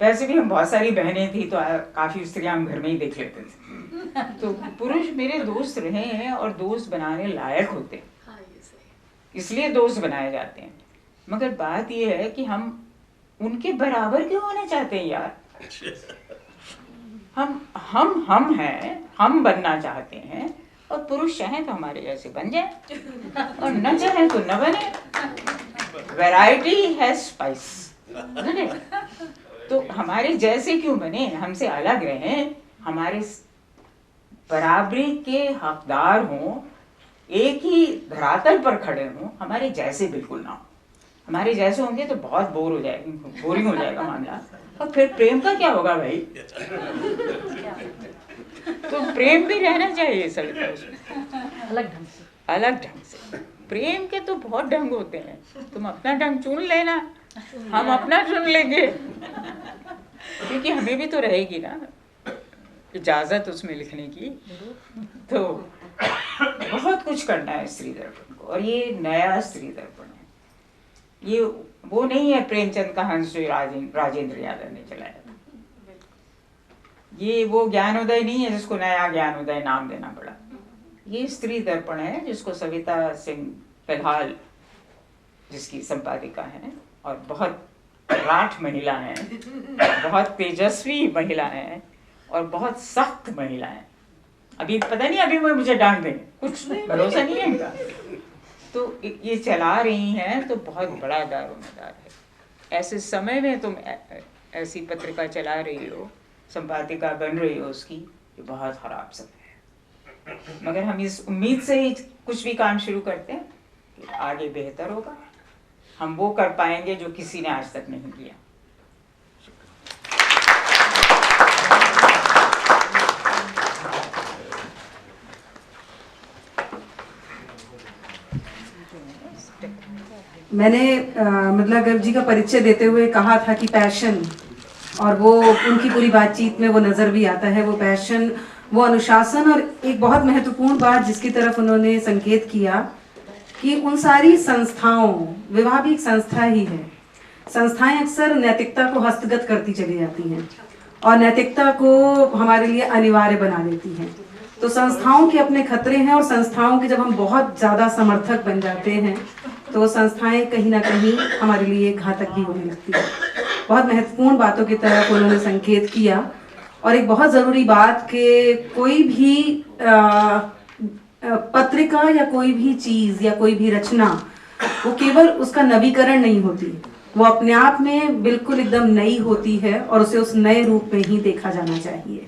Speaker 6: वैसे भी हम बहुत सारी बहनें थी तो काफी स्त्रियां हम घर में ही देख लेते थे, तो पुरुष मेरे दोस्त रहे हैं और दोस्त बनाने लायक होते हैं, इसलिए दोस्त बनाए जाते हैं। मगर बात यह है कि हम उनके बराबर क्यों होना चाहते हैं यार। हम हैं, हम बनना चाहते हैं, और पुरुष चाहें तो हमारे जैसे बन जाए और न चाहें तो न बने। Variety has spice. तो हमारे जैसे क्यों बने, हमसे अलग रहें, हमारे बराबरी के हकदार हों, एक ही धरातल पर खड़े हों, हमारे जैसे बिल्कुल ना हो। हमारे जैसे होंगे तो बहुत बोरिंग हो जाएगा मामला, और फिर प्रेम का क्या होगा भाई। तो प्रेम भी रहना चाहिए सविता, उसमें अलग ढंग से। प्रेम के तो बहुत ढंग होते हैं, तुम अपना ढंग चुन लेना, हम अपना चुन लेंगे, क्योंकि हमें भी तो रहेगी ना इजाजत उसमें लिखने की। तो बहुत कुछ करना है स्त्री दर्पण को, और ये नया स्त्री दर्पण है। ये वो नहीं है प्रेमचंद का हंस जो राजेंद्र यादव ने चलाया था। ये वो ज्ञानोदय नहीं है जिसको नया ज्ञानोदय नाम देना पड़ा। ये स्त्री दर्पण है जिसको सविता सिंह फिलहाल जिसकी संपादिका है, और बहुत राठ महिला है, बहुत तेजस्वी महिला है, और बहुत सख्त महिला है। अभी पता नहीं, अभी वो मुझे डांट दें, कुछ भरोसा नहीं है इनका। तो ये चला रही हैं तो बहुत बड़ा दारोमदार है। ऐसे समय में तुम ऐसी पत्रिका चला रही हो, संपादिका बन रही हो उसकी, ये बहुत खराब समय है। मगर हम इस उम्मीद से ही कुछ भी काम शुरू करते हैं कि आगे बेहतर होगा, हम वो कर पाएंगे जो किसी ने आज तक नहीं किया।
Speaker 1: मैंने मतलब गर्ग जी का परिचय देते हुए कहा था कि पैशन, और वो उनकी पूरी बातचीत में वो नज़र भी आता है, वो पैशन, वो अनुशासन, और एक बहुत महत्वपूर्ण बात जिसकी तरफ उन्होंने संकेत किया कि उन सारी संस्थाओं, विवाह भी एक संस्था ही है, संस्थाएं अक्सर नैतिकता को हस्तगत करती चली जाती हैं और नैतिकता को हमारे लिए अनिवार्य बना देती हैं। तो संस्थाओं के अपने खतरे हैं, और संस्थाओं के जब हम बहुत ज़्यादा समर्थक बन जाते हैं तो संस्थाएं कहीं ना कहीं हमारे लिए घातक भी होने लगती है। बहुत महत्वपूर्ण बातों की तरफ उन्होंने संकेत किया, और एक बहुत ज़रूरी बात कि कोई भी पत्रिका या कोई भी चीज़ या कोई भी रचना, वो केवल उसका नवीकरण नहीं होती, वो अपने आप में बिल्कुल एकदम नई होती है, और उसे उस नए रूप में ही देखा जाना चाहिए।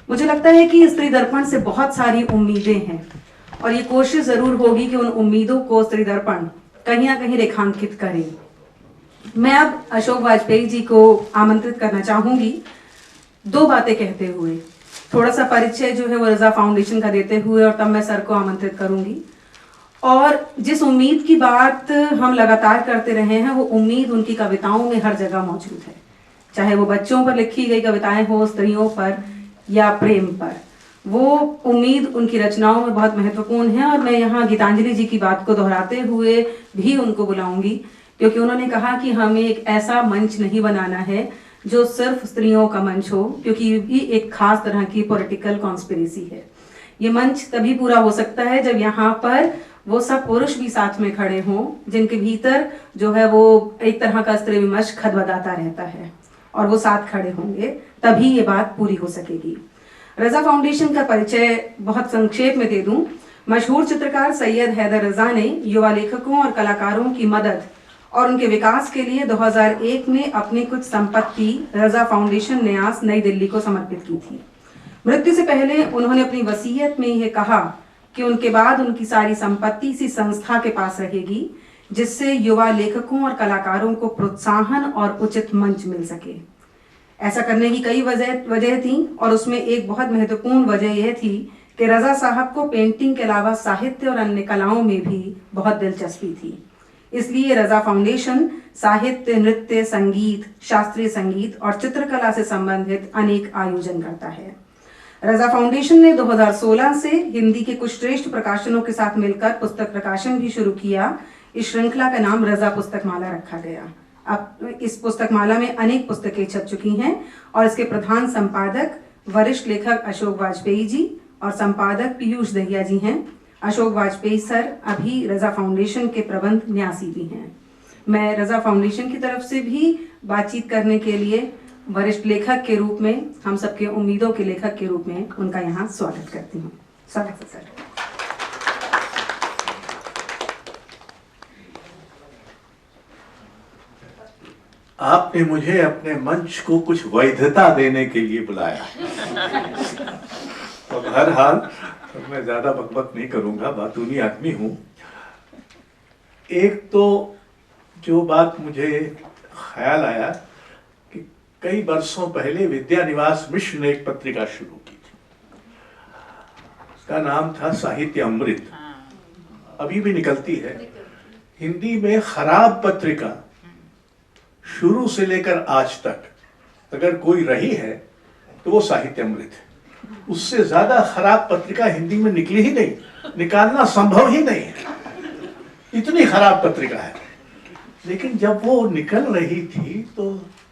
Speaker 1: मुझे लगता है कि स्त्री दर्पण से बहुत सारी उम्मीदें हैं, और ये कोशिश ज़रूर होगी कि उन उम्मीदों को स्त्री दर्पण कहीं ना कहीं रेखांकित करें। मैं अब अशोक वाजपेयी जी को आमंत्रित करना चाहूँगी 2 बातें कहते हुए, थोड़ा सा परिचय जो है वो रजा फाउंडेशन का देते हुए, और तब मैं सर को आमंत्रित करूँगी। और जिस उम्मीद की बात हम लगातार करते रहे हैं, वो उम्मीद उनकी कविताओं में हर जगह मौजूद है, चाहे वो बच्चों पर लिखी गई कविताएं हो, स्त्रियों पर या प्रेम पर। वो उम्मीद उनकी रचनाओं में बहुत महत्वपूर्ण है, और मैं यहाँ गीतांजलि जी की बात को दोहराते हुए भी उनको बुलाऊंगी, क्योंकि उन्होंने कहा कि हमें एक ऐसा मंच नहीं बनाना है जो सिर्फ स्त्रियों का मंच हो, क्योंकि ये भी एक खास तरह की पॉलिटिकल कॉन्स्पिरेसी है। ये मंच तभी पूरा हो सकता है जब यहाँ पर वो सब पुरुष भी साथ में खड़े हों, जिनके भीतर जो है वो एक तरह का स्त्री विमर्श खदबदाता रहता है, और वो साथ खड़े होंगे, तभी ये बात पूरी हो सकेगी। रजा फाउंडेशन का परिचय बहुत संक्षेप में दे दूं। मशहूर चित्रकार सैयद हैदर रजा ने युवा लेखकों और कलाकारों की मदद और उनके विकास के लिए 2001 में अपनी कुछ संपत्ति रजा फाउंडेशन न्यास नई दिल्ली को समर्पित की थी। मृत्यु से पहले उन्होंने अपनी वसीयत में यह कहा कि उनके बाद उनकी सारी संपत्ति इसी संस्था के पास रहेगी, जिससे युवा लेखकों और कलाकारों को प्रोत्साहन और उचित मंच मिल सके। ऐसा करने की कई वजह थी, और उसमें एक बहुत महत्वपूर्ण वजह यह थी कि रजा साहब को पेंटिंग के अलावा साहित्य और अन्य कलाओं में भी बहुत दिलचस्पी थी। इसलिए रजा फाउंडेशन साहित्य, नृत्य, संगीत, शास्त्रीय संगीत और चित्रकला से संबंधित अनेक आयोजन करता है। रजा फाउंडेशन ने 2016 से हिंदी के कुछ श्रेष्ठ प्रकाशनों के साथ मिलकर पुस्तक प्रकाशन भी शुरू किया। इस श्रृंखला का नाम रजा पुस्तक माला रखा गया। अब इस पुस्तक माला में अनेक पुस्तकें छप चुकी हैं, और इसके प्रधान संपादक वरिष्ठ लेखक अशोक वाजपेयी जी और संपादक पीयूष दहिया जी हैं। अशोक वाजपेयी सर अभी रजा फाउंडेशन के प्रबंध न्यासी भी हैं। मैं रजा फाउंडेशन की तरफ से भी बातचीत करने के लिए वरिष्ठ लेखक के रूप में, हम सबके उम्मीदों के लेखक के रूप में उनका यहाँ स्वागत करती हूँ। स्वागत है सर।
Speaker 5: आपने मुझे अपने मंच को कुछ वैधता देने के लिए बुलाया। तो बहरहाल मैं ज्यादा बकबक नहीं करूंगा, बातूनी आदमी हूं। एक तो जो बात मुझे ख्याल आया कि कई वर्षों पहले विद्या निवास मिश्र ने एक पत्रिका शुरू की थी, उसका नाम था साहित्य अमृत, अभी भी निकलती है। हिंदी में खराब पत्रिका शुरू से लेकर आज तक अगर कोई रही है तो वो साहित्य अमृत है। उससे ज्यादा खराब पत्रिका हिंदी में निकली ही नहीं, निकालना संभव ही नहीं है, इतनी खराब पत्रिका है। लेकिन जब वो निकल रही थी तो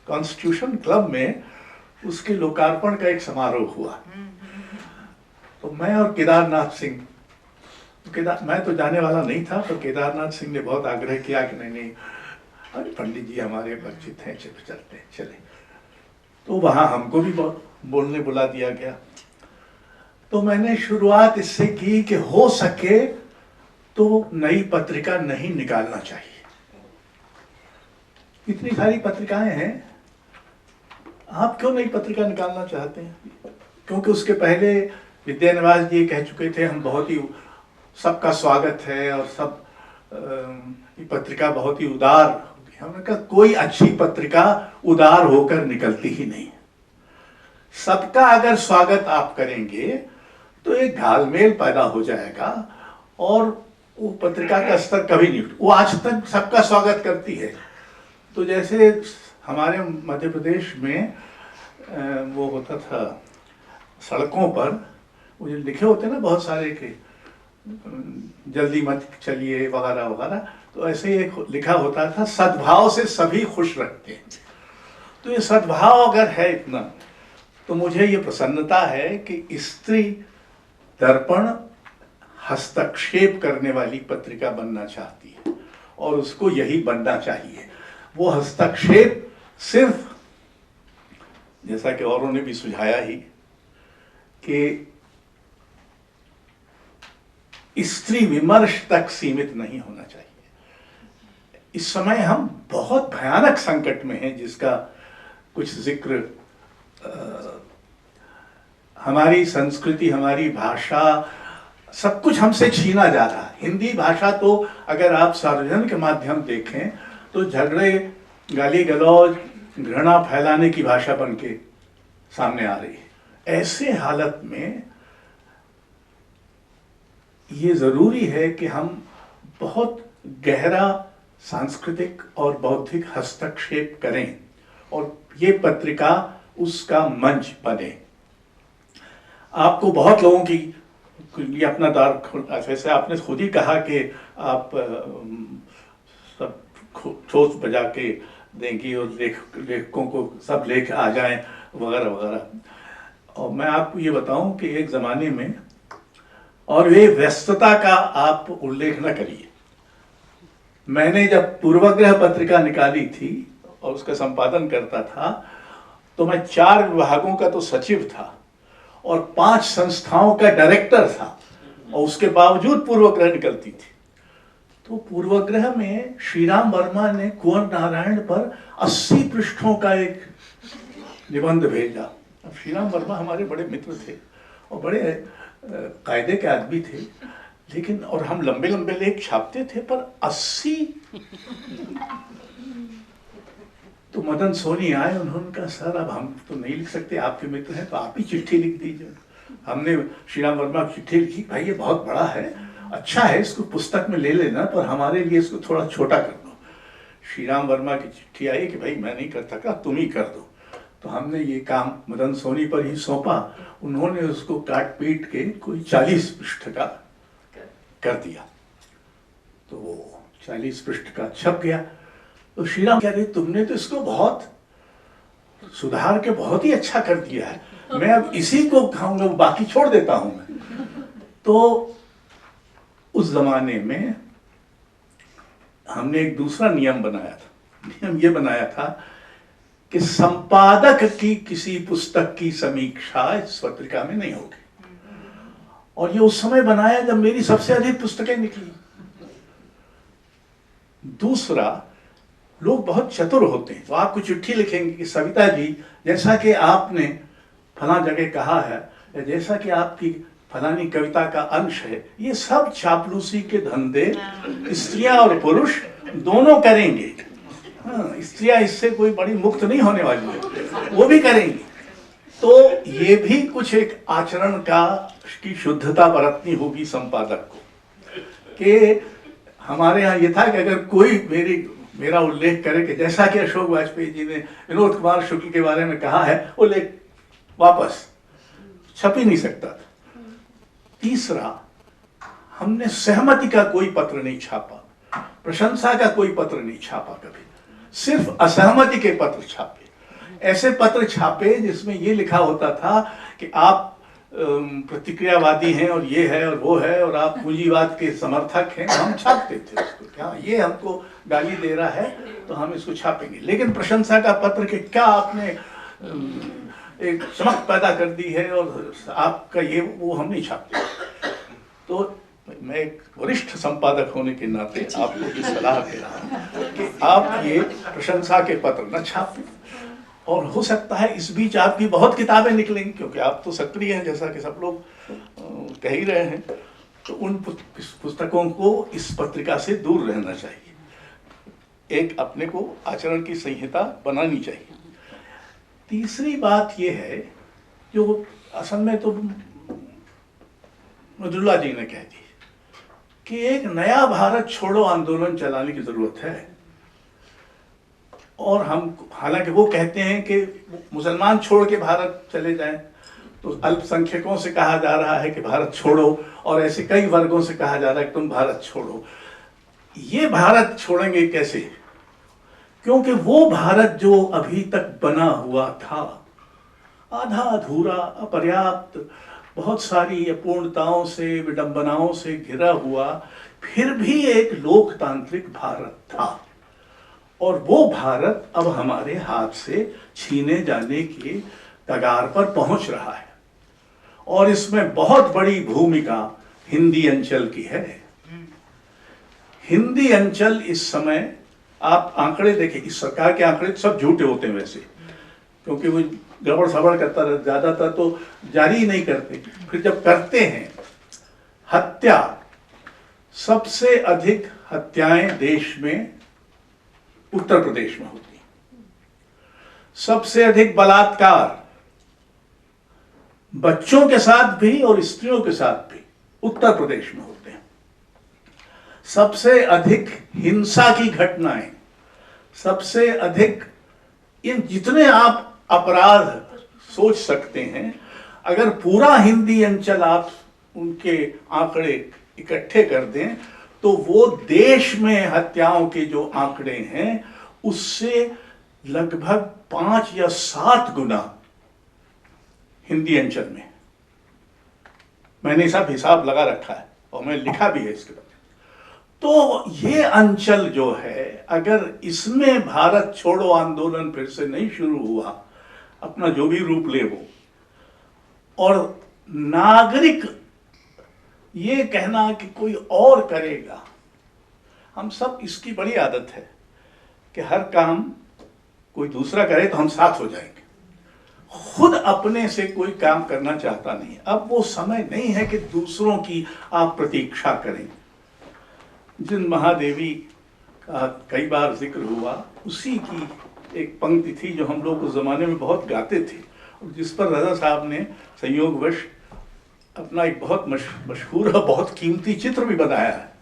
Speaker 5: कॉन्स्टिट्यूशन क्लब में उसके लोकार्पण का एक समारोह हुआ। तो मैं और केदारनाथ सिंह, मैं तो जाने वाला नहीं था, तो केदारनाथ सिंह ने बहुत आग्रह किया कि नहीं, अरे पंडित जी हमारे परिचित हैं, चलो चलते हैं, चले। तो वहां हमको भी बोलने बुला दिया गया। तो मैंने शुरुआत इससे की कि हो सके तो नई पत्रिका नहीं निकालना चाहिए। इतनी सारी पत्रिकाएं हैं, आप क्यों नई पत्रिका निकालना चाहते हैं? क्योंकि उसके पहले विद्या निवास जी कह चुके थे हम बहुत ही सबका स्वागत है और सब ये पत्रिका बहुत ही उदार होगी। हमने कहा कोई अच्छी पत्रिका उदार होकर निकलती ही नहीं। सबका अगर स्वागत आप करेंगे तो एक घालमेल पैदा हो जाएगा और वो पत्रिका का स्तर कभी नहीं, वो आज तक सबका स्वागत करती है। तो जैसे हमारे मध्य प्रदेश में वो होता था सड़कों पर वो जो लिखे होते ना बहुत सारे के जल्दी मत चलिए वगैरह वगैरह, तो ऐसे ही एक लिखा होता था सद्भाव से सभी खुश रखते हैं। तो ये सद्भाव अगर है इतना, तो मुझे ये प्रसन्नता है कि स्त्री दर्पण हस्तक्षेप करने वाली पत्रिका बनना चाहती है और उसको यही बनना चाहिए। वो हस्तक्षेप सिर्फ जैसा कि औरों ने भी सुझाया ही कि स्त्री विमर्श तक सीमित नहीं होना चाहिए। इस समय हम बहुत भयानक संकट में हैं जिसका कुछ जिक्र हमारी संस्कृति, हमारी भाषा, सब कुछ हमसे छीना जा रहा है। हिंदी भाषा तो अगर आप सार्वजनिक माध्यम देखें तो झगड़े, गाली गलौज, घृणा फैलाने की भाषा बन के सामने आ रही है। ऐसे हालत में ये जरूरी है कि हम बहुत गहरा सांस्कृतिक और बौद्धिक हस्तक्षेप करें और ये पत्रिका उसका मंच बने। आपको बहुत लोगों की ये अपना द्वार, जैसे आपने खुद ही कहा कि आप सब ठोस बजा के देंगी और लेखकों को सब लेख आ जाएं वगैरह वगैरह। और मैं आपको ये बताऊं कि एक ज़माने में और वे व्यस्तता का आप उल्लेख न करिए। मैंने जब पूर्वाग्रह पत्रिका निकाली थी और उसका संपादन करता था, तो मैं 4 विभागों का तो सचिव था और 5 संस्थाओं का डायरेक्टर था, और उसके बावजूद पूर्वाग्रह निकलती थी। तो पूर्वाग्रह में श्रीराम वर्मा ने कुंवर नारायण पर 80 पृष्ठों का एक निबंध भेजा। अब श्रीराम वर्मा हमारे बड़े मित्र थे और बड़े कायदे के आदमी थे, लेकिन और हम लंबे लंबे लेख छापते थे, पर 80। तो मदन सोनी आए, उन्होंने कहा सर अब हम तो नहीं लिख सकते, आपके मित्र हैं तो आप ही चिट्ठी लिख दीजिए। हमने श्रीराम वर्मा की चिट्ठी लिखी, भाई ये बहुत बड़ा है, अच्छा है, इसको पुस्तक में ले लेना, पर हमारे लिए इसको थोड़ा छोटा कर दो। श्रीराम वर्मा की चिट्ठी आई कि भाई मैं नहीं कर सकता, तुम ही कर दो। तो हमने ये काम मदन सोनी पर ही सौंपा। उन्होंने उसको काट पीट के कोई 40 पृष्ठ का कर दिया। तो वो 40 पृष्ठ का छप गया। तो श्रीराम कह रहे तुमने तो इसको बहुत सुधार के बहुत ही अच्छा कर दिया है, मैं अब इसी को खाऊंगा, बाकी छोड़ देता हूं मैं। तो उस जमाने में हमने एक दूसरा नियम बनाया था। नियम ये बनाया था कि संपादक की किसी पुस्तक की समीक्षा इस पत्रिका में नहीं होगी। और ये उस समय बनाया जब मेरी सबसे अधिक पुस्तकें निकली। दूसरा, लोग बहुत चतुर होते हैं, तो आपको चिट्ठी लिखेंगे कि सविता जी, जैसा कि आपने फला जगह कहा है, या जैसा कि आपकी फलानी कविता का अंश है, ये सब चापलूसी के धंधे स्त्रियां और पुरुष दोनों करेंगे। हाँ, स्त्रियां इससे कोई बड़ी मुक्त नहीं होने वाली है, वो भी करेंगी। तो ये भी कुछ एक आचरण का की शुद्धता बरतनी होगी संपादक को। कि हमारे यहाँ ये था कि अगर कोई मेरा उल्लेख करे कि जैसा कि अशोक वाजपेयी जी ने विनोद कुमार शुक्ल के बारे में कहा है, वो लेख वापस छप ही नहीं सकता था। तीसरा, हमने सहमति का कोई पत्र नहीं छापा, प्रशंसा का कोई पत्र नहीं छापा कभी, सिर्फ असहमति के पत्र छापे। ऐसे पत्र छापे जिसमें ये लिखा होता था कि आप प्रतिक्रियावादी हैं और ये है और वो है और आप पूंजीवाद के समर्थक हैं, हम छापते थे उसको। क्या ये हमको गाली दे रहा है तो हम इसको छापेंगे। लेकिन प्रशंसा का पत्र के क्या आपने एक चमक पैदा कर दी है और आपका ये वो हम नहीं छापते। तो मैं एक वरिष्ठ संपादक होने के नाते आपको ये सलाह दे रहा हूँ कि आप ये प्रशंसा के पत्र न छापें। और हो सकता है इस बीच आपकी बहुत किताबें निकलेंगी, क्योंकि आप तो सक्रिय हैं जैसा कि सब लोग कह ही रहे हैं। तो उन पुस्तकों को इस पत्रिका से दूर रहना चाहिए। एक अपने को आचरण की संहिता बनानी चाहिए। तीसरी बात यह है जो असल में तो मजुल्ला जी ने कह दी कि एक नया भारत छोड़ो आंदोलन चलाने की जरूरत है। और हम हालांकि वो कहते हैं कि मुसलमान छोड़ के भारत चले जाएं, तो अल्पसंख्यकों से कहा जा रहा है कि भारत छोड़ो, और ऐसे कई वर्गों से कहा जा रहा है कि तुम भारत छोड़ो। ये भारत छोड़ेंगे कैसे? क्योंकि वो भारत जो अभी तक बना हुआ था, आधा अधूरा, अपर्याप्त, बहुत सारी अपूर्णताओं से, विडंबनाओं से घिरा हुआ, फिर भी एक लोकतांत्रिक भारत था। और वो भारत अब हमारे हाथ से छीने जाने के कगार पर पहुंच रहा है। और इसमें बहुत बड़ी भूमिका हिंदी अंचल की है। हिंदी अंचल इस समय, आप आंकड़े देखें, इस सरकार के आंकड़े सब झूठे होते हैं वैसे, क्योंकि वो गड़बड़ सड़बड़ करता रहता, ज्यादातर तो जारी ही नहीं करते। फिर जब करते हैं, हत्या, सबसे अधिक हत्याएं देश में उत्तर प्रदेश में होती है। सबसे अधिक बलात्कार बच्चों के साथ भी और स्त्रियों के साथ भी उत्तर प्रदेश में होते हैं। सबसे अधिक हिंसा की घटनाएं, सबसे अधिक, इन जितने आप अपराध सोच सकते हैं, अगर पूरा हिंदी अंचल आप उनके आंकड़े इकट्ठे कर दें तो वो देश में हत्याओं के जो आंकड़े हैं उससे लगभग 5 या 7 गुना हिंदी अंचल में। मैंने सब हिसाब लगा रखा है और मैं लिखा भी है इसके बारे में। तो ये अंचल जो है, अगर इसमें भारत छोड़ो आंदोलन फिर से नहीं शुरू हुआ, अपना जो भी रूप ले वो, और नागरिक ये कहना कि कोई और करेगा, हम सब इसकी बड़ी आदत है कि हर काम कोई दूसरा करे तो हम साथ हो जाएंगे, खुद अपने से कोई काम करना चाहता नहीं। अब वो समय नहीं है कि दूसरों की आप प्रतीक्षा करें। जिन महादेवी का कई बार जिक्र हुआ, उसी की एक पंक्ति थी जो हम लोग उस जमाने में बहुत गाते थे, और जिस पर रजा साहब ने संयोगवश अपना एक बहुत मशहूर और बहुत कीमती चित्र भी बनाया है।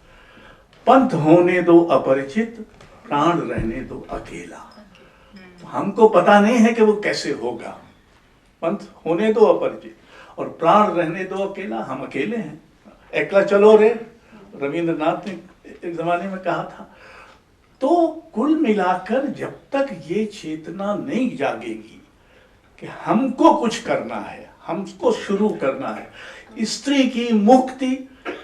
Speaker 5: पंथ होने दो अपरिचित, प्राण रहने दो अकेला। हमको पता नहीं है कि वो कैसे होगा। पंथ होने दो अपरिचित और प्राण रहने दो अकेला। हम अकेले हैं, एकला चलो रे, रविंद्रनाथ ने एक जमाने में कहा था। तो कुल मिलाकर जब तक ये चेतना नहीं जागेगी कि हमको कुछ करना है, हमको शुरू करना है, स्त्री की मुक्ति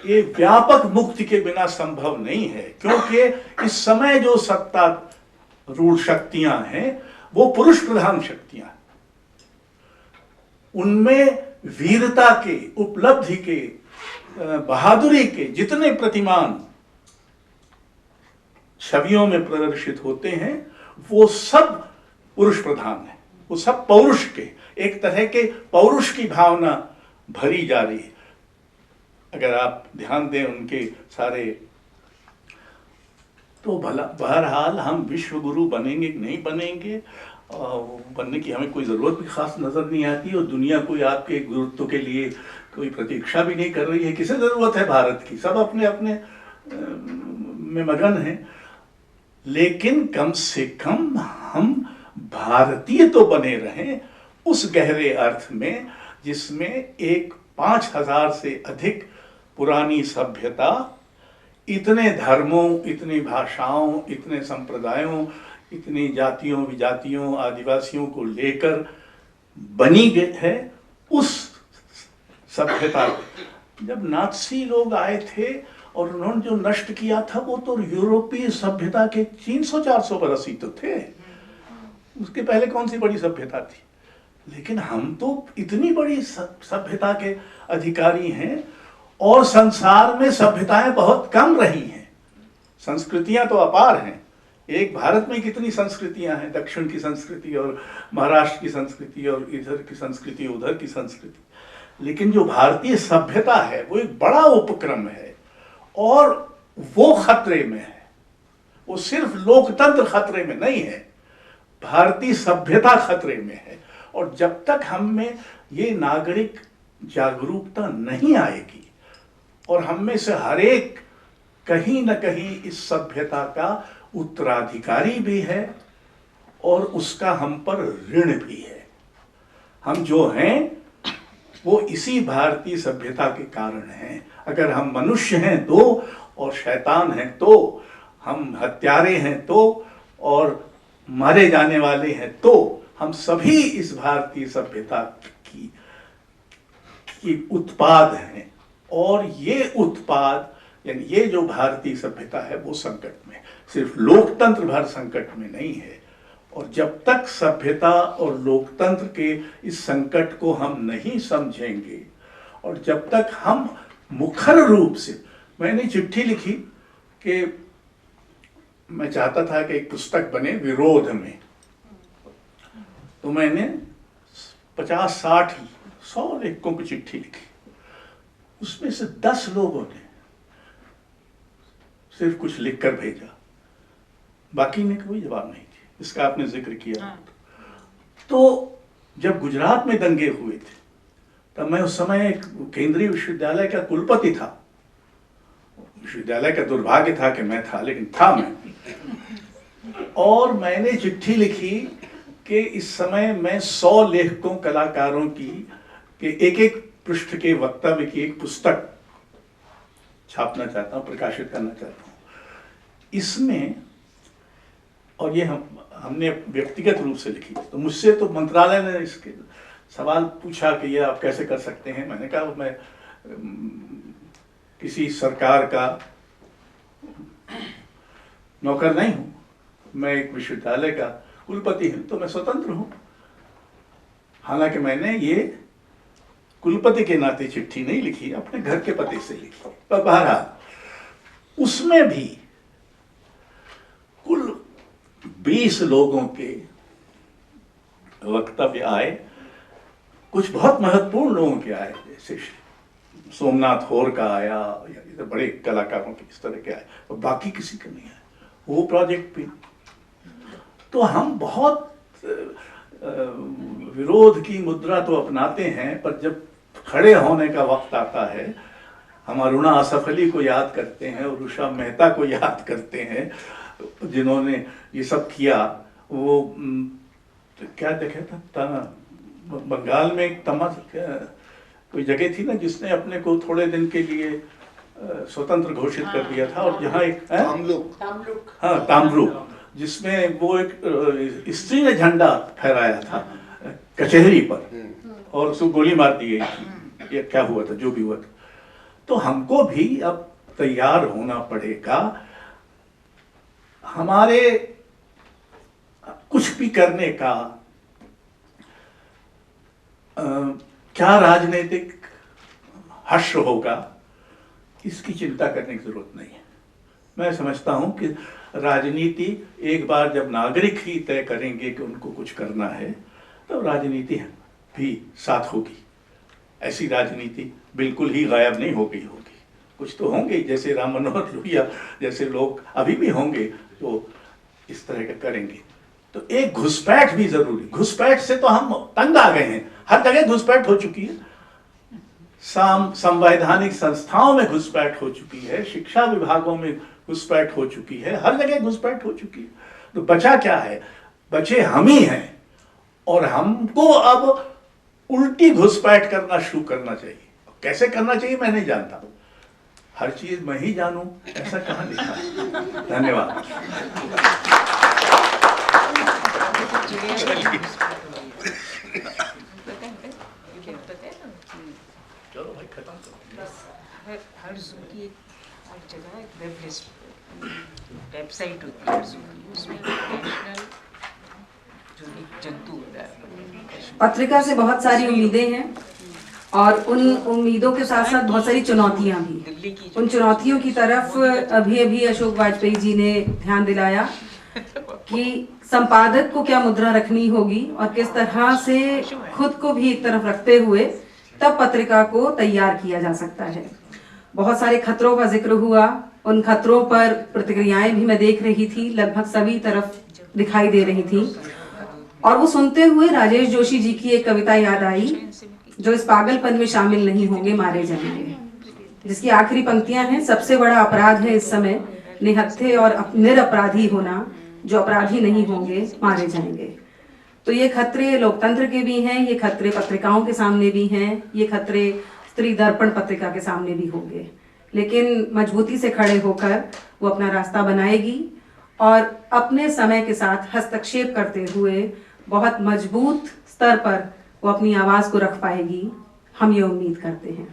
Speaker 5: ये व्यापक मुक्ति के बिना संभव नहीं है, क्योंकि इस समय जो सत्ता रूढ़ शक्तियां हैं वो पुरुष प्रधान शक्तियां हैं। उनमें वीरता के, उपलब्धि के, बहादुरी के जितने प्रतिमान छवियों में प्रदर्शित होते हैं वो सब पुरुष प्रधान है, वो सब पौरुष के, एक तरह के पौरुष की भावना भरी जा रही है। अगर आप ध्यान दें उनके सारे, तो भला बहरहाल हम विश्व गुरु बनेंगे कि नहीं बनेंगे, बनने की हमें कोई ज़रूरत भी खास नज़र नहीं आती, और दुनिया कोई आपके गुरुत्व के लिए कोई प्रतीक्षा भी नहीं कर रही है। किसे ज़रूरत है भारत की, सब अपने अपने में मगन हैं। लेकिन कम से कम हम भारतीय तो बने रहें उस गहरे अर्थ में जिसमें एक 5000 से अधिक पुरानी सभ्यता, इतने धर्मों, इतनी भाषाओं, इतने संप्रदायों, इतनी जातियों विजातियों, आदिवासियों को लेकर बनी गई है। उस सभ्यता, जब नाथसी लोग आए थे और उन्होंने जो नष्ट किया था वो तो यूरोपीय सभ्यता के 300-400 बरस ही तो थे। उसके पहले कौन सी बड़ी सभ्यता थी? लेकिन हम तो इतनी बड़ी सभ्यता के अधिकारी हैं, और संसार में सभ्यताएं बहुत कम रही हैं, संस्कृतियां तो अपार हैं। एक भारत में कितनी संस्कृतियां हैं, दक्षिण की संस्कृति और महाराष्ट्र की संस्कृति और इधर की संस्कृति, उधर की संस्कृति। लेकिन जो भारतीय सभ्यता है वो एक बड़ा उपक्रम है, और वो खतरे में है। वो सिर्फ लोकतंत्र खतरे में नहीं है, भारतीय सभ्यता खतरे में है। और जब तक हम में ये नागरिक जागरूकता नहीं आएगी, और हम में से हर एक कहीं न कहीं इस सभ्यता का उत्तराधिकारी भी है और उसका हम पर ऋण भी है। हम जो हैं वो इसी भारतीय सभ्यता के कारण हैं। अगर हम मनुष्य हैं तो, और शैतान हैं तो, हम हत्यारे हैं तो, और मारे जाने वाले हैं तो, हम सभी इस भारतीय सभ्यता की उत्पाद हैं। और ये उत्पाद, यानी ये जो भारतीय सभ्यता है वो संकट में, सिर्फ लोकतंत्र भर संकट में नहीं है। और जब तक सभ्यता और लोकतंत्र के इस संकट को हम नहीं समझेंगे, और जब तक हम मुखर रूप से, मैंने चिट्ठी लिखी कि मैं चाहता था कि एक पुस्तक बने विरोध में, तो मैंने 50, 60, 100 लेखकों की चिट्ठी लिखी। उसमें से 10 लोगों ने सिर्फ कुछ लिखकर भेजा, बाकी ने कोई जवाब नहीं दिया। इसका आपने जिक्र किया। तो जब गुजरात में दंगे हुए थे तब मैं उस समय एक केंद्रीय विश्वविद्यालय का कुलपति था। विश्वविद्यालय का दुर्भाग्य था कि मैं था, लेकिन था मैं। और मैंने चिट्ठी लिखी कि इस समय मैं 100 लेखकों, कलाकारों की के एक पृष्ठ के वक्तव्य की एक पुस्तक छापना चाहता हूँ, प्रकाशित करना चाहता हूँ। इसमें, और ये हमने व्यक्तिगत रूप से लिखी, तो मुझसे तो मंत्रालय ने इसके सवाल पूछा कि ये आप कैसे कर सकते हैं। मैंने कहा मैं किसी सरकार का नौकर नहीं हूँ। मैं एक विश्वविद्यालय का कुलपति हूँ, तो मैं स्वतंत्र हूँ। हालांकि मैंने ये कुलपति के नाते चिट्ठी नहीं लिखी, अपने घर के पते से लिखी। पर बहरहाल उसमें भी कुल 20 लोगों के वक्तव्य आए। कुछ बहुत महत्वपूर्ण लोगों के आए, जैसे सोमनाथ होर का आया, या बड़े कलाकारों के इस तरह के आए, और बाकी किसी का नहीं आया। वो प्रोजेक्ट भी तो हम बहुत विरोध की मुद्रा तो अपनाते हैं, पर जब खड़े होने का वक्त आता है, हम अरुणा आसफ अली को याद करते हैं और उषा मेहता को याद करते हैं, जिन्होंने ये सब किया। वो क्या देखे था बंगाल में एक कोई जगह थी ना, जिसने अपने को थोड़े दिन के लिए स्वतंत्र घोषित कर दिया था, और जहाँ एक तामलुक, जिसमें वो एक स्त्री ने झंडा फहराया था कचहरी पर, और उसको गोली मार दी गई थी। ये क्या हुआ था, जो भी हुआ था। तो हमको भी अब तैयार होना पड़ेगा। हमारे कुछ भी करने का क्या राजनीतिक हश्र होगा, इसकी चिंता करने की जरूरत नहीं है। मैं समझता हूं कि राजनीति एक बार जब नागरिक ही तय करेंगे कि उनको कुछ करना है, तो राजनीति भी साथ होगी। ऐसी राजनीति बिल्कुल ही गायब नहीं हो गई होगी। कुछ तो होंगे, जैसे राम मनोहर लोहिया जैसे लोग अभी भी होंगे जो इस तरह का करेंगे। तो एक घुसपैठ भी जरूरी। घुसपैठ से तो हम तंग आ गए हैं, हर जगह घुसपैठ हो चुकी है। संवैधानिक संस्थाओं में घुसपैठ हो चुकी है, शिक्षा विभागों में घुसपैठ हो चुकी है, हर जगह घुसपैठ हो चुकी है। तो बचा क्या है? बचे हम ही हैं, और हमको अब उल्टी घुसपैठ करना शुरू करना चाहिए। कैसे करना चाहिए मैं नहीं जानता, हर चीज मैं ही जानूं ऐसा कहां लिखा है। धन्यवाद। चलो भाई खत्म करो।
Speaker 6: हर जू की हर जगह एक वेबसाइट होती है, उसमें नेशनल जो एक जंतु होता है।
Speaker 1: पत्रिका से बहुत सारी उम्मीदें हैं, और उन उम्मीदों के साथ साथ बहुत सारी चुनौतियां भी। उन चुनौतियों की तरफ अभी अशोक वाजपेयी जी ने ध्यान दिलाया कि संपादक को क्या मुद्रा रखनी होगी, और किस तरह से खुद को भी एक तरफ रखते हुए तब पत्रिका को तैयार किया जा सकता है। बहुत सारे खतरों का जिक्र हुआ, उन खतरों पर प्रतिक्रियाएं भी मैं देख रही थी, लगभग सभी तरफ दिखाई दे रही थी। और वो सुनते हुए राजेश जोशी जी की एक कविता याद आई, जो इस पागलपन में शामिल नहीं होंगे मारे जाएंगे, जिसकी आखिरी पंक्तियां हैं, सबसे बड़ा अपराध है इस समय निहत्थे और निरपराधी होना, जो अपराधी नहीं होंगे मारे जाएंगे। तो ये खतरे लोकतंत्र के भी हैं, ये खतरे पत्रिकाओं के सामने भी हैं, ये खतरे स्त्री दर्पण पत्रिका के सामने भी होंगे। लेकिन मजबूती से खड़े होकर वो अपना रास्ता बनाएगी, और अपने समय के साथ हस्तक्षेप करते हुए बहुत मजबूत स्तर पर वो अपनी आवाज़ को रख पाएगी, हम ये उम्मीद करते हैं।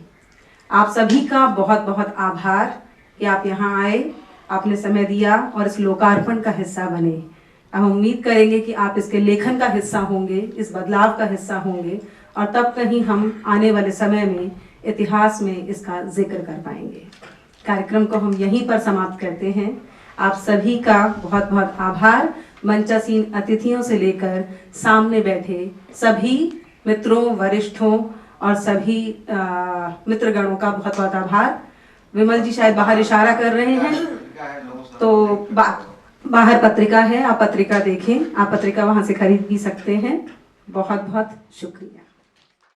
Speaker 1: आप सभी का बहुत बहुत आभार कि आप यहाँ आए, आपने समय दिया और इस लोकार्पण का हिस्सा बने। हम उम्मीद करेंगे कि आप इसके लेखन का हिस्सा होंगे, इस बदलाव का हिस्सा होंगे, और तब कहीं हम आने वाले समय में इतिहास में इसका जिक्र कर पाएंगे। कार्यक्रम को हम यहीं पर समाप्त करते हैं। आप सभी का बहुत बहुत आभार। मंचासीन अतिथियों से लेकर सामने बैठे सभी मित्रों, वरिष्ठों और सभी मित्रगणों का बहुत बहुत आभार। विमल जी शायद बाहर इशारा कर रहे हैं, तो बाहर पत्रिका है, आप पत्रिका देखें, आप पत्रिका वहां से खरीद भी सकते हैं। बहुत बहुत शुक्रिया।